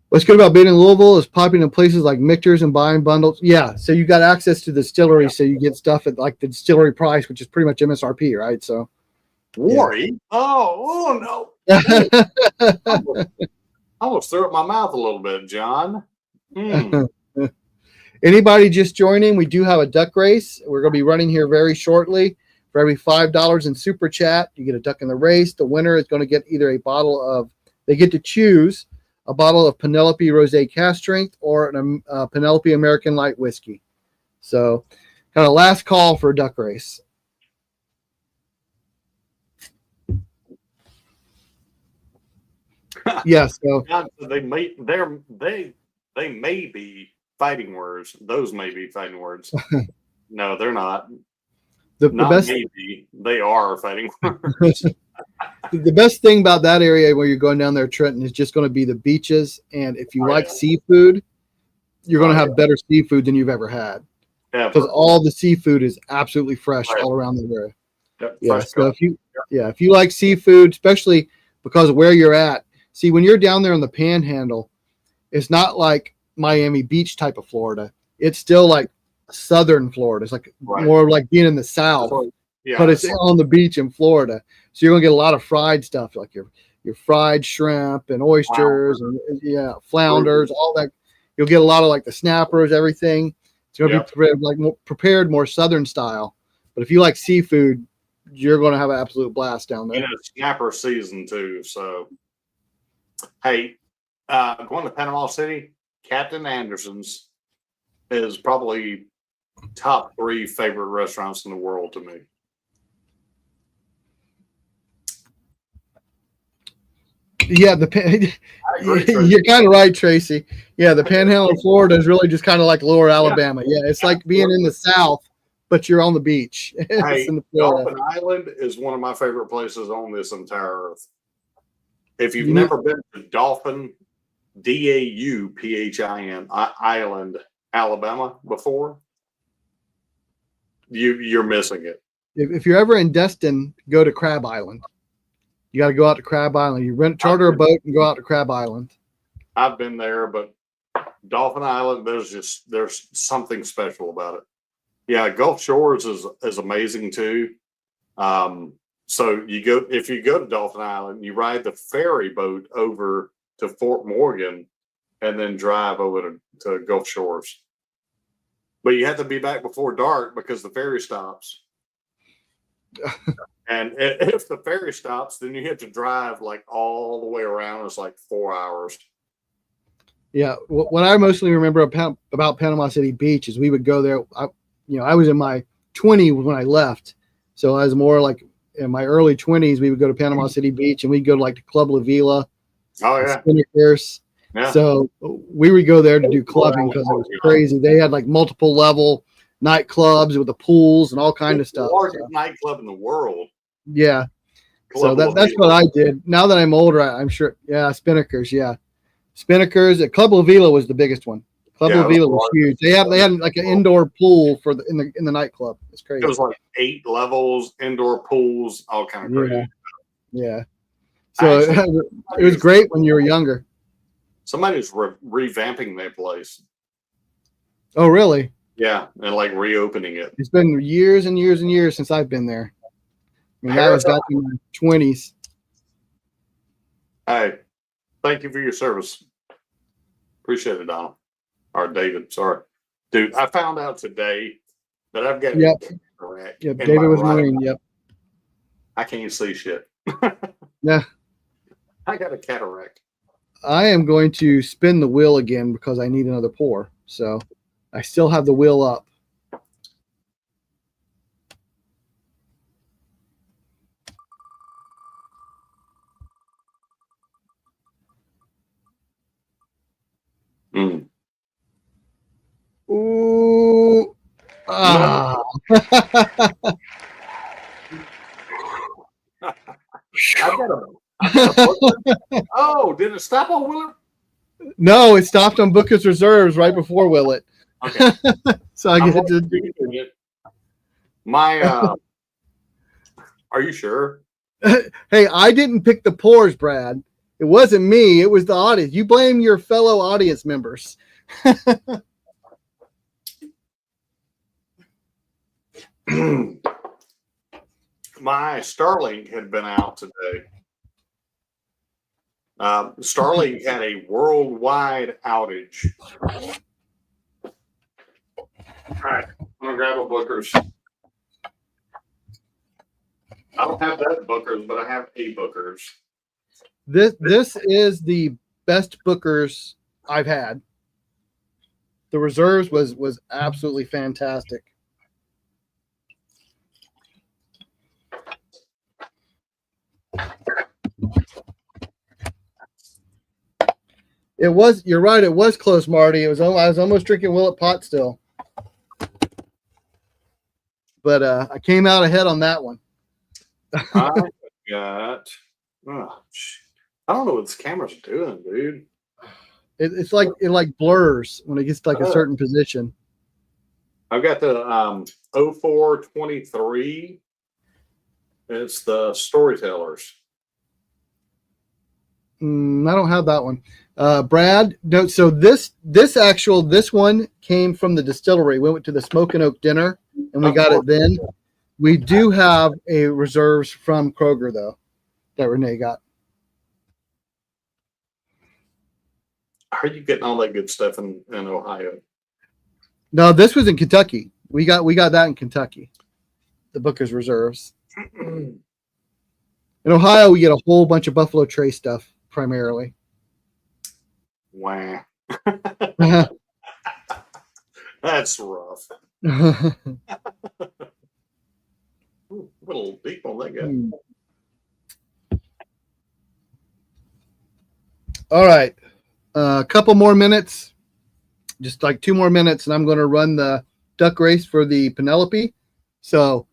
What's good about being in Louisville is popping in places like Michter's and buying bundles. Yeah, so you got access to the distillery, so you get stuff at like the distillery price, which is pretty much MSRP, right? So, Worry? Yeah. Oh no! I almost threw up my mouth a little bit, John. Anybody just joining? We do have a duck race. We're going to be running here very shortly. For every $5 in super chat, you get a duck in the race. The winner is going to get either a bottle of. They get to choose a bottle of Penelope Rosé Cask Strength or a Penelope American Light Whiskey. So, kind of last call for a duck race. Yes. So they may be fighting words. Those may be fighting words. No, they're not. The best, maybe they are fighting words. The best thing about that area where you're going down there, Trenton, is just going to be the beaches. And if you like seafood, you're going to have better seafood than you've ever had. Because all the seafood is absolutely fresh all around the area. Yeah. So if you like seafood, especially because of where you're at, see, when you're down there in the Panhandle, it's not like Miami Beach type of Florida. It's still like southern Florida. It's like more like being in the South, but it's on the beach in Florida. So you're gonna get a lot of fried stuff, like your fried shrimp and oysters and flounders, all that. You'll get a lot of like the snappers, everything. It's gonna be prepared more southern style. But if you like seafood, you're gonna have an absolute blast down there. And it's snapper season too. So, hey, going to Panama City, Captain Anderson's is probably top 3 favorite restaurants in the world to me. Yeah, you're kind of right, Tracy. Yeah, the Panhandle of Florida is really just kind of like Lower Alabama. Yeah, it's like being in the South, but you're on the beach. Hey, Dolphin Island is one of my favorite places on this entire earth. If you've never been to Dolphin, Dauphin Island, Alabama before, you're missing it. If you're ever in Destin, go to Crab Island. You got to go out to Crab Island. You charter a boat and go out to Crab Island. I've been there, but Dolphin Island, there's something special about it. Yeah, Gulf Shores is amazing too. So if you go to Dolphin Island, you ride the ferry boat over to Fort Morgan and then drive over to Gulf Shores. But you have to be back before dark because the ferry stops. And if the ferry stops, then you have to drive like all the way around. It's like 4 hours. Yeah. What I mostly remember about Panama City Beach is we would go there. I was in my 20s when I left. So I was more like in my early 20s, we would go to Panama City Beach and we'd go to like the Club La Vila. Oh, yeah. Spinnakers. Yeah. So we would go there to do clubbing because it was crazy. They had like multiple level nightclubs with the pools and all kind of stuff. The largest nightclub in the world. Yeah. So that's what I did. Now that I'm older, I'm sure. Yeah, Spinnakers. Yeah, Spinnakers. Club La Vila was the biggest one. Club La Vila was huge. They had like an indoor pool in the nightclub. It's crazy. It was like 8 levels, indoor pools, all kind of crazy. Yeah. So it was great when you were younger. Somebody's revamping that place. Oh, really? Yeah, and like reopening it. It's been years and years and years since I've been there. I mean, that was back in my 20s. Hey, thank you for your service. Appreciate it, Donald. Or David, sorry. Dude, I found out today that I've got Yep. a cataract. Yep, David was Marine. Yep. I can't see shit. Yeah. I got a cataract. I am going to spin the wheel again because I need another pour. So I still have the wheel up. Mm. Ooh. Ah. I've got a oh, did it stop on Willard? No, it stopped on Booker's Reserves right before Willett. Okay. So I get to do it. My are you sure? Hey, I didn't pick the pours, Brad. It wasn't me. It was the audience. You blame your fellow audience members. My Starlink had been out today. Starlink had a worldwide outage. All right, I'm gonna grab a Booker's. I don't have that Booker's, but I have a Booker's. This is the best Booker's I've had. The Reserves was absolutely fantastic. It was. You're right. It was close, Marty. I was almost drinking Willet Pot still, but I came out ahead on that one. I got. Oh, I don't know what this camera's doing, dude. It's like it blurs when it gets to like a certain position. I've got the 0423. It's the Storytellers. I don't have that one. Brad, no. So this one came from the distillery. We went to the Smoke and Oak dinner and we got it then. We do have a Reserves from Kroger though that Renee got. How are you getting all that good stuff in Ohio? No, this was in Kentucky. We got that in Kentucky. The Booker's Reserves. In Ohio, we get a whole bunch of Buffalo Trace stuff primarily. Wow. That's rough. Ooh, a little deep on that guy. All right. A couple more minutes. Just like 2 more minutes, and I'm going to run the duck race for the Penelope. So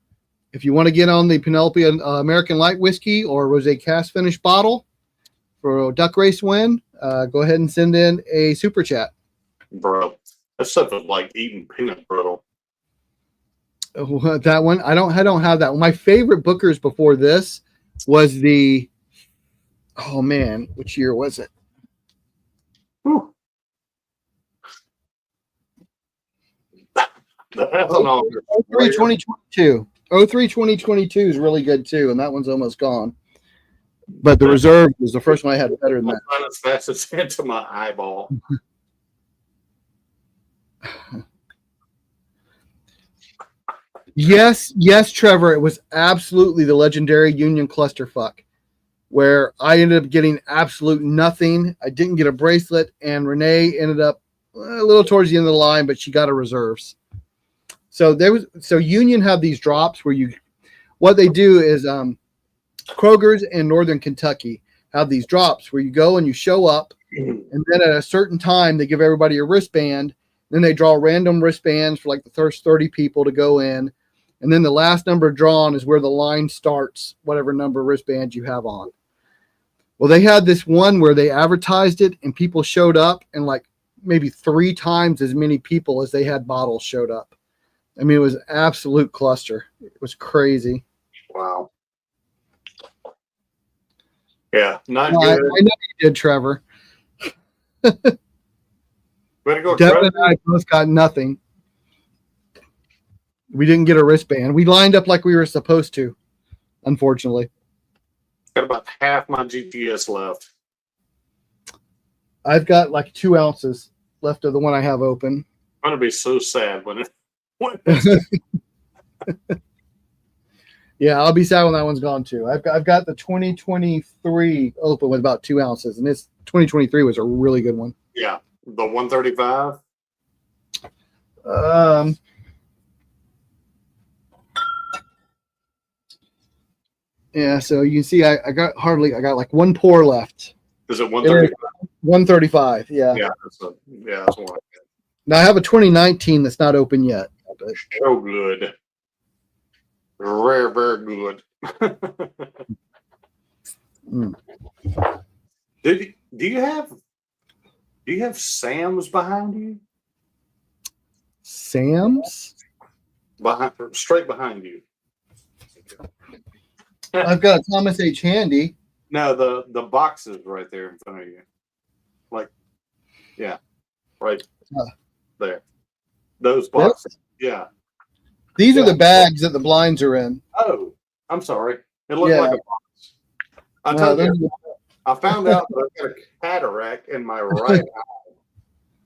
if you want to get on the Penelope American Light Whiskey or Rosé Cast Finish bottle for a duck race win, go ahead and send in a super chat. Bro, that stuff is like eating peanut brittle. That one, I don't have that one. My favorite Booker's before this was the, oh man, which year was it? Whew. 2022. 2022 is really good too, and that one's almost gone. But the Reserve was the first one I had better than that. As fast as into my eyeball. Yes, Trevor. It was absolutely the legendary Union Clusterfuck, where I ended up getting absolute nothing. I didn't get a bracelet, and Renee ended up a little towards the end of the line, but she got a Reserves. So Union have these drops where what they do is Kroger's in Northern Kentucky have these drops where you go and you show up, and then at a certain time they give everybody a wristband. Then they draw random wristbands for like the first 30 people to go in, and then the last number drawn is where the line starts, whatever number of wristbands you have on. Well, they had this one where they advertised it, and people showed up, and like maybe 3 times as many people as they had bottles showed up. I mean, it was absolute cluster. It was crazy. Wow. Yeah, not good. I know you did, Trevor. Way to go, Devin and I both got nothing. We didn't get a wristband. We lined up like we were supposed to, unfortunately. Got about half my GPS left. I've got like 2 ounces left of the one I have open. I'm gonna be so sad when Yeah, I'll be sad when that one's gone too. I've got the 2023 open with about 2 ounces, and this 2023 was a really good one. Yeah, the 135. Yeah, so you can see I got like 1 pour left. Is it 135? 135, yeah. Yeah, that's one. Now I have a 2019 that's not open yet. But... So good. Very, very good. Do you have Sam's behind you? Sam's? Straight behind you. I've got a Thomas H. Handy. No, the boxes right there in front of you. Like, yeah, right there. Those boxes. Yeah. These are the bags that the blinds are in. Oh, I'm sorry. It looked like a box. I told you. I found out that I've got a cataract in my right eye,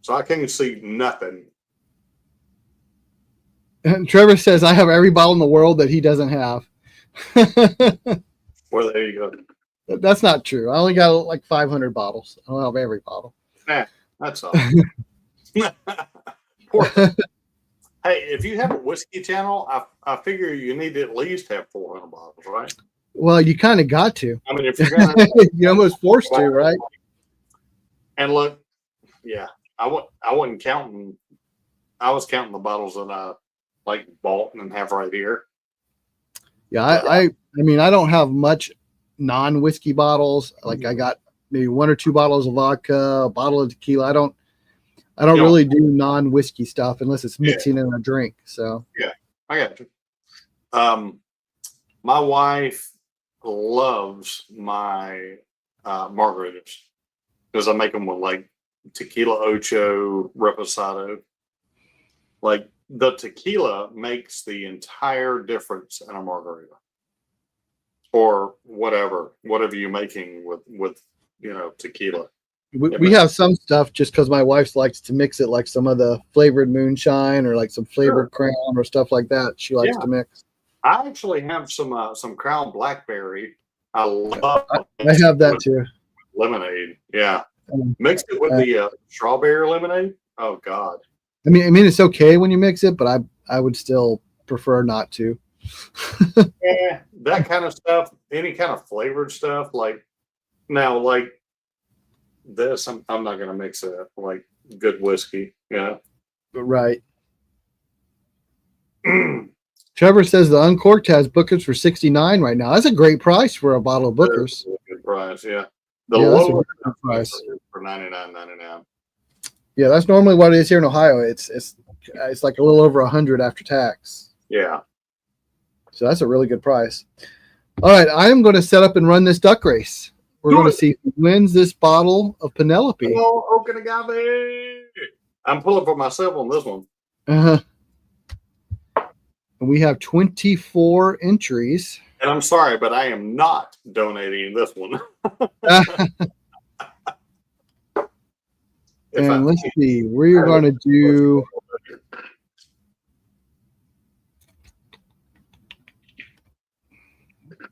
so I can't see nothing. And Trevor says I have every bottle in the world that he doesn't have. Well, there you go. That's not true. I only got like 500 bottles. I don't have every bottle. That's all. Poor Hey, if you have a whiskey channel, I figure you need to at least have 400 bottles, right? Well, you kind of got to. I mean, if you're gonna, you're almost forced to, right? And look, yeah, I wasn't counting. I was counting the bottles that I like bought and have right here. Yeah, I mean, I don't have much non-whiskey bottles. Like I got maybe 1 or 2 bottles of vodka, a bottle of tequila. I don't really do non-whiskey stuff unless it's mixing in a drink. So yeah, I got you. My wife loves my margaritas because I make them with like tequila ocho reposado. Like the tequila makes the entire difference in a margarita, or whatever you're making with tequila. We have some stuff just because my wife likes to mix it, like some of the flavored moonshine or like some flavored Crown or stuff like that. She likes to mix. I actually have some Crown Blackberry. I love. I have that too. Lemonade, yeah. Mixed it with the strawberry lemonade. Oh God. I mean, it's okay when you mix it, but I would still prefer not to. Yeah, that kind of stuff. Any kind of flavored stuff, like this, I'm not gonna mix it like good whiskey, Right. Trevor says the uncorked has Booker's for $69 right now. That's a great price for a bottle of Booker's. That's a good price, yeah. The lower price for $99.99. Yeah, that's normally what it is here in Ohio. It's like a little over 100 after tax. Yeah. So that's a really good price. All right, I am going to set up and run this duck race. We're going to see who wins this bottle of Penelope. Oh, Agave! I'm pulling for myself on this one. Uh-huh. And we have 24 entries. And I'm sorry, but I am not donating this one. And let's see, we're going to do.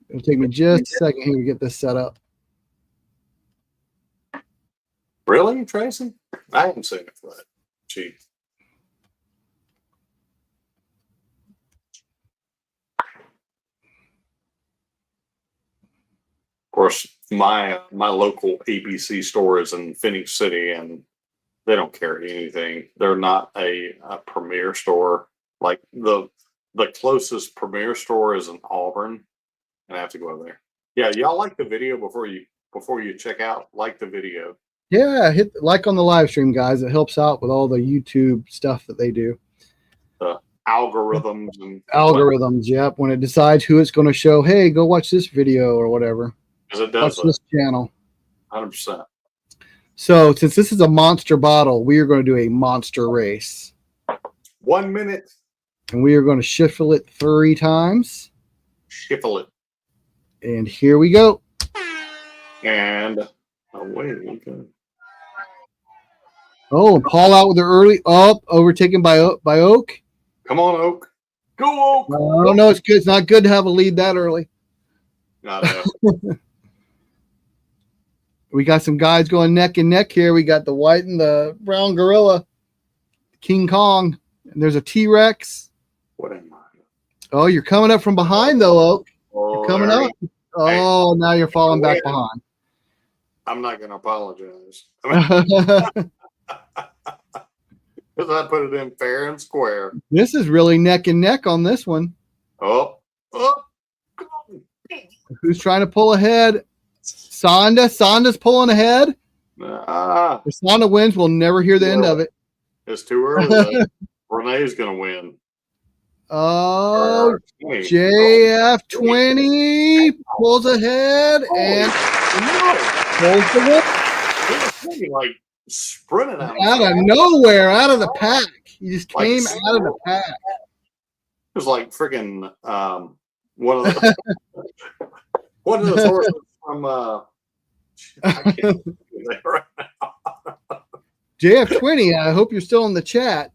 It'll take me just a second here to get this set up. Really, Tracy? I haven't seen it for that. Gee. Of course, my local ABC store is in Phoenix City, and they don't carry anything. They're not a premier store. Like the closest premier store is in Auburn, and I have to go over there. Yeah, y'all like the video before you check out. Like the video. Yeah, hit like on the live stream, guys. It helps out with all the YouTube stuff that they do. The algorithms and algorithms. Yep, when it decides who it's going to show. Hey, go watch this video or whatever. Because it does. Watch this channel. 100%. So, since this is a monster bottle, we are going to do a monster race. 1 minute. And we are going to shuffle it 3 times. Shuffle it. And here we go. And away we go. Oh, Paul out with the early up, overtaken by Oak. Come on, Oak. Go, Oak. Oh, no, it's good. It's not good to have a lead that early. I know. We got some guys going neck and neck here. We got the white and the brown gorilla, King Kong. And there's a T-Rex. What am I? Oh, you're coming up from behind, though, Oak. Oh, You're coming up. Oh, now you're falling back behind. I'm not going to apologize. Because I put it in fair and square. This is really neck and neck on this one. Oh. Who's trying to pull ahead? Sonda's pulling ahead. If Sonda wins, we'll never hear the end of it. It's too early. Renee's going to win. Oh, JF20 pulls ahead and pulls the win. He was like sprinting out of nowhere, out of the pack. He just came out of the pack. It was like freaking one of the horses from I can't think of that right now. JF20, I hope you're still in the chat.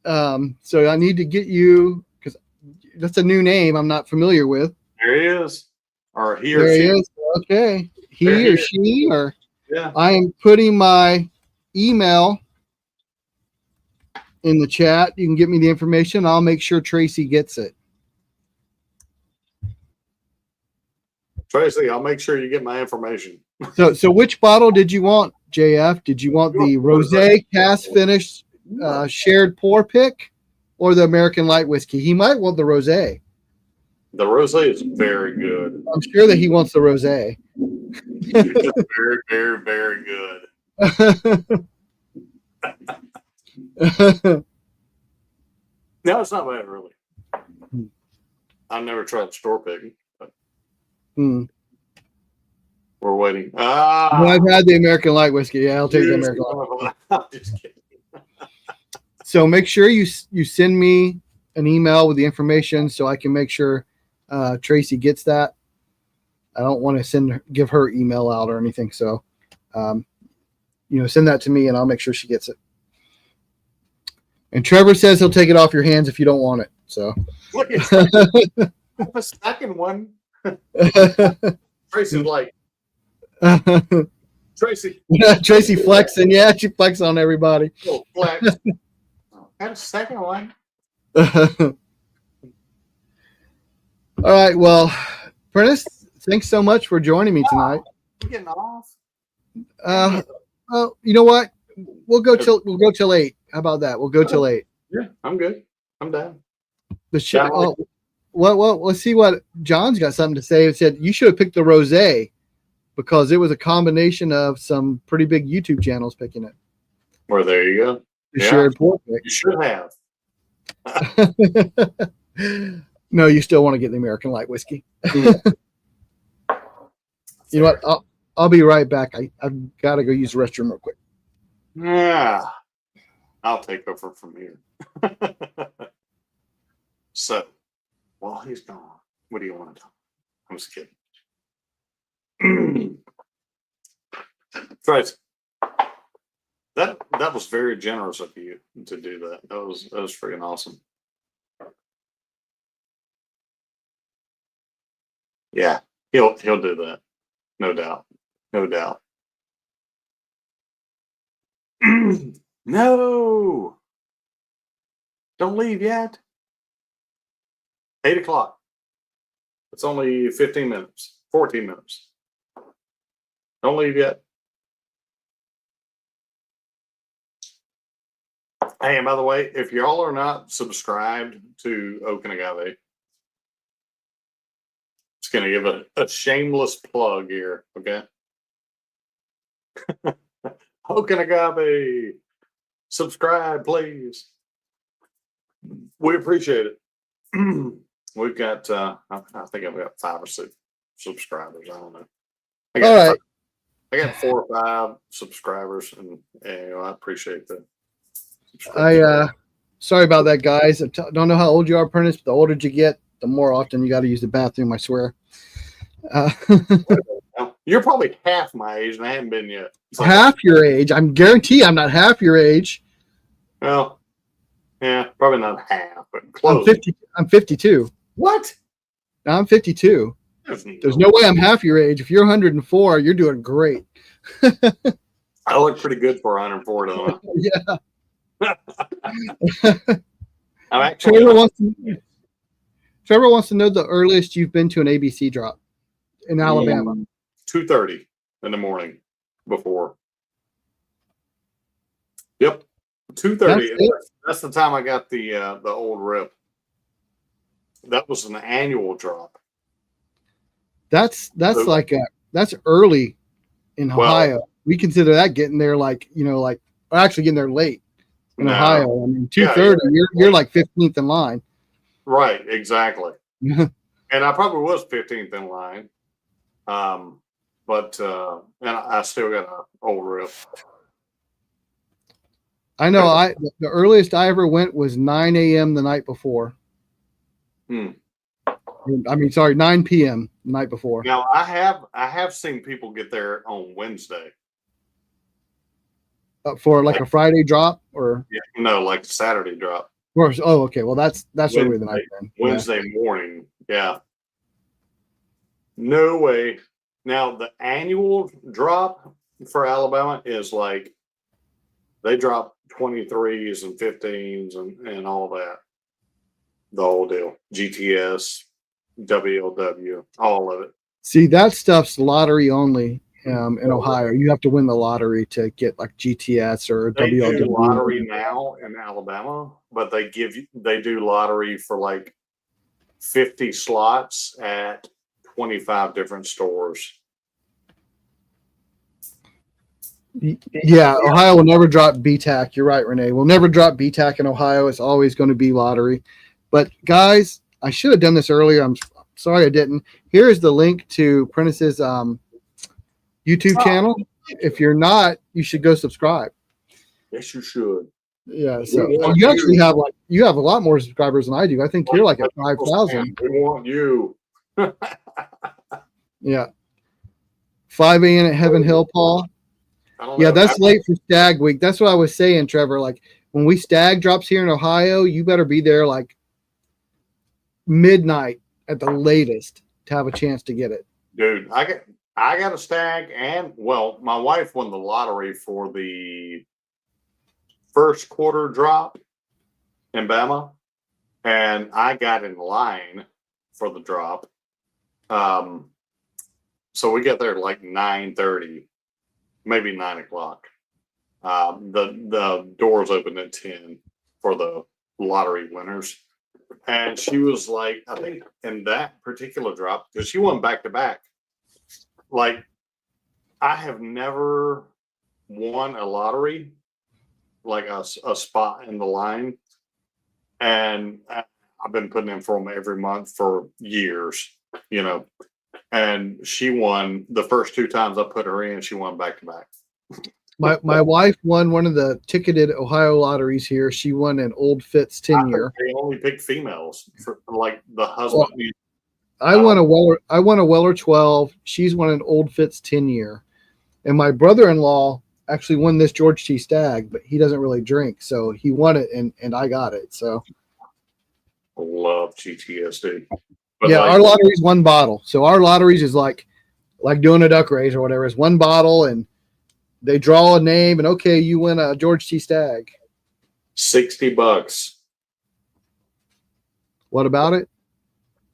So I need to get you, because that's a new name I'm not familiar with. There he is. Or he or there she. He is. Okay. He or she, or yeah. I am putting my email in the chat. You can get me the information. I'll make sure Tracy gets it. Tracy, I'll make sure you get my information. So which bottle did you want, JF? Did you want the Rosé cast finish shared pour pick or the American light whiskey? He might want the Rosé. The Rosé is very good. I'm sure that he wants the Rosé. It's very, very, very good. No, it's not bad, really. I've never tried store picking. We're waiting. Well, I've had the American light whiskey. Yeah, I'll take the American light. I'm just kidding. So make sure you send me an email with the information so I can make sure Tracy gets that. I don't want to give her email out or anything. So, send that to me and I'll make sure she gets it. And Trevor says he'll take it off your hands if you don't want it. So, look at that. The second one. Tracy's like, Tracy flexing. Yeah, she flexes on everybody. Oh, flex. Got a second one. All right. Well, Prentice, thanks so much for joining me tonight. We're getting off. You know what? We'll go till 8. How about that? We'll go till 8. Yeah, I'm good. I'm down. The show. Well, let's see what John's got something to say. He said you should have picked the Rosé because it was a combination of some pretty big YouTube channels picking it. Well, there you go. Shared pour pick. You should have. No, you still want to get the American light whiskey. You know what? I'll be right back. I've got to go use the restroom real quick. Yeah, I'll take over from here. So, while he's gone, what do you want to talk? I'm just kidding. Tracy, that was very generous of you to do that. That was freaking awesome. Yeah, he'll do that, no doubt, no doubt. No, don't leave yet. 8 o'clock. It's only 15 minutes, 14 minutes. Don't leave yet. Hey, and by the way, if y'all are not subscribed to Oak and Agave, it's going to give a shameless plug here, okay? Oak and Agave, subscribe, please. We appreciate it. We've got, I think I've got 5 or 6 subscribers. I don't know. I got 4 or 5 subscribers, and I appreciate that. Sorry about that, guys. Don't know how old you are, Prentice, but the older you get, the more often you got to use the bathroom, I swear. You're probably half my age, and I haven't been yet. So, half your age? I'm guarantee I'm not half your age. Well, yeah, probably not half, but close. I'm 52. What? I'm 52. There's no way I'm half your age. If you're 104, you're doing great. I look pretty good for 104, don't I? Yeah. Trevor wants to know the earliest you've been to an ABC drop in Alabama. 2:30 in the morning before. Yep. 2:30. That's the time I got the old rip. That was an annual drop. That's early in Ohio. We consider that getting there actually getting there late in Ohio. I mean, 2:30, you're like 15th in line. Right, exactly. And I probably was 15th in line. But and I still got an old rip. I know. The earliest I ever went was 9 a.m. the night before. I mean, sorry, 9 p.m. the night before. Now I have seen people get there on Wednesday for like a Friday drop, or like a Saturday drop. Oh, okay. Well, that's earlier than I've been. Wednesday morning, yeah. No way. Now the annual drop for Alabama is like they drop 23s and 15s and all that. The whole deal. GTS, WLW, all of it. See, that stuff's lottery only in Ohio. You have to win the lottery to get like GTS or WLW. They do lottery now in Alabama, but they do lottery for like 50 slots at 25 different stores. Yeah, Ohio will never drop BTAC. You're right, Renee. We'll never drop BTAC in Ohio. It's always going to be lottery. But guys, I should have done this earlier. I'm sorry I didn't. Here is the link to Prentice's YouTube channel. If you're not, you should go subscribe. Yes, you should. Yeah, so you actually have you have a lot more subscribers than I do. I think you're like at 5,000. We want you. Yeah. 5 a.m. at Heaven Hill, Paul. Yeah, that's late for Stag Week. That's what I was saying, Trevor. Like when we Stag drops here in Ohio, you better be there like midnight at the latest to have a chance to get it. Dude, I got a Stag, and my wife won the lottery for the first quarter drop in Bama, and I got in line for the drop. So we got there at like 9:30, maybe 9 o'clock. The doors opened at 10 for the lottery winners. And she was like, I think in that particular drop, because she won back to back. Like, I have never won a lottery, like a spot in the line. And I've been putting in for them every month for years, And she won the first 2 times I put her in, she won back to back. My wife won one of the ticketed Ohio lotteries here. She won an Old Fitz 10-year. They only pick females for like the husband. I won a Weller 12. She's won an Old Fitz 10-year. And my brother-in-law actually won this George T. Stag, but he doesn't really drink, so he won it and I got it. So I love GTSD. But yeah, our lottery's one bottle. So our lotteries is like doing a duck race or whatever. It's one bottle and they draw a name and okay, you win a George T. Stag. $60. What about it?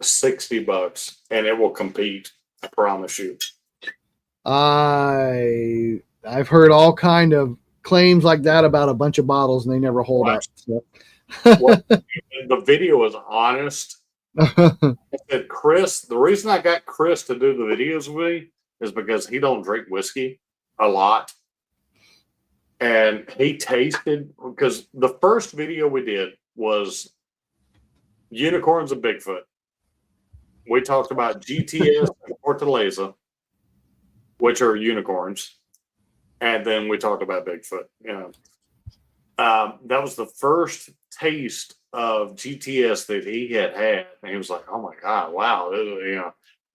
$60 and it will compete. I promise you. I've heard all kind of claims like that about a bunch of bottles and they never hold up. So. The video is honest. I said, Chris, the reason I got Chris to do the videos with me is because he don't drink whiskey a lot. And he tasted, because the first video we did was unicorns and Bigfoot. We talked about GTS and Fortaleza, which are unicorns. And then we talked about Bigfoot, That was the first taste of GTS that he had, and he was like, "Oh my god, wow!"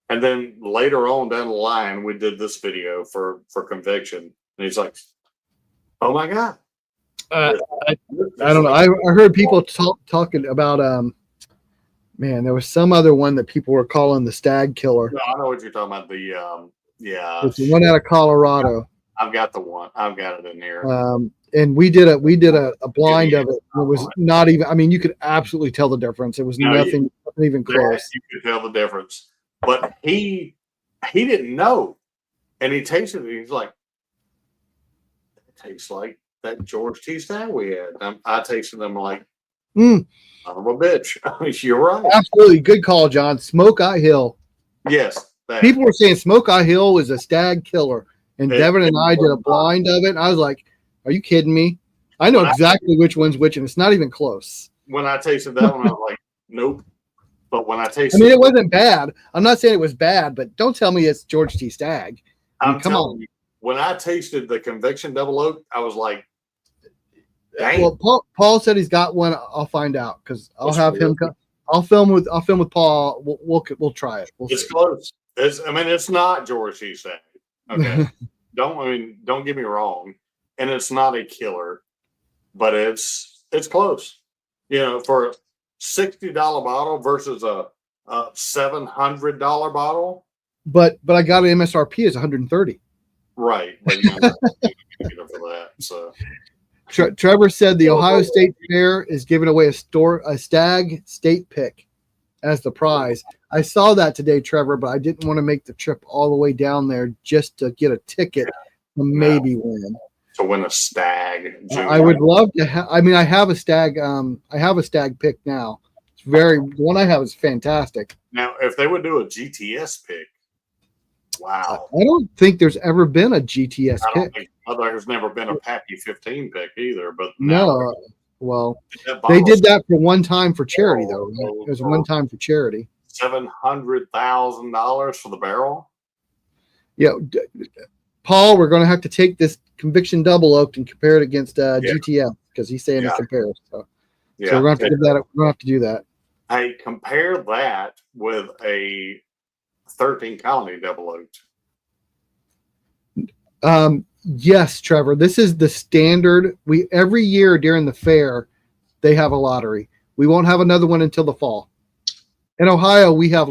And then later on down the line, we did this video for conviction, and he's like, "Oh my god." I, I don't know. I heard people talking about man, there was some other one that people were calling the Stag Killer. No, I know what you're talking about. It's the one out of Colorado. I've got the one. I've got it in here. And we did a blind of it. It was not even. I mean, you could absolutely tell the difference. It was nothing even close. You could tell the difference, but he didn't know, and he tasted it. He's like, "It tastes like that George T. Stag we had." I tasted them like, son of a bitch. You're right. Absolutely, good call, John. Smoke Eye Hill. Yes, people were saying Smoke Eye Hill is a Stag Killer, and Devin and I did a blind of it. And I was like, "Are you kidding me?" I know exactly which one's which, and it's not even close. When I tasted that one, I was like, "Nope." But when I tasted, it wasn't bad. I'm not saying it was bad, but don't tell me it's George T. Stag. Come on. You, when I tasted the Conviction Double Oak, I was like, dang. Well, Paul said he's got one. I'll find out because I'll have him come. I'll film with Paul. We'll try it. It's close. It's not George T. Stag. Okay. Don't get me wrong. And it's not a killer, but it's close. For a $60 bottle versus a $700 bottle. But I got an MSRP is 130. Right. But you know, for that. So Trevor said the Ohio State Fair is giving away a Stag state pick as the prize. I saw that today, Trevor, but I didn't want to make the trip all the way down there just to get a ticket to maybe win. To win a Stag. I would love to I have a Stag. I have a Stag pick now. It's the one I have is fantastic. Now, if they would do a GTS pick, wow. I don't think there's ever been a GTS pick. There's never been a Pappy 15 pick either. But no. Well, they did that for one time for charity, though. Right? It was one time for charity. $700,000 for the barrel. Yeah, Paul, we're going to have to take this Conviction Double Oaked and compare it against GTS because he's saying it compares. So we're going to have to give that. We're going to have to do that. Hey, compare that with a 13 Colony Double Oaked. Yes, Trevor. This is the standard. Every year during the fair, they have a lottery. We won't have another one until the fall. In Ohio, we have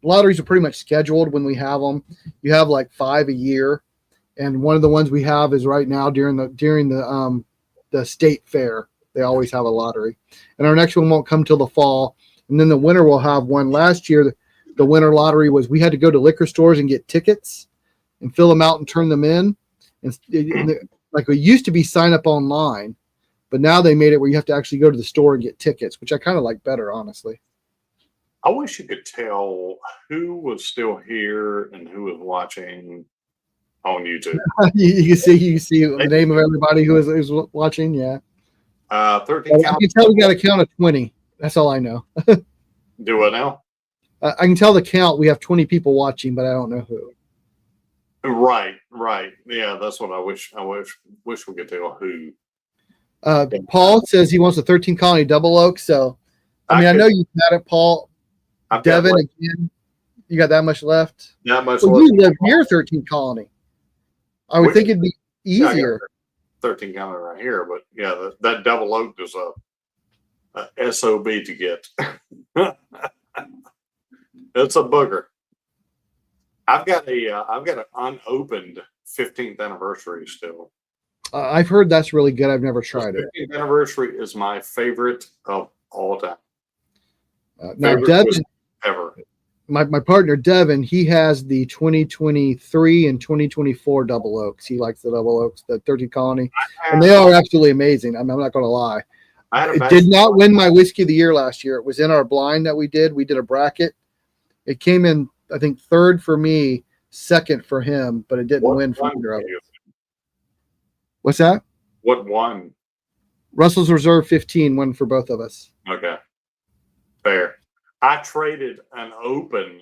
lotteries are pretty much scheduled when we have them. You have 5 a year, and one of the ones we have is right now during the state fair. They always have a lottery, and our next one won't come till the fall. And then the winter will have one. Last year, the winter lottery was we had to go to liquor stores and get tickets and fill them out and turn them in. And it used to be sign up online, but now they made it where you have to actually go to the store and get tickets, which I kind of like better, honestly. I wish you could tell who was still here and who was watching on YouTube. you see the name of everybody who is watching. Yeah. 13. I can tell we got a count of 20. That's all I know. Do I now? I can tell the count. We have 20 people watching, but I don't know who. Right. Yeah, that's what I wish we could tell who. Paul says he wants a 13 Colony Double Oak. So, I know you've had it, Paul. Devin, again, you got that much left? Not much left. You live near 13 Colony. I would think it'd be easier. 13 Colony right here, but yeah, that Double Oak is a SOB to get. It's a booger. I've got an unopened 15th anniversary still. I've heard that's really good. I've never tried it. 15th anniversary is my favorite of all time. Now, Devin, ever. My partner Devin, he has the 2023 and 2024 Double Oaks. He likes the Double Oaks, the 13 Colony, and they are absolutely amazing. I'm not going to lie. It did not win my whiskey of the year last year. It was in our blind that we did. We did a bracket. It came in, I think, third for me, second for him, but it didn't win for either of us. What's that? What won? Russell's Reserve 15 won for both of us. Okay. Fair. I traded an open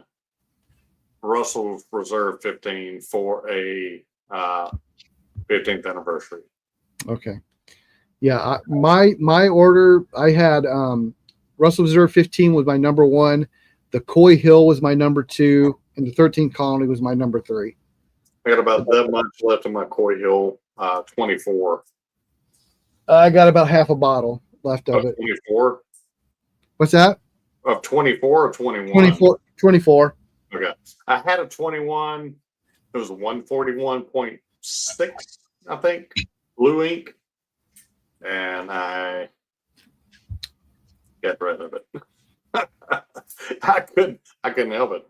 Russell's Reserve 15 for a 15th anniversary. Okay. Yeah, my order, I had Russell Reserve 15 was my number one, the Coy Hill was my number two, and the 13th Colony was my number three. I got about that much left in my Coy Hill 24. I got about half a bottle left of it. 24? What's that? Of 24 or 21? 24. Okay. I had a 21. It was 141.6, I think, blue ink. And I got rid of it. I couldn't help it.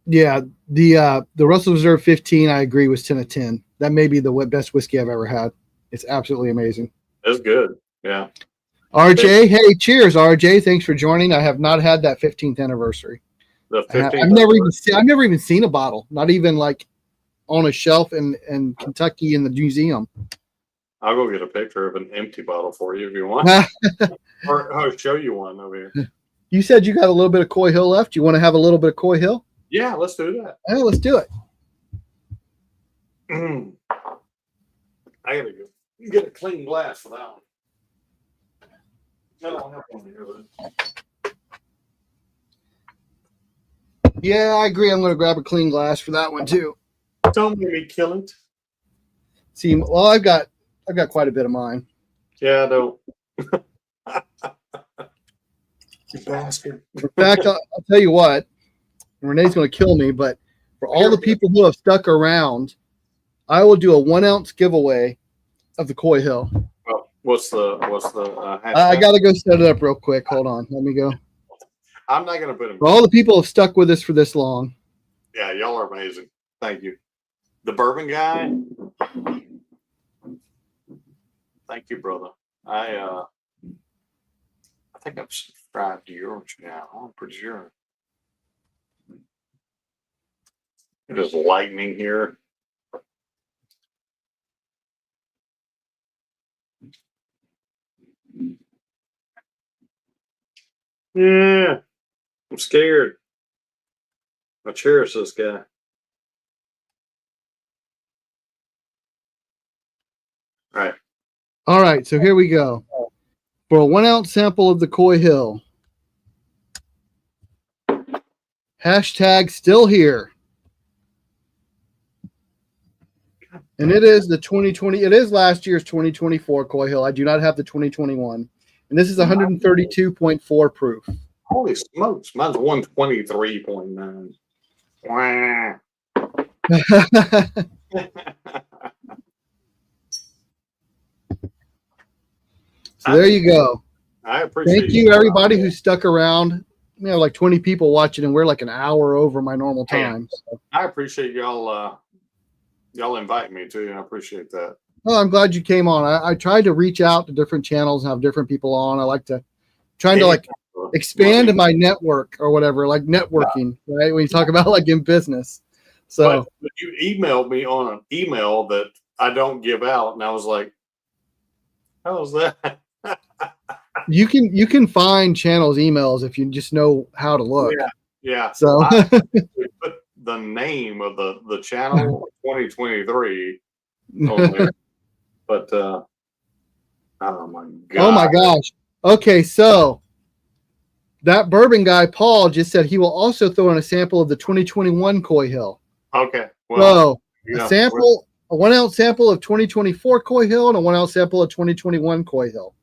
Yeah, the Russell Reserve 15, I agree, was 10 of 10. That may be the best whiskey I've ever had. It's absolutely amazing. It's good. Yeah. RJ, hey, cheers, RJ. Thanks for joining. I have not had that 15th anniversary. The 15th. I've never even seen a bottle, not even like on a shelf in Kentucky in the museum. I'll go get a picture of an empty bottle for you if you want. or I'll show you one over here. You said you got a little bit of Coy Hill left. You want to have a little bit of Coy Hill? Yeah, let's do that. Yeah, let's do it. I gotta go get a clean glass for that one. I don't have one here, but... Yeah, I agree. I'm going to grab a clean glass for that one too. Don't make me kill it. See, well, I've got quite a bit of mine. Yeah, I don't. You bastard. In fact, I'll tell you what. Renee's going to kill me, but for all the people who have stuck around, I will do a 1 ounce giveaway of the Coy Hill. Well, what's the I got to go set it up real quick. Hold on. Let me go. I'm not going to put him. For all the people who have stuck with us for this long. Yeah, y'all are amazing. Thank you. The bourbon guy. Thank you, brother. I think I've subscribed to yours now. I'm pretty sure. It is lightning here. Yeah, I'm scared. I cherish this guy. All right, so here we go. For a 1 ounce sample of the Coy Hill. Hashtag still here. And it is the 2020. It is last year's 2024 Coy Hill. I do not have the 2021. And this is 132.4 proof. Holy smokes. Mine's 123.9. Wow. So there you go. I appreciate Thank you, everybody who stuck around. We have like 20 people watching, and we're like an hour over my normal time. So. I appreciate y'all invite me too. I appreciate that. Well, I'm glad you came on. I tried to reach out to different channels and have different people on. I like to trying to like expand my network or whatever, like networking, right? When you talk about like in business. So but you emailed me on an email that I don't give out, and I was like, how was that? you can find channels emails if you just know how to look. Yeah. So I put the name of the channel 2023 on there. But oh my god. Oh my gosh. Okay, so that bourbon guy Paul just said he will also throw in a sample of the 2021 Coy Hill. Okay. Well, so a 1 ounce sample of 2024 Coy Hill and a 1 ounce sample of 2021 Coy Hill.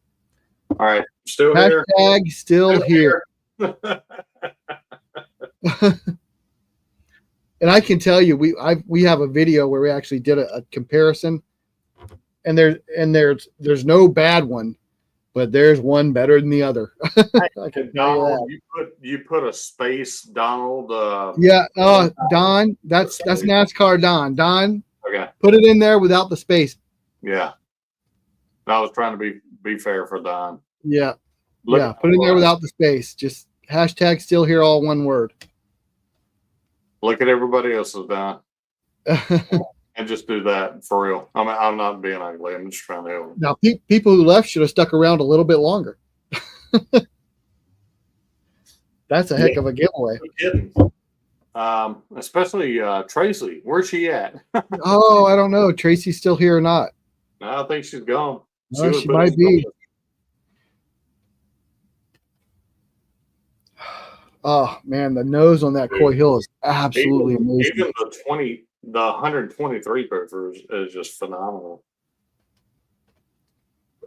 All right. Still Hashtag here. Still here. And I can tell you, we have a video where we actually did a comparison, and there's no bad one, but there's one better than the other. I can Donald, you put a space, Donald. Don. That's NASCAR Don. Don. Okay. Put it in there without the space. Yeah. I was trying to be fair for Don. Yeah. Put it in there without the space. Just hashtag still here, all one word. Look at everybody else's, Don. And just do that for real. I'm not being ugly. I'm just trying to help. Now, people who left should have stuck around a little bit longer. That's a heck of a giveaway. Especially Tracy. Where's she at? Oh, I don't know. Tracy's still here or not. No, I think she's gone. She might be. Oh man, the nose on that Coy Hill is absolutely amazing. Even the 123 proof is just phenomenal.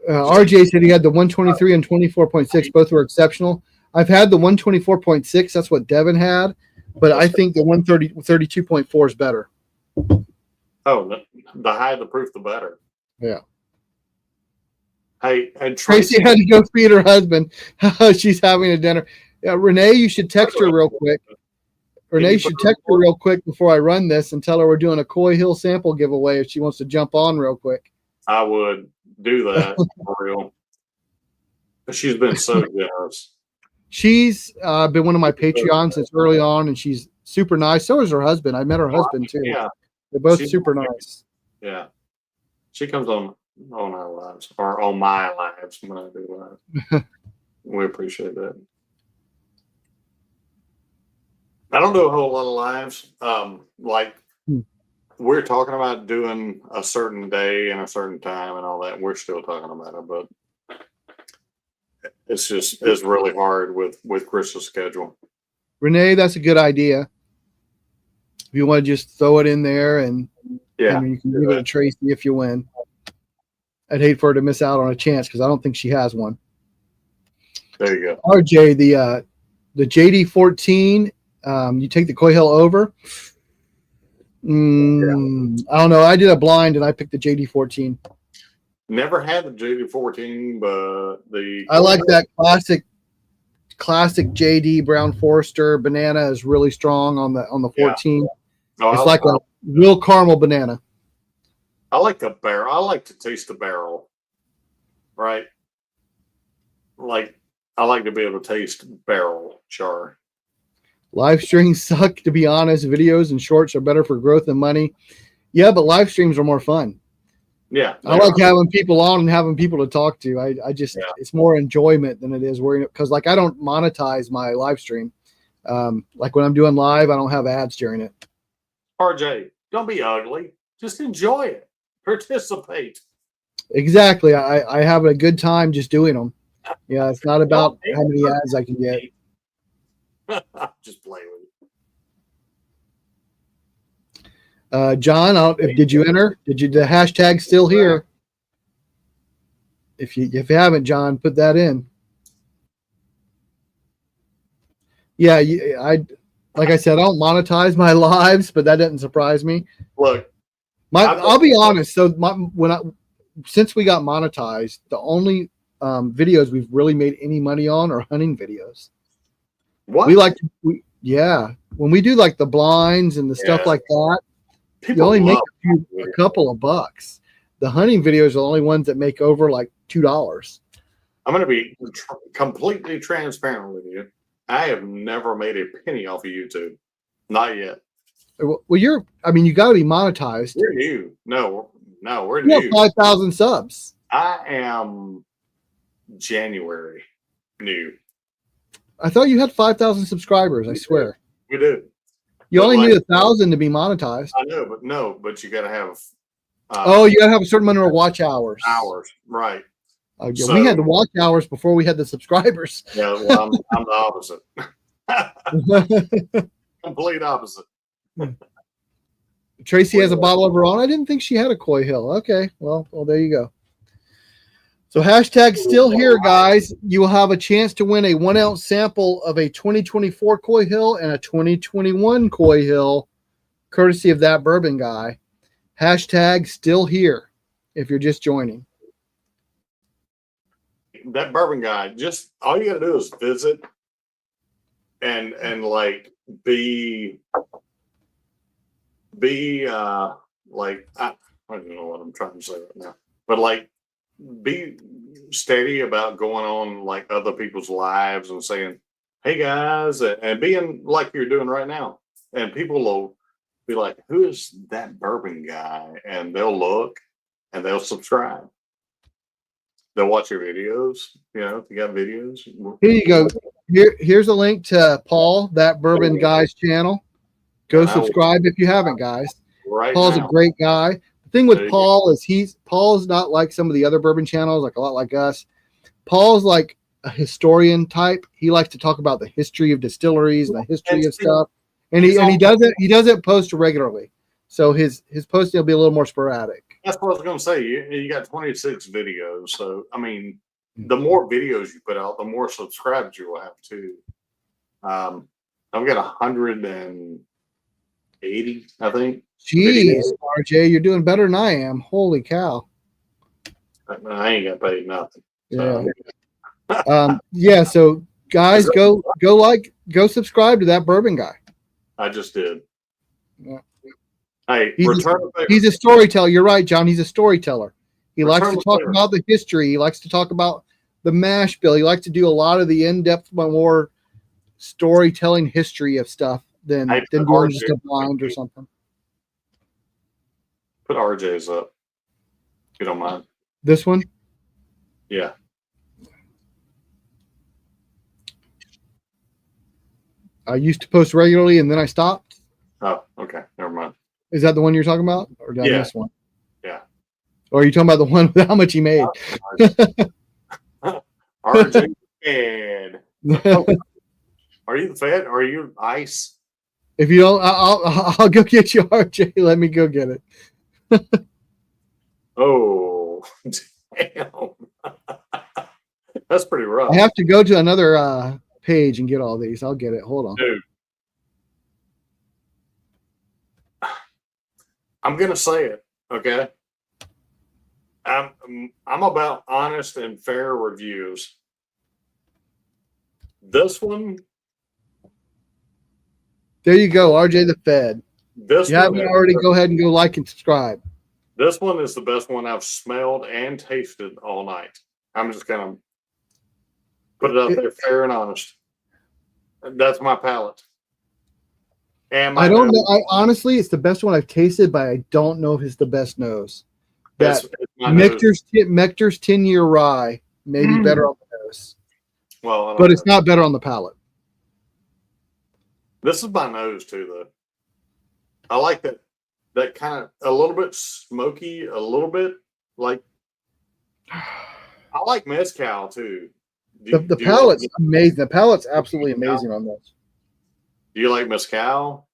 RJ said he had the 123 and 24.6. Both were exceptional. I've had the 124.6. That's what Devin had, but I think the 132.4 is better. Oh, the higher the proof, the better. Yeah. Hey, and Tracy had to go feed her husband. She's having a dinner. Yeah, Renee, you should text her real quick. Renee should text her real quick before I run this and tell her we're doing a Coy Hill sample giveaway if she wants to jump on real quick. I would do that for real. She's been so generous. She's been one of my Patreons since early on, and she's super nice. So is her husband. I met her husband too. Yeah, they're both super nice. Yeah, she comes on our lives or on my lives when I do live. We appreciate that. I don't do a whole lot of lives. We're talking about doing a certain day and a certain time and all that. We're still talking about it, but it's really hard with Chris's schedule. Renee, that's a good idea. If you want to just throw it in there and you can give it to Tracy if you win. I'd hate for her to miss out on a chance because I don't think she has one. There you go. RJ, the JD14. You take the Coy Hill over. I don't know. I did a blind and I picked the JD14. Never had the JD14, but I like that classic JD Brown Forester banana is really strong on the 14. Yeah. It's like a real caramel banana. I like the barrel. I like to taste the barrel. Right? Like I like to be able to taste barrel char. Live streams suck, to be honest. Videos and shorts are better for growth than money. Yeah, but live streams are more fun. Yeah. I like having people on and having people to talk to. I just, it's more enjoyment than it is worrying, because like I don't monetize my live stream. Like when I'm doing live, I don't have ads during it. RJ, don't be ugly. Just enjoy it. Participate. Exactly. I have a good time just doing them. Yeah, it's not about how many ads I can get. Just play with it. John, did you enter? The hashtag still here? If you haven't, John, put that in. Yeah, like I said, I don't monetize my lives, but that doesn't surprise me. Look, I'll be honest. So since we got monetized, the only videos we've really made any money on are hunting videos. What? When we do like the blinds and the stuff like that, you only make a couple of bucks. The hunting videos are the only ones that make over like $2. I'm going to be completely transparent with you. I have never made a penny off of YouTube. Not yet. Well, you got to be monetized. We're new. No, we're new. You have 5,000 subs. I am January new. I thought you had 5,000 subscribers. I swear. We do. You only need 1,000 to be monetized. I know, but you got to have. You got to have a certain number of watch hours. Right. So, we had the watch hours before we had the subscribers. Yeah, well, I'm the opposite. Complete opposite. Tracy has a bottle of her own. I didn't think she had a Coy Hill. Okay, well, there you go. So hashtag still here, guys. You will have a chance to win a 1 ounce sample of a 2024 Coy Hill and a 2021 Coy Hill, courtesy of that bourbon guy. Hashtag still here if you're just joining. That bourbon guy, just all you got to do is visit and like be like, I don't know what I'm trying to say right now, but like, be steady about going on like other people's lives and saying, hey guys, and being like you're doing right now. And people will be like, who is that bourbon guy? And they'll look and they'll subscribe. They'll watch your videos. If you got videos. Here you go. Here's a link to Paul, that bourbon guy's channel. Go subscribe if you haven't, guys. Right. Paul's a great guy. The thing with Paul is Paul's not like some of the other bourbon channels, like a lot like us. Paul's like a historian type. He likes to talk about the history of distilleries and the history of stuff. And he doesn't post regularly. So his posting will be a little more sporadic. That's what I was going to say. You got 26 videos. So, I mean, the more videos you put out, the more subscribers you will have too. I've got 180, I think. Jeez, RJ, you're doing better than I am. Holy cow. I ain't got paid nothing. So. Yeah. So guys, go subscribe to that bourbon guy. I just did. Yeah. Hey, he's a storyteller. You're right, John. He's a storyteller. He likes to talk about the history. He likes to talk about the mash bill. He likes to do a lot of the in-depth, more storytelling history of stuff than doing just a blind or something. Put RJ's up, if you don't mind. This one? Yeah. I used to post regularly and then I stopped. Oh, okay. Never mind. Is that the one you're talking about? Or did I miss one? Yeah. Or are you talking about the one with how much he made? RJ Fed. Are you the Fed or are you ice? If you don't, I'll go get you, RJ. Let me go get it. Oh, damn. That's pretty rough. I have to go to another page and get all these. I'll get it. Hold on. Dude. I'm going to say it, okay? I'm about honest and fair reviews. This one. There you go, RJ the Fed. This you haven't already, go ahead and go like and subscribe. This one is the best one I've smelled and tasted all night. I'm just going to put it out there fair and honest. That's my palate. And I don't know. Honestly, it's the best one I've tasted, but I don't know if it's the best nose. That Mechter's 10-year rye may be better on the nose. Well, but it's not better on the palate. This is my nose too, though. I like that kind of a little bit smoky, a little bit like. I like mezcal too. The palate's amazing. The palate's absolutely amazing on this. Do you like mezcal?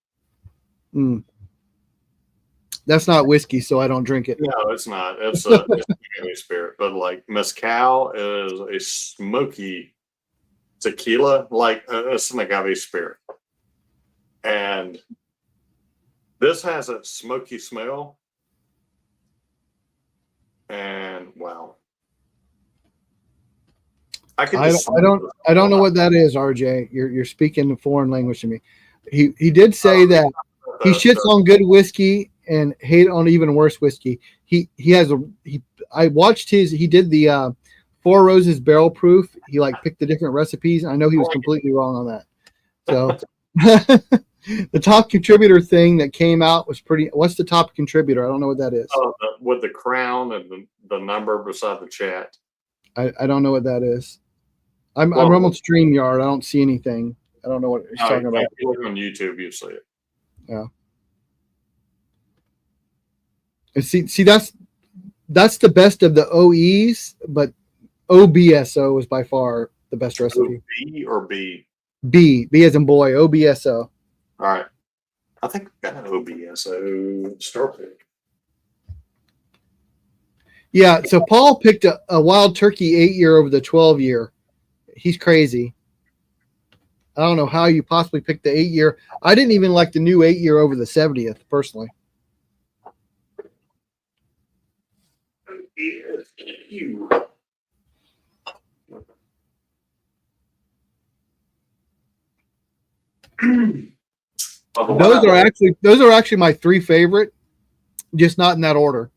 That's not whiskey, so I don't drink it. No, it's not. It's a agave spirit. But like mezcal is a smoky tequila, like it's an agave spirit. And this has a smoky smell. And wow. I don't know what that is, RJ. You're speaking a foreign language to me. He did say that he shits on good whiskey and hate on even worse whiskey. I watched he did the Four Roses barrel proof. He picked the different recipes. I know he was completely wrong on that. So the top contributor thing that came out was pretty. What's the top contributor? I don't know what that is. Oh, with the crown and the number beside the chat. I don't know what that is. I'm on StreamYard. I don't see anything. I don't know what he's talking about. If you look on YouTube, you see it. Yeah. And see that's the best of the OEs, but OBSO is by far the best recipe. B or B? B as in boy. OBSO. All right. I think we got an OBSO start pick. Yeah, so Paul picked a Wild Turkey 8-year over the 12-year. He's crazy. I don't know how you possibly picked the 8-year. I didn't even like the new 8-year over the 70th, personally. Those are actually my three favorite, just not in that order.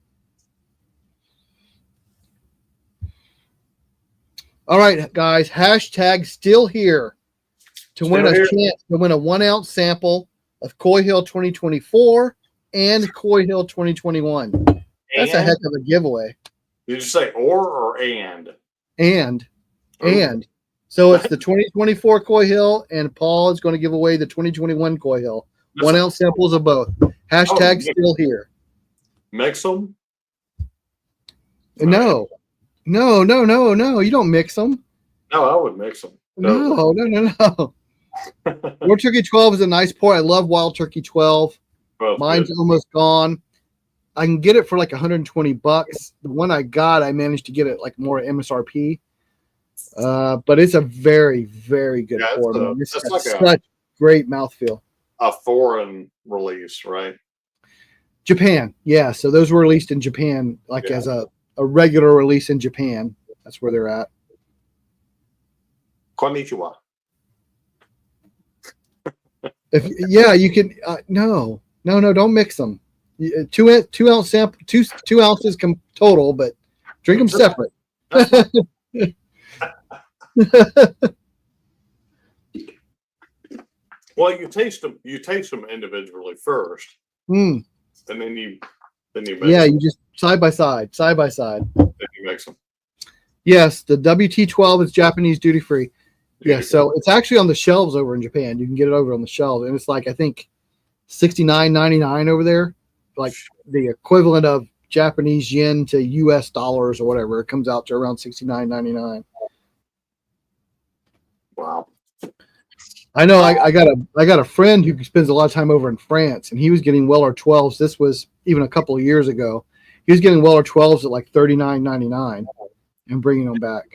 All right, guys, hashtag still here to win a chance to win a 1-ounce sample of Coy Hill 2024 and Coy Hill 2021. That's a heck of a giveaway. Did you say or and? And. So it's the 2024 Coy Hill, and Paul is going to give away the 2021 Coy Hill. 1-ounce samples of both. Hashtag still here. Mix them? No. No. You don't mix them. No, I would mix them. No. Wild Turkey 12 is a nice pour. I love Wild Turkey 12. Mine's almost gone. I can get it for like $120. The one I got, I managed to get it like more MSRP. But it's a very, very good pour. It's like such great mouthfeel. A foreign release, right? Japan, yeah. So those were released in Japan, as a regular release in Japan. That's where they're at. Konnichiwa. You can. No, don't mix them. 2 ounce sample, two ounces total, but drink them separate. Well, you taste them individually first, and then you mix them. You just side by side. Then you mix them. Yes, the WT12 is Japanese duty free. Yeah, so it's actually on the shelves over in Japan. You can get it over on the shelves, and it's like I think $69.99 over there, like the equivalent of Japanese yen to US dollars or whatever. It comes out to around $69.99. Wow. I know. I got a friend who spends a lot of time over in France, and he was getting Weller 12s. This was even a couple of years ago. He was getting Weller 12s at like $39.99 and bringing them back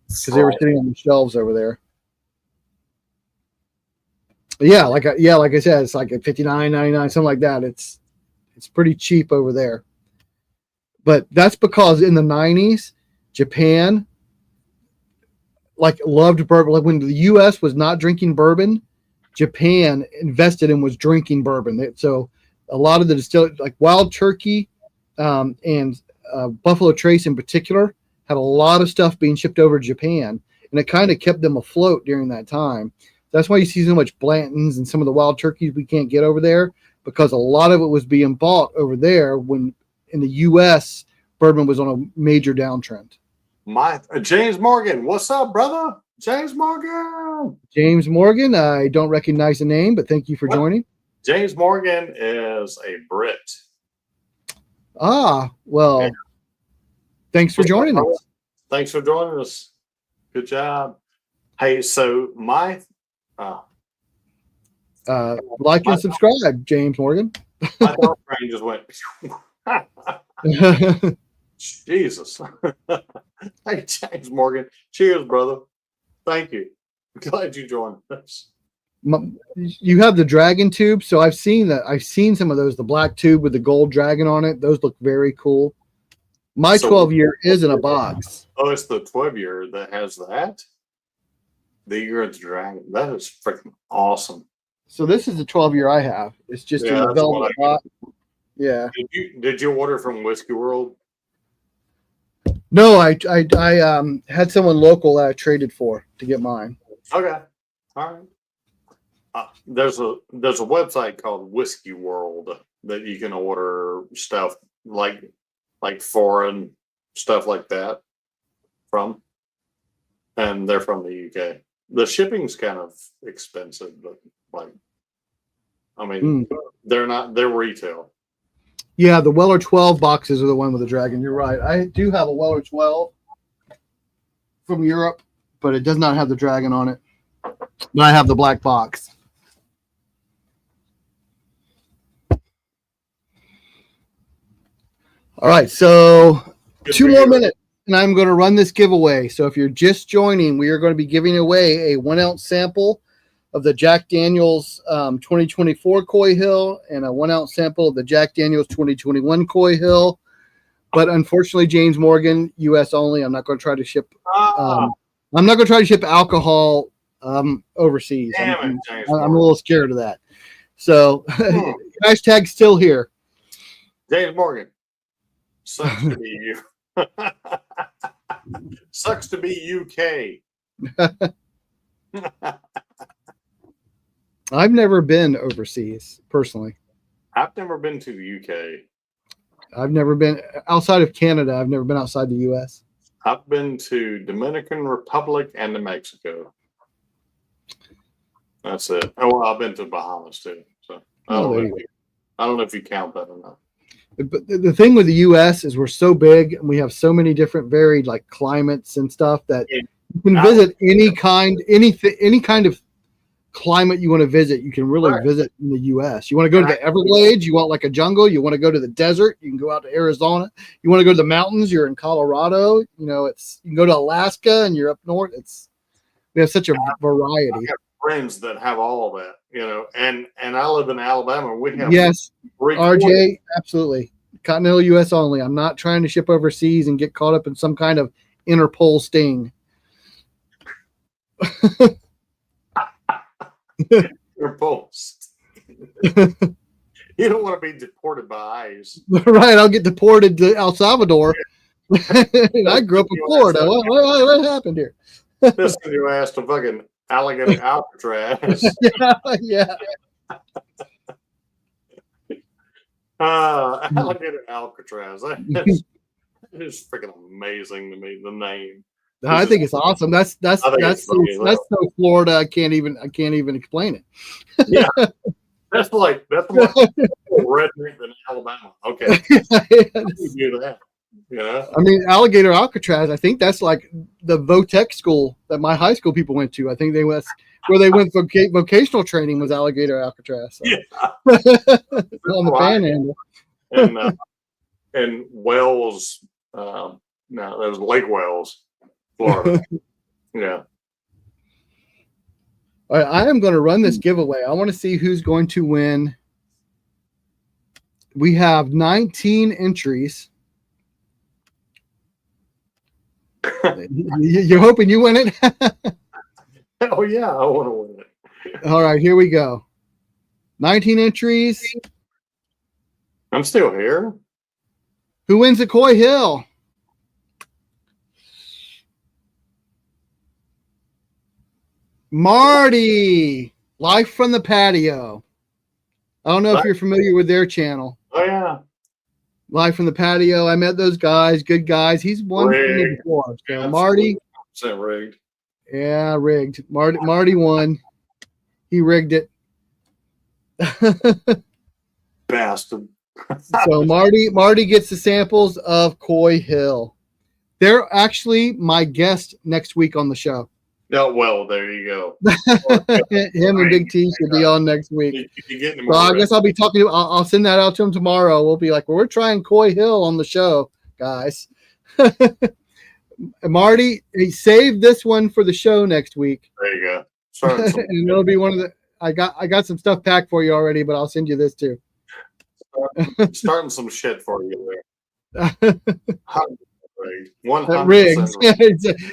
because they were sitting on the shelves over there. Yeah, like I said, it's like at $59.99, something like that. It's pretty cheap over there. But that's because in the 90s, Japan loved bourbon. Like when the U.S. was not drinking bourbon, Japan invested and was drinking bourbon. So a lot of the distilleries, like Wild Turkey and Buffalo Trace in particular, had a lot of stuff being shipped over to Japan, and it kind of kept them afloat during that time. That's why you see so much Blanton's and some of the Wild Turkeys we can't get over there, because a lot of it was being bought over there when in the U.S. bourbon was on a major downtrend. James Morgan, what's up, brother? James Morgan. James Morgan, I don't recognize the name, but thank you for joining. James Morgan is a Brit. Well, thanks for joining us. Thanks for joining us. Good job. Hey, so like and subscribe, James Morgan. My thought brain just went. Jesus. Hey, James Morgan. Cheers, brother. Thank you. Glad you joined us. You have the dragon tube, so I've seen some of those. The black tube with the gold dragon on it. Those look very cool. My 12-year is in a box. Oh, it's the 12-year that has that. The year of the dragon. That is freaking awesome. So this is the 12-year I have. It's just in the velvet box. Yeah. Did you order from Whiskey World? No, I had someone local that I traded for to get mine. Okay. All right. There's a website called Whiskey World that you can order stuff like foreign stuff like that from, and they're from the UK. The shipping's kind of expensive, but they're retail. Yeah, the Weller 12 boxes are the one with the dragon. You're right. I do have a Weller 12 from Europe, but it does not have the dragon on it. But I have the black box. All right, so 2 more minutes, and I'm going to run this giveaway. So if you're just joining, we are going to be giving away a 1 ounce sample of the Jack Daniel's 2024 Coy Hill and a 1 ounce sample of the Jack Daniel's 2021 Coy Hill. But unfortunately, James Morgan, U.S. only. I'm not going to try to ship. I'm not going to try to ship alcohol overseas. I'm a little scared of that. So hashtag still here. James Morgan. Sucks to be you. Sucks to be UK. I've never been overseas personally. I've never been to the UK. I've never been outside of Canada. I've never been outside the US. I've been to Dominican Republic and to Mexico. That's it. Oh, well, I've been to Bahamas too. So I don't know if you count that or not. But the thing with the U.S. is we're so big and we have so many different varied like climates and stuff that Yeah. you can visit any kind of climate you want to visit. You can really visit in the U.S. You want to go to the Everglades, you want like a jungle. You want to go to the desert, you can go out to Arizona. You want to go to the mountains, you're in Colorado. You know, you can go to Alaska and you're up north. We have such a variety. I have friends that have all of that, you know, and I live in Alabama. We have RJ, absolutely. Continental U.S. only. I'm not trying to ship overseas and get caught up in some kind of Interpol sting. Interpol. You don't want to be deported by ICE. Right, I'll get deported to El Salvador. I grew up in Florida. What happened here? This is your ass to fucking alligator Alcatraz. Yeah. Alligator Alcatraz. It's freaking amazing to me. The name. I think it's awesome. That's so Florida. I can't even explain it. Yeah, that's like redneck in Alabama. Okay, yes. do that. You know, I mean, alligator Alcatraz. I think that's like the Votech school that my high school people went to. I think where they went for vocational training was alligator Alcatraz. So. Yeah, on the panhandle. And Wells. No, that was Lake Wells, Florida. Yeah. All right, I am going to run this giveaway. I want to see who's going to win. We have 19 entries. You're hoping you win it? Oh, yeah, I want to win it. All right, here we go. 19 entries. I'm still here. Who wins at Coy Hill? Marty, Life from the Patio. I don't know if you're familiar with their channel. Oh, yeah. Live from the Patio. I met those guys, good guys. He's won me before. So yeah, Marty. Rigged. Yeah, rigged. Marty won. He rigged it. Bastard. So Marty gets the samples of Coy Hill. They're actually my guest next week on the show. Oh, well, there you go. Him and Big T should be on next week. So I guess I'll be talking to. I'll send that out to him tomorrow. We'll be like, well, we're trying Coy Hill on the show, guys. Marty, he saved this one for the show next week. There you go. And it'll be one of the. I got some stuff packed for you already, but I'll send you this too. Starting some shit for you there. Rigged.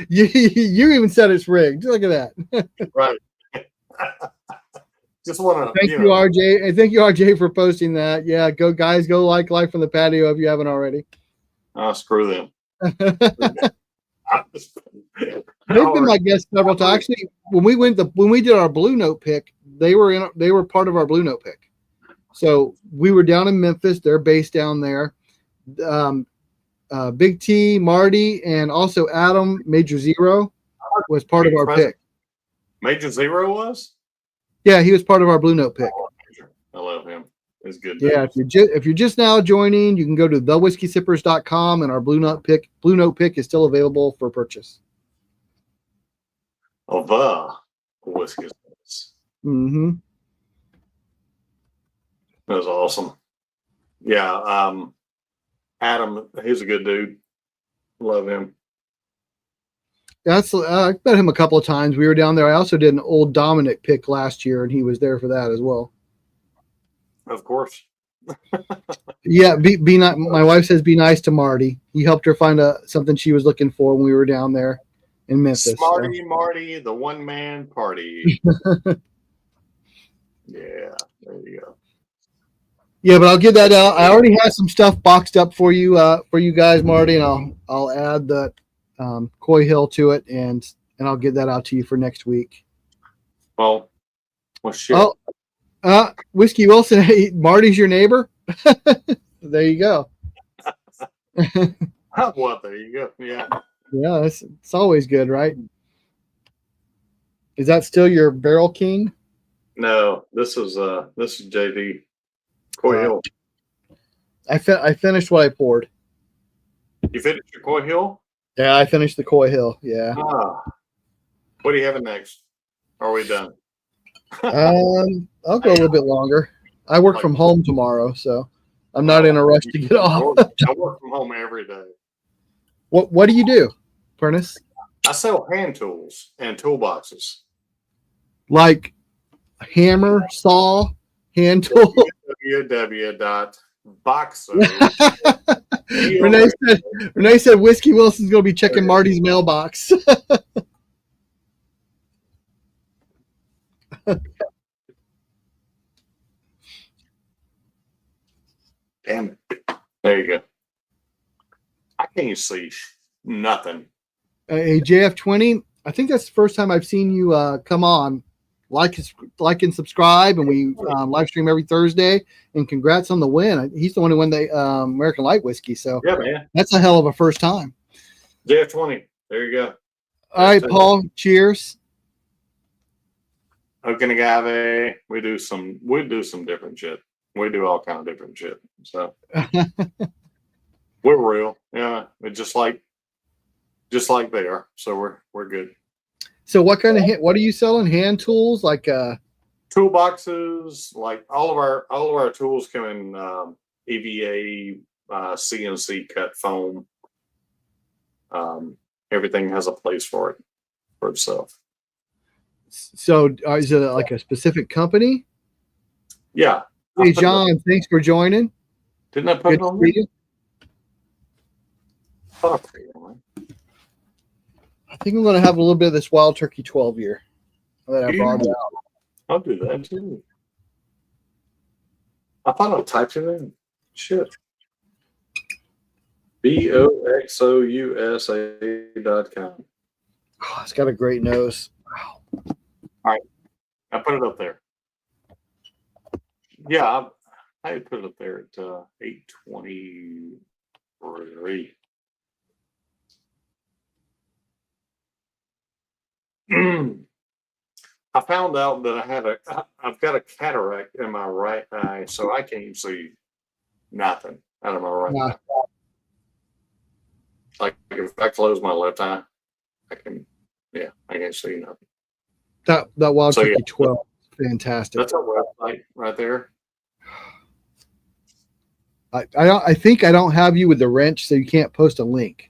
You even said it's rigged. Look at that. Right. Just want to thank you, RJ, and thank you, RJ, for posting that. Yeah, go guys, go like Life from the Patio if you haven't already. Screw them. They've been my guests several times. Actually, when we did our Blue Note pick, they were part of our Blue Note pick. So we were down in Memphis. They're based down there. Big T, Marty, and also Adam, Major Zero, was part of our pick. Major Zero was? Yeah, he was part of our Blue Note pick. I love him. It's good. Yeah, if you're just now joining, you can go to thewhiskeysippers.com, and our Blue Note pick is still available for purchase. Oh, the Whiskey Sippers. Mm-hmm. That was awesome. Yeah, Adam, he's a good dude. Love him. I met him a couple of times. We were down there. I also did an old Dominic pick last year, and he was there for that as well. Of course. Yeah, be not. My wife says be nice to Marty. He helped her find something she was looking for when we were down there in Memphis. Marty, the one man party. Yeah, there you go. Yeah, but I'll get that out. I already have some stuff boxed up for you guys, Marty, and I'll add the Coy Hill to it, and I'll get that out to you for next week. Well shit. Oh, Whiskey Wilson, hey, Marty's your neighbor. There you go. Well, there you go. Yeah. Yeah, it's always good, right? Is that still your Barrel King? No, this is JD Coy Hill. I finished what I poured. You finished your Coy Hill? Yeah, I finished the Coy Hill. Yeah. What are you having next? Are we done? I'll go a little bit longer. I work from home tomorrow, so I'm not in a rush to get off. I work from home every day. What do you do, Prentice? I sell hand tools and toolboxes. Like hammer, saw, hand tool. www.boxo. Renee said Whiskey Wilson's going to be checking Marty's mailbox. Damn it. There you go. I can't see nothing. Hey, JF20, I think that's the first time I've seen you come on. Like and subscribe, and we live stream every Thursday. And congrats on the win. He's the one who won the American Light Whiskey. So yeah, man, that's a hell of a first time. JF20. There you go. All right, Paul. Cheers. Oak and Agave. We do some different shit. We do all kind of different shit. So we're real. Yeah, it's just like they are. So we're good. So what are you selling? Hand tools, like toolboxes, like all of our tools come in EVA, CNC cut foam. Everything has a place for itself. So is it like a specific company? Yeah. Hey, John, thanks for joining. Didn't I put it on there? I think I'm going to have a little bit of this Wild Turkey 12 year that I brought out. I'll do that too. I thought I typed it in. Shit. BOXOUSA.com. Oh, it's got a great nose. Wow. All right. I put it up there. Yeah, I put it up there at 823. I found out that I've got a cataract in my right eye, so I can't see nothing out of my right eye. Like if I close my left eye, I can't see nothing. That Wild Turkey 12, fantastic. That's our website right there. I think I don't have you with the wrench, so you can't post a link.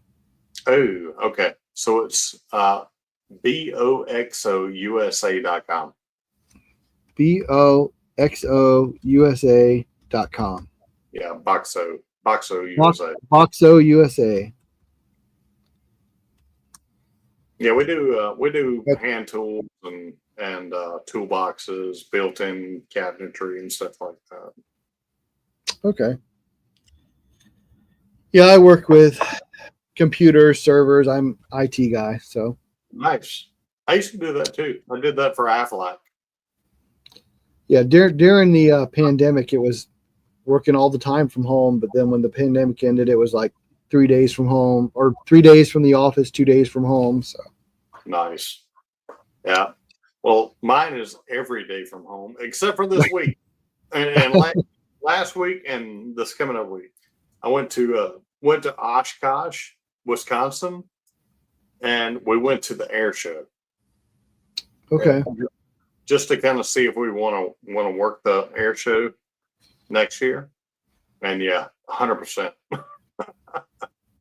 Oh, okay. So it's BOXOUSA.com. BOXOUSA.com. Yeah, Boxo USA. Boxo USA. Yeah, we do hand tools and toolboxes, built-in cabinetry and stuff like that. Okay. Yeah, I work with computers, servers. I'm IT guy, so. Nice. I used to do that too. I did that for Aflac. Yeah, during the pandemic, it was working all the time from home. But then when the pandemic ended, it was like 3 days from home, or 3 days from the office, 2 days from home. So nice. Yeah. Well, mine is every day from home, except for this week, and last week and this coming up week. I went to Oshkosh, Wisconsin, and we went to the air show. Okay. Just to kind of see if we want to work the air show next year. And yeah, 100%.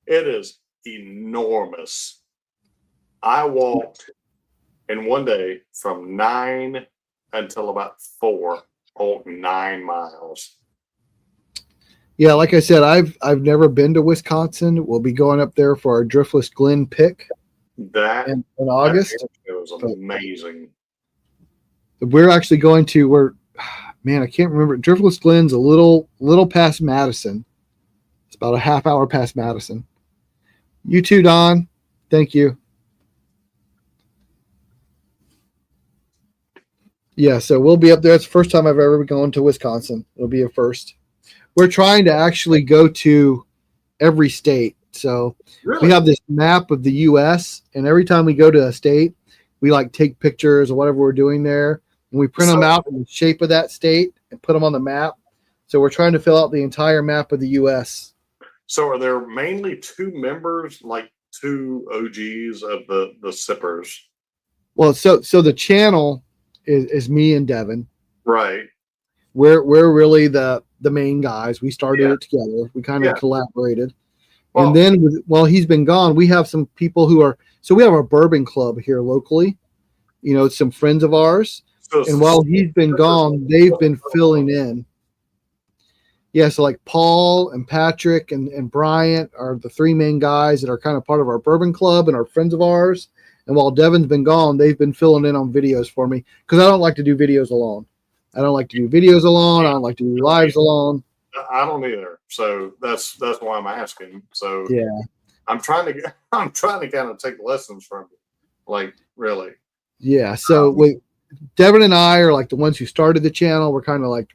It is enormous. I walked in one day from 9 until about 4, 9 miles. Yeah, like I said, I've never been to Wisconsin. We'll be going up there for our Driftless Glen pick in August. It was amazing. We're actually going to I can't remember. Driftless Glen's a little past Madison. It's about a half hour past Madison. You too, Don. Thank you. Yeah, so we'll be up there. It's the first time I've ever been going to Wisconsin. It'll be a first. We're trying to actually go to every state. So really? We have this map of the U.S., and every time we go to a state, we like take pictures of whatever we're doing there, and we print them out in the shape of that state and put them on the map. So we're trying to fill out the entire map of the U.S. So are there mainly two members, like two OGs of the sippers? Well, so the channel is me and Devin. Right. We're really the main guys. We started it together. We kind of collaborated. Well, and then while he's been gone, we have some people who are, so we have our bourbon club here locally, you know, some friends of ours. And while he's been gone, they've been filling in. Yeah, so like Paul and Patrick and Bryant are the three main guys that are kind of part of our bourbon club and are friends of ours. And while Devin's been gone, they've been filling in on videos for me because I don't like to do videos alone. I don't like to do videos alone. I don't like to do lives alone. I don't either. So that's why I'm asking. So yeah, I'm trying to kind of take lessons from you. Like, really. Yeah. So Devin and I are like the ones who started the channel. We're kind of like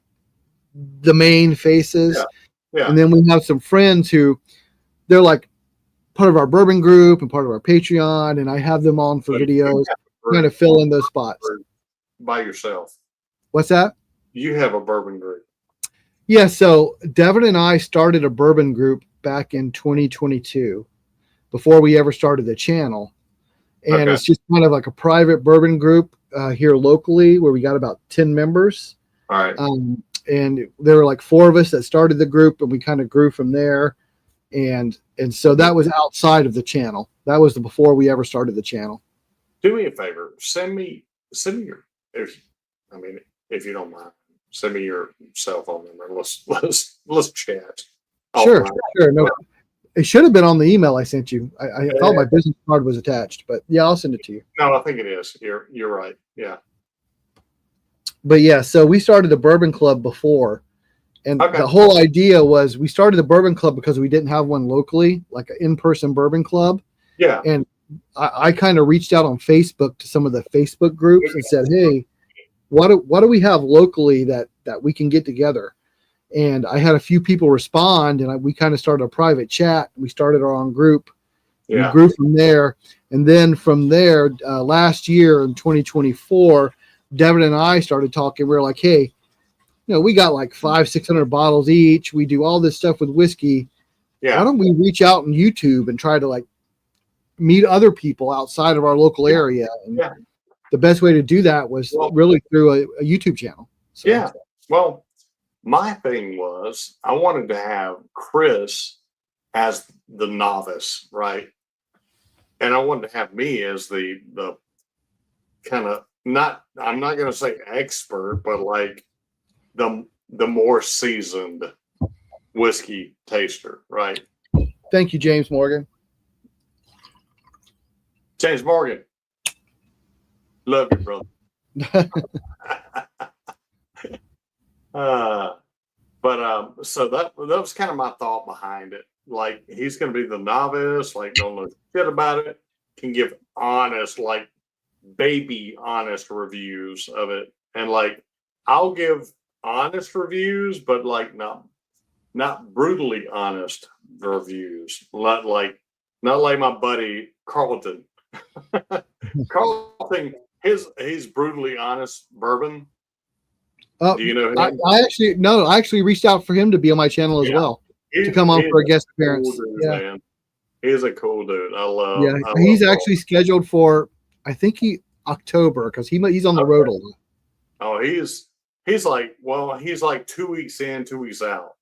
the main faces. Yeah. And then we have some friends who they're like part of our bourbon group and part of our Patreon. And I have them on for videos, kind of fill in those spots. By yourself. What's that? You have a bourbon group. Yeah. So Devin and I started a bourbon group back in 2022 before we ever started the channel. And it's just kind of like a private bourbon group here locally where we got about 10 members. All right. And there were like 4 of us that started the group, and we kind of grew from there. And so that was outside of the channel. That was before we ever started the channel. Do me a favor. Send me your, if you don't mind, send me your cell phone number. Let's chat. Sure. No, it should have been on the email I sent you. I thought my business card was attached, but yeah, I'll send it to you. No, I think it is. You're right. Yeah. But yeah, so we started a bourbon club before, and the whole idea was we started the bourbon club because we didn't have one locally, like an in-person bourbon club. Yeah. And I kind of reached out on Facebook to some of the Facebook groups and said, hey, what do we have locally that we can get together? And I had a few people respond, and we kind of started a private chat. We started our own group. Yeah. We grew from there. And then from there, last year in 2024, Devin and I started talking. We were like, hey, we got like 500-600 bottles each. We do all this stuff with whiskey. Yeah. Why don't we reach out on YouTube and try to like meet other people outside of our local area? And the best way to do that was really through a YouTube channel. So, yeah. Well, my thing was I wanted to have Chris as the novice, right? And I wanted to have me as the kind of I'm not going to say expert, but like the more seasoned whiskey taster, right? Thank you, James Morgan. James Morgan. Love you, brother. So that was kind of my thought behind it. Like, he's going to be the novice, like, don't know shit about it, can give honest, like, baby honest reviews of it. And like, I'll give honest reviews, but like not brutally honest reviews. Not like my buddy Carlton. Carlton, he's brutally honest bourbon. Do you know him? I actually reached out for him to be on my channel as well, to come on for a guest appearance. Cool dude, man. He's a cool dude. I love. He's actually scheduled for, I think October, because he's on the road a lot. Oh, he's like 2 weeks in, 2 weeks out.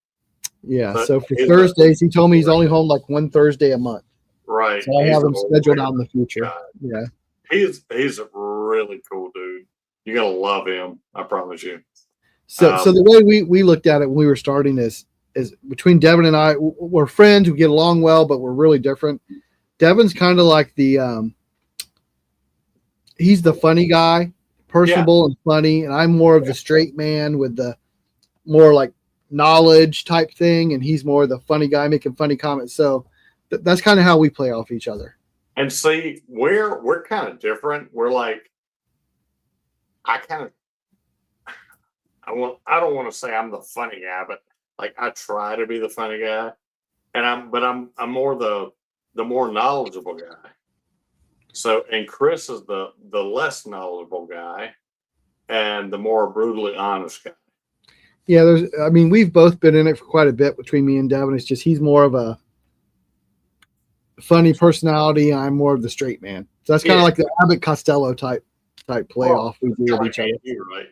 Yeah. So for Thursdays, he told me he's only home like one Thursday a month. Right. So I have him scheduled out in the future. God. Yeah. He's a really cool dude. You're gonna love him. I promise you. So the way we looked at it when we were starting is between Devin and I, we're friends. We get along well, but we're really different. Devin's kind of like he's the funny guy, personable and funny, and I'm more of the straight man with the more like knowledge type thing, and he's more the funny guy making funny comments. So that's kind of how we play off each other. And see, we're kind of different. We're like, I don't want to say I'm the funny guy, but like I try to be the funny guy, and I'm more the more knowledgeable guy. So, and Chris is the less knowledgeable guy and the more brutally honest guy. Yeah, we've both been in it for quite a bit between me and Devin. It's just he's more of a funny personality. I'm more of the straight man. So that's kind of like the Abbott Costello type playoff we do with each other. You, right?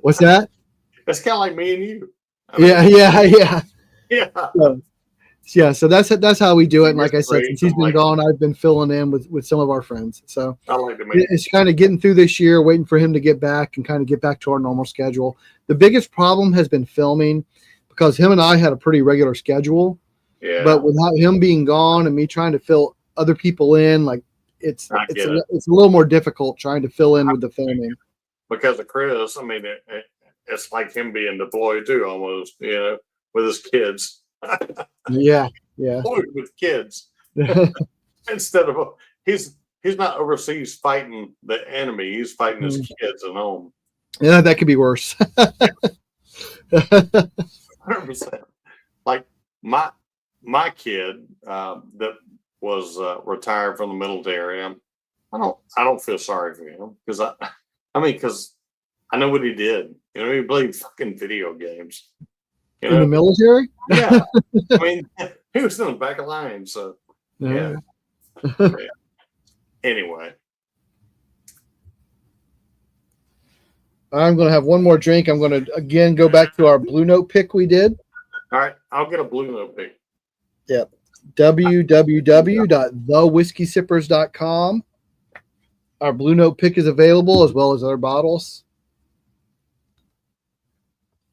What's that? That's kind of like me and you. Yeah. So that's how we do it. And like I said, since he's been gone, I've been filling in with some of our friends. So I like to it's kind of getting through this year, waiting for him to get back and kind of get back to our normal schedule. The biggest problem has been filming because him and I had a pretty regular schedule. Yeah. But without him being gone and me trying to fill other people in, like it's a little more difficult trying to fill in with the filming. Because of Chris, I mean, it's like him being deployed too, almost, with his kids. Yeah. With kids. Instead of he's not overseas fighting the enemy, he's fighting his kids at home. Yeah, that could be worse. 100%. Like my kid that was retired from the military. I don't feel sorry for him because I know what he did. He played fucking video games. In the military? Yeah. I mean, he was in the back of line, so yeah. Anyway. I'm going to have one more drink. I'm going to, again, go back to our Blue Note pick we did. All right. I'll get a Blue Note pick. Yep. www.thewhiskeysippers.com. Our Blue Note pick is available as well as other bottles.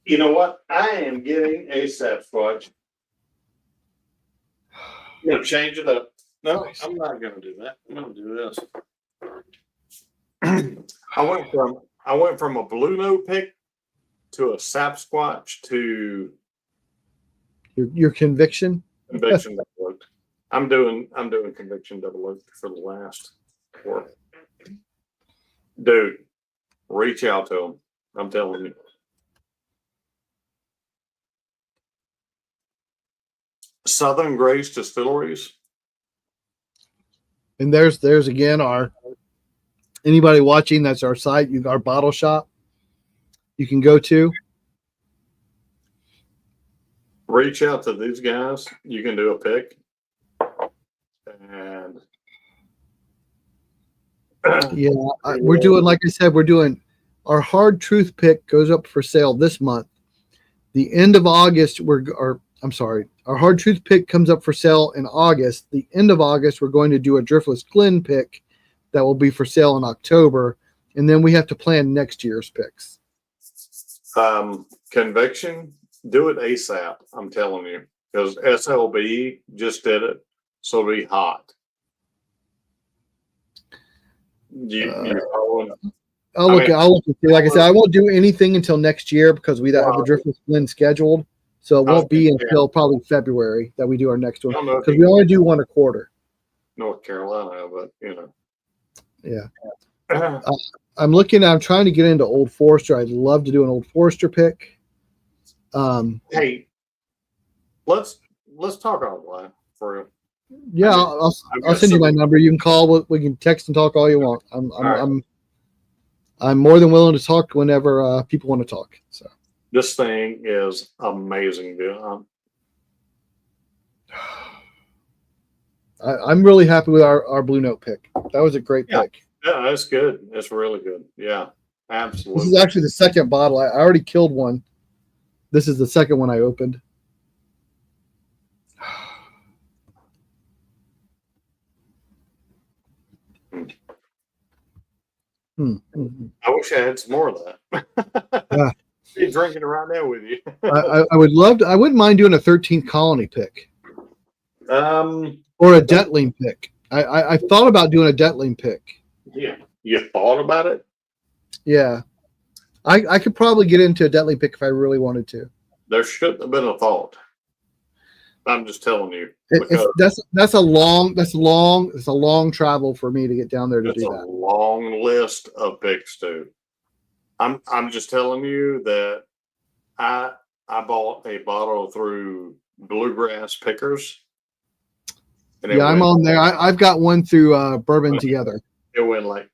You know what? I am getting a Sasquatch. I'm going to change it up. No, I'm not going to do that. I'm going to do this. I went from a Blue Note pick to a Sasquatch to your conviction. Conviction double oaked. I'm doing conviction double oaked for the last 4. Dude, reach out to them. I'm telling you. Southern Grace Distilleries. And there's again anybody watching, that's our site, our bottle shop you can go to. Reach out to these guys. You can do a pick. And we're doing, like I said, our Hard Truth pick goes up for sale this month. The end of August, our Hard Truth pick comes up for sale in August. The end of August, we're going to do a Driftless Glen pick that will be for sale in October. And then we have to plan next year's picks. Conviction, do it ASAP. I'm telling you, because SLB just did it. So it'll be hot. I'll look and see. Like I said, I won't do anything until next year because we don't have the Driftless Glen scheduled. So it won't be until probably February that we do our next one because we only do one a quarter. North Carolina, but Yeah. I'm trying to get into Old Forester. I'd love to do an Old Forester pick. Hey, let's talk offline for real. Yeah, I'll send you my number. You can call. We can text and talk all you want. I'm more than willing to talk whenever people want to talk. So this thing is amazing, dude. I'm really happy with our Blue Note pick. That was a great pick. Yeah, that's good. That's really good. Yeah, absolutely. This is actually the second bottle. I already killed one. This is the second one I opened. I wish I had some more of that. Yeah. Be drinking it right now with you. I wouldn't mind doing a 13th Colony pick. Or a Detling pick. I thought about doing a Detling pick. Yeah. You thought about it? Yeah. I could probably get into a Detling pick if I really wanted to. There shouldn't have been a thought. I'm just telling you. That's a long travel for me to get down there to do that. It's a long list of picks, dude. I'm just telling you that I bought a bottle through Bluegrass Pickers. Yeah, I'm on there. I've got one through Bourbon Together. It went like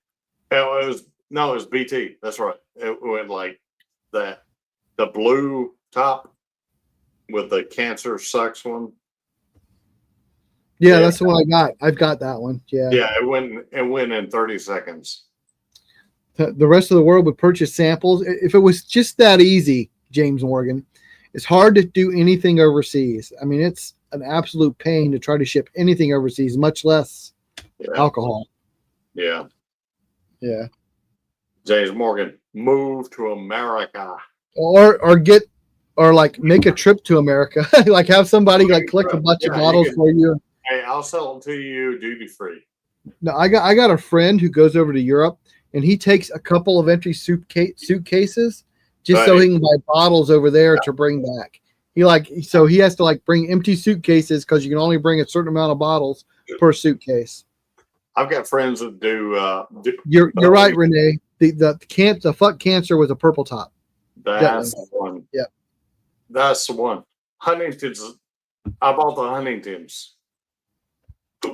it was BT. That's right. It went like that. the blue top with the cancer sucks one. Yeah, that's the one I got. I've got that one. Yeah. Yeah, it went in 30 seconds. The rest of the world would purchase samples. If it was just that easy, James Morgan, it's hard to do anything overseas. I mean, it's an absolute pain to try to ship anything overseas, much less alcohol. Yeah. Yeah. James Morgan, move to America. Or like make a trip to America. Like have somebody like collect a bunch of bottles for you. Hey, I'll sell them to you duty free. No, I got a friend who goes over to Europe and he takes a couple of empty suitcases just so he can buy bottles over there to bring back. He has to like bring empty suitcases because you can only bring a certain amount of bottles per suitcase. I've got friends that do. You're right, Renee. The fuck cancer was a purple top. That's the one. Yep. That's the one. Huntington's. I bought the Huntingtons.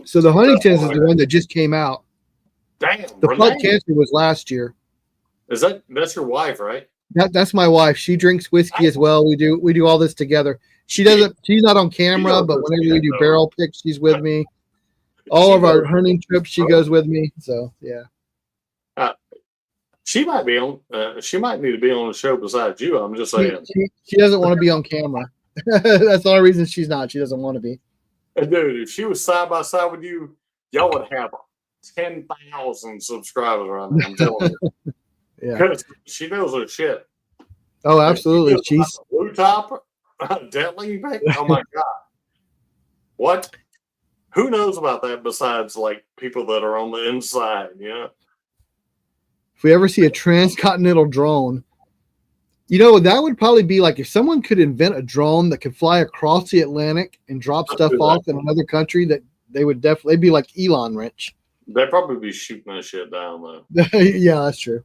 So the Huntington's is the one that just came out. Damn. The fuck cancer was last year. That's your wife, right? That's my wife. She drinks whiskey as well. We do all this together. She's not on camera, but whenever we do barrel picks, she's with me. All of our hunting trips, she goes with me. So yeah. She might be on. She might need to be on the show besides you. I'm just saying. She doesn't want to be on camera. That's the only reason she's not. She doesn't want to be. Dude, if she was side by side with you, y'all would have 10,000 subscribers around there. I'm telling you. Yeah. Because she knows her shit. Oh, absolutely. She's blue top, deadly pick. Oh my god. What? Who knows about that besides like people that are on the inside? Yeah. If we ever see a transcontinental drone, that would probably be like if someone could invent a drone that could fly across the Atlantic and drop stuff off in another country, that they'd be like Elon Rich. They'd probably be shooting that shit down though. Yeah, that's true.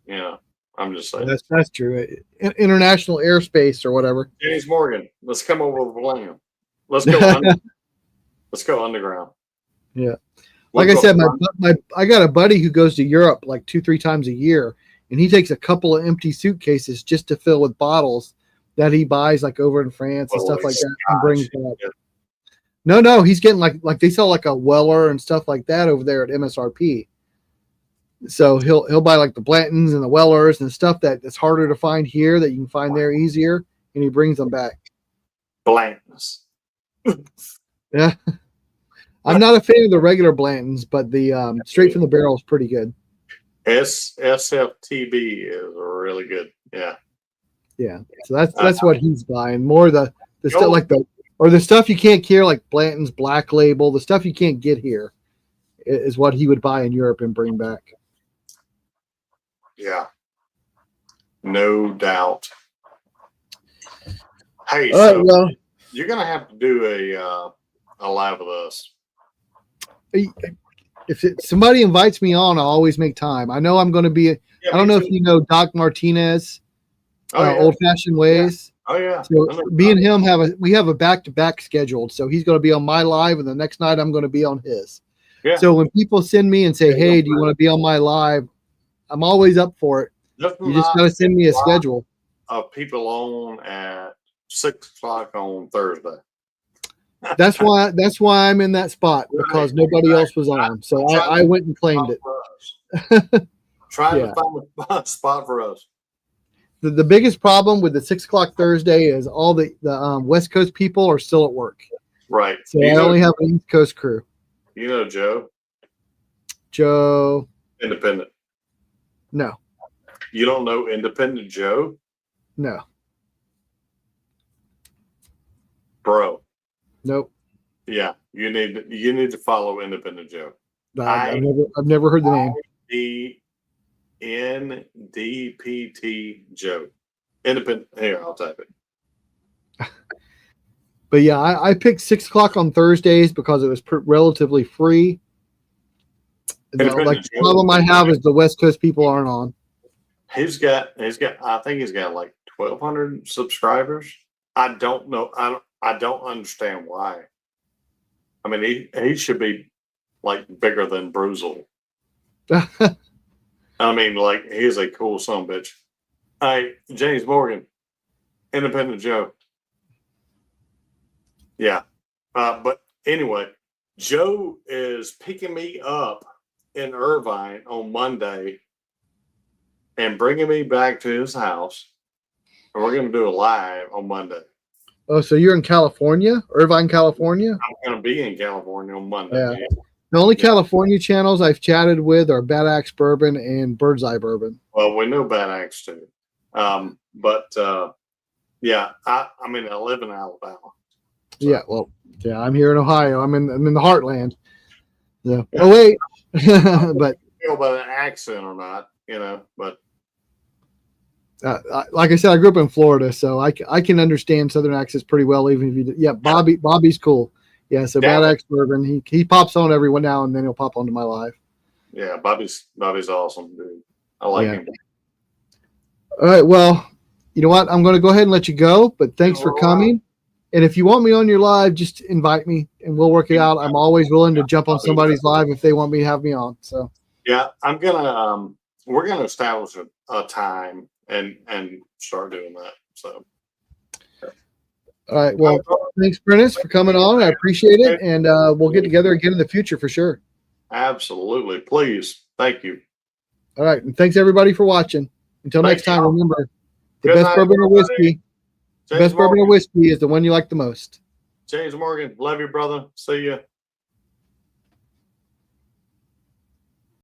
Yeah, I'm just saying. That's true. International airspace or whatever. James Morgan, let's come over with a plan. Let's go. Let's go underground. Yeah. Like I said, I got a buddy who goes to Europe like 2-3 times a year, and he takes a couple of empty suitcases just to fill with bottles that he buys like over in France and stuff like that and brings back. Yeah. No, he's getting like they sell like a Weller and stuff like that over there at MSRP. So he'll buy like the Blantons and the Wellers and stuff that's harder to find here that you can find there easier, and he brings them back. Blantons. Yeah. I'm not a fan of the regular Blantons, but the straight from the barrel is pretty good. SFTB is really good. Yeah. Yeah. So that's what he's buying. More the stuff like the stuff you can't carry, like Blanton's Black Label, the stuff you can't get here is what he would buy in Europe and bring back. Yeah. No doubt. Hey, so you're gonna have to do a live with us. If somebody invites me on, I'll always make time. I know I'm going to be. I don't know if you know Doc Martinez, Old Fashioned Ways. Yeah. Oh yeah. So me and him have a back-to-back scheduled. So he's going to be on my live, and the next night I'm going to be on his. Yeah. So when people send me and say, "Hey, do you want to be on my live?" I'm always up for it. You just got to send me a schedule. People on at 6:00 on Thursday. That's why I'm in that spot, because nobody else was on. So I went and claimed it. Trying to find a spot for us. The biggest problem with the 6:00 Thursday is all the West Coast people are still at work. Right. So I only have an East Coast crew. You know Joe? Joe. Independent. No. You don't know Independent Joe? No. Bro. Nope. Yeah, you need to follow Independent Joe. I've never heard the name. INDPT Joe. Independent. Here, I'll type it. But yeah, I picked 6:00 on Thursdays because it was relatively free. The problem I have is the West Coast people aren't on. He's got. I think he's got like 1,200 subscribers. I don't know. I don't understand why. I mean, he should be like bigger than Bruzel. I mean, like, he's a cool son of a bitch. Hey, James Morgan, Independent Joe. Yeah. But anyway, Joe is picking me up in Irvine on Monday and bringing me back to his house. And we're going to do a live on Monday. Oh, so you're in California, Irvine, California? I'm going to be in California on Monday. Yeah. The only California channels I've chatted with are Bad Axe Bourbon and Bird's Eye Bourbon. Well, we know Bad Axe too. Yeah, I mean, I live in Alabama. So. Yeah, well, yeah, I'm here in Ohio. I'm in the heartland. So, oh wait, but I don't know about an accent or not, but like I said, I grew up in Florida, so I can understand Southern accents pretty well. Even if you, yeah, Bobby's cool. Yeah, so Bad Axe Bourbon, he pops on every now and then. He'll pop onto my live. Yeah, Bobby's awesome, dude. I like him. All right, well, you know what? I'm going to go ahead and let you go, but thanks for coming. And if you want me on your live, just invite me and we'll work it out. I'm always willing to jump on somebody's live if they want me to have me on. So yeah, we're gonna establish a time and start doing that. So all right. Well, thanks, Prentice, for coming on. I appreciate it. And we'll get together again in the future for sure. Absolutely. Please. Thank you. All right. And thanks everybody for watching. Until next time, remember the best bourbon or whiskey. The best bourbon or whiskey is the one you like the most. James Morgan, love you, brother. See you.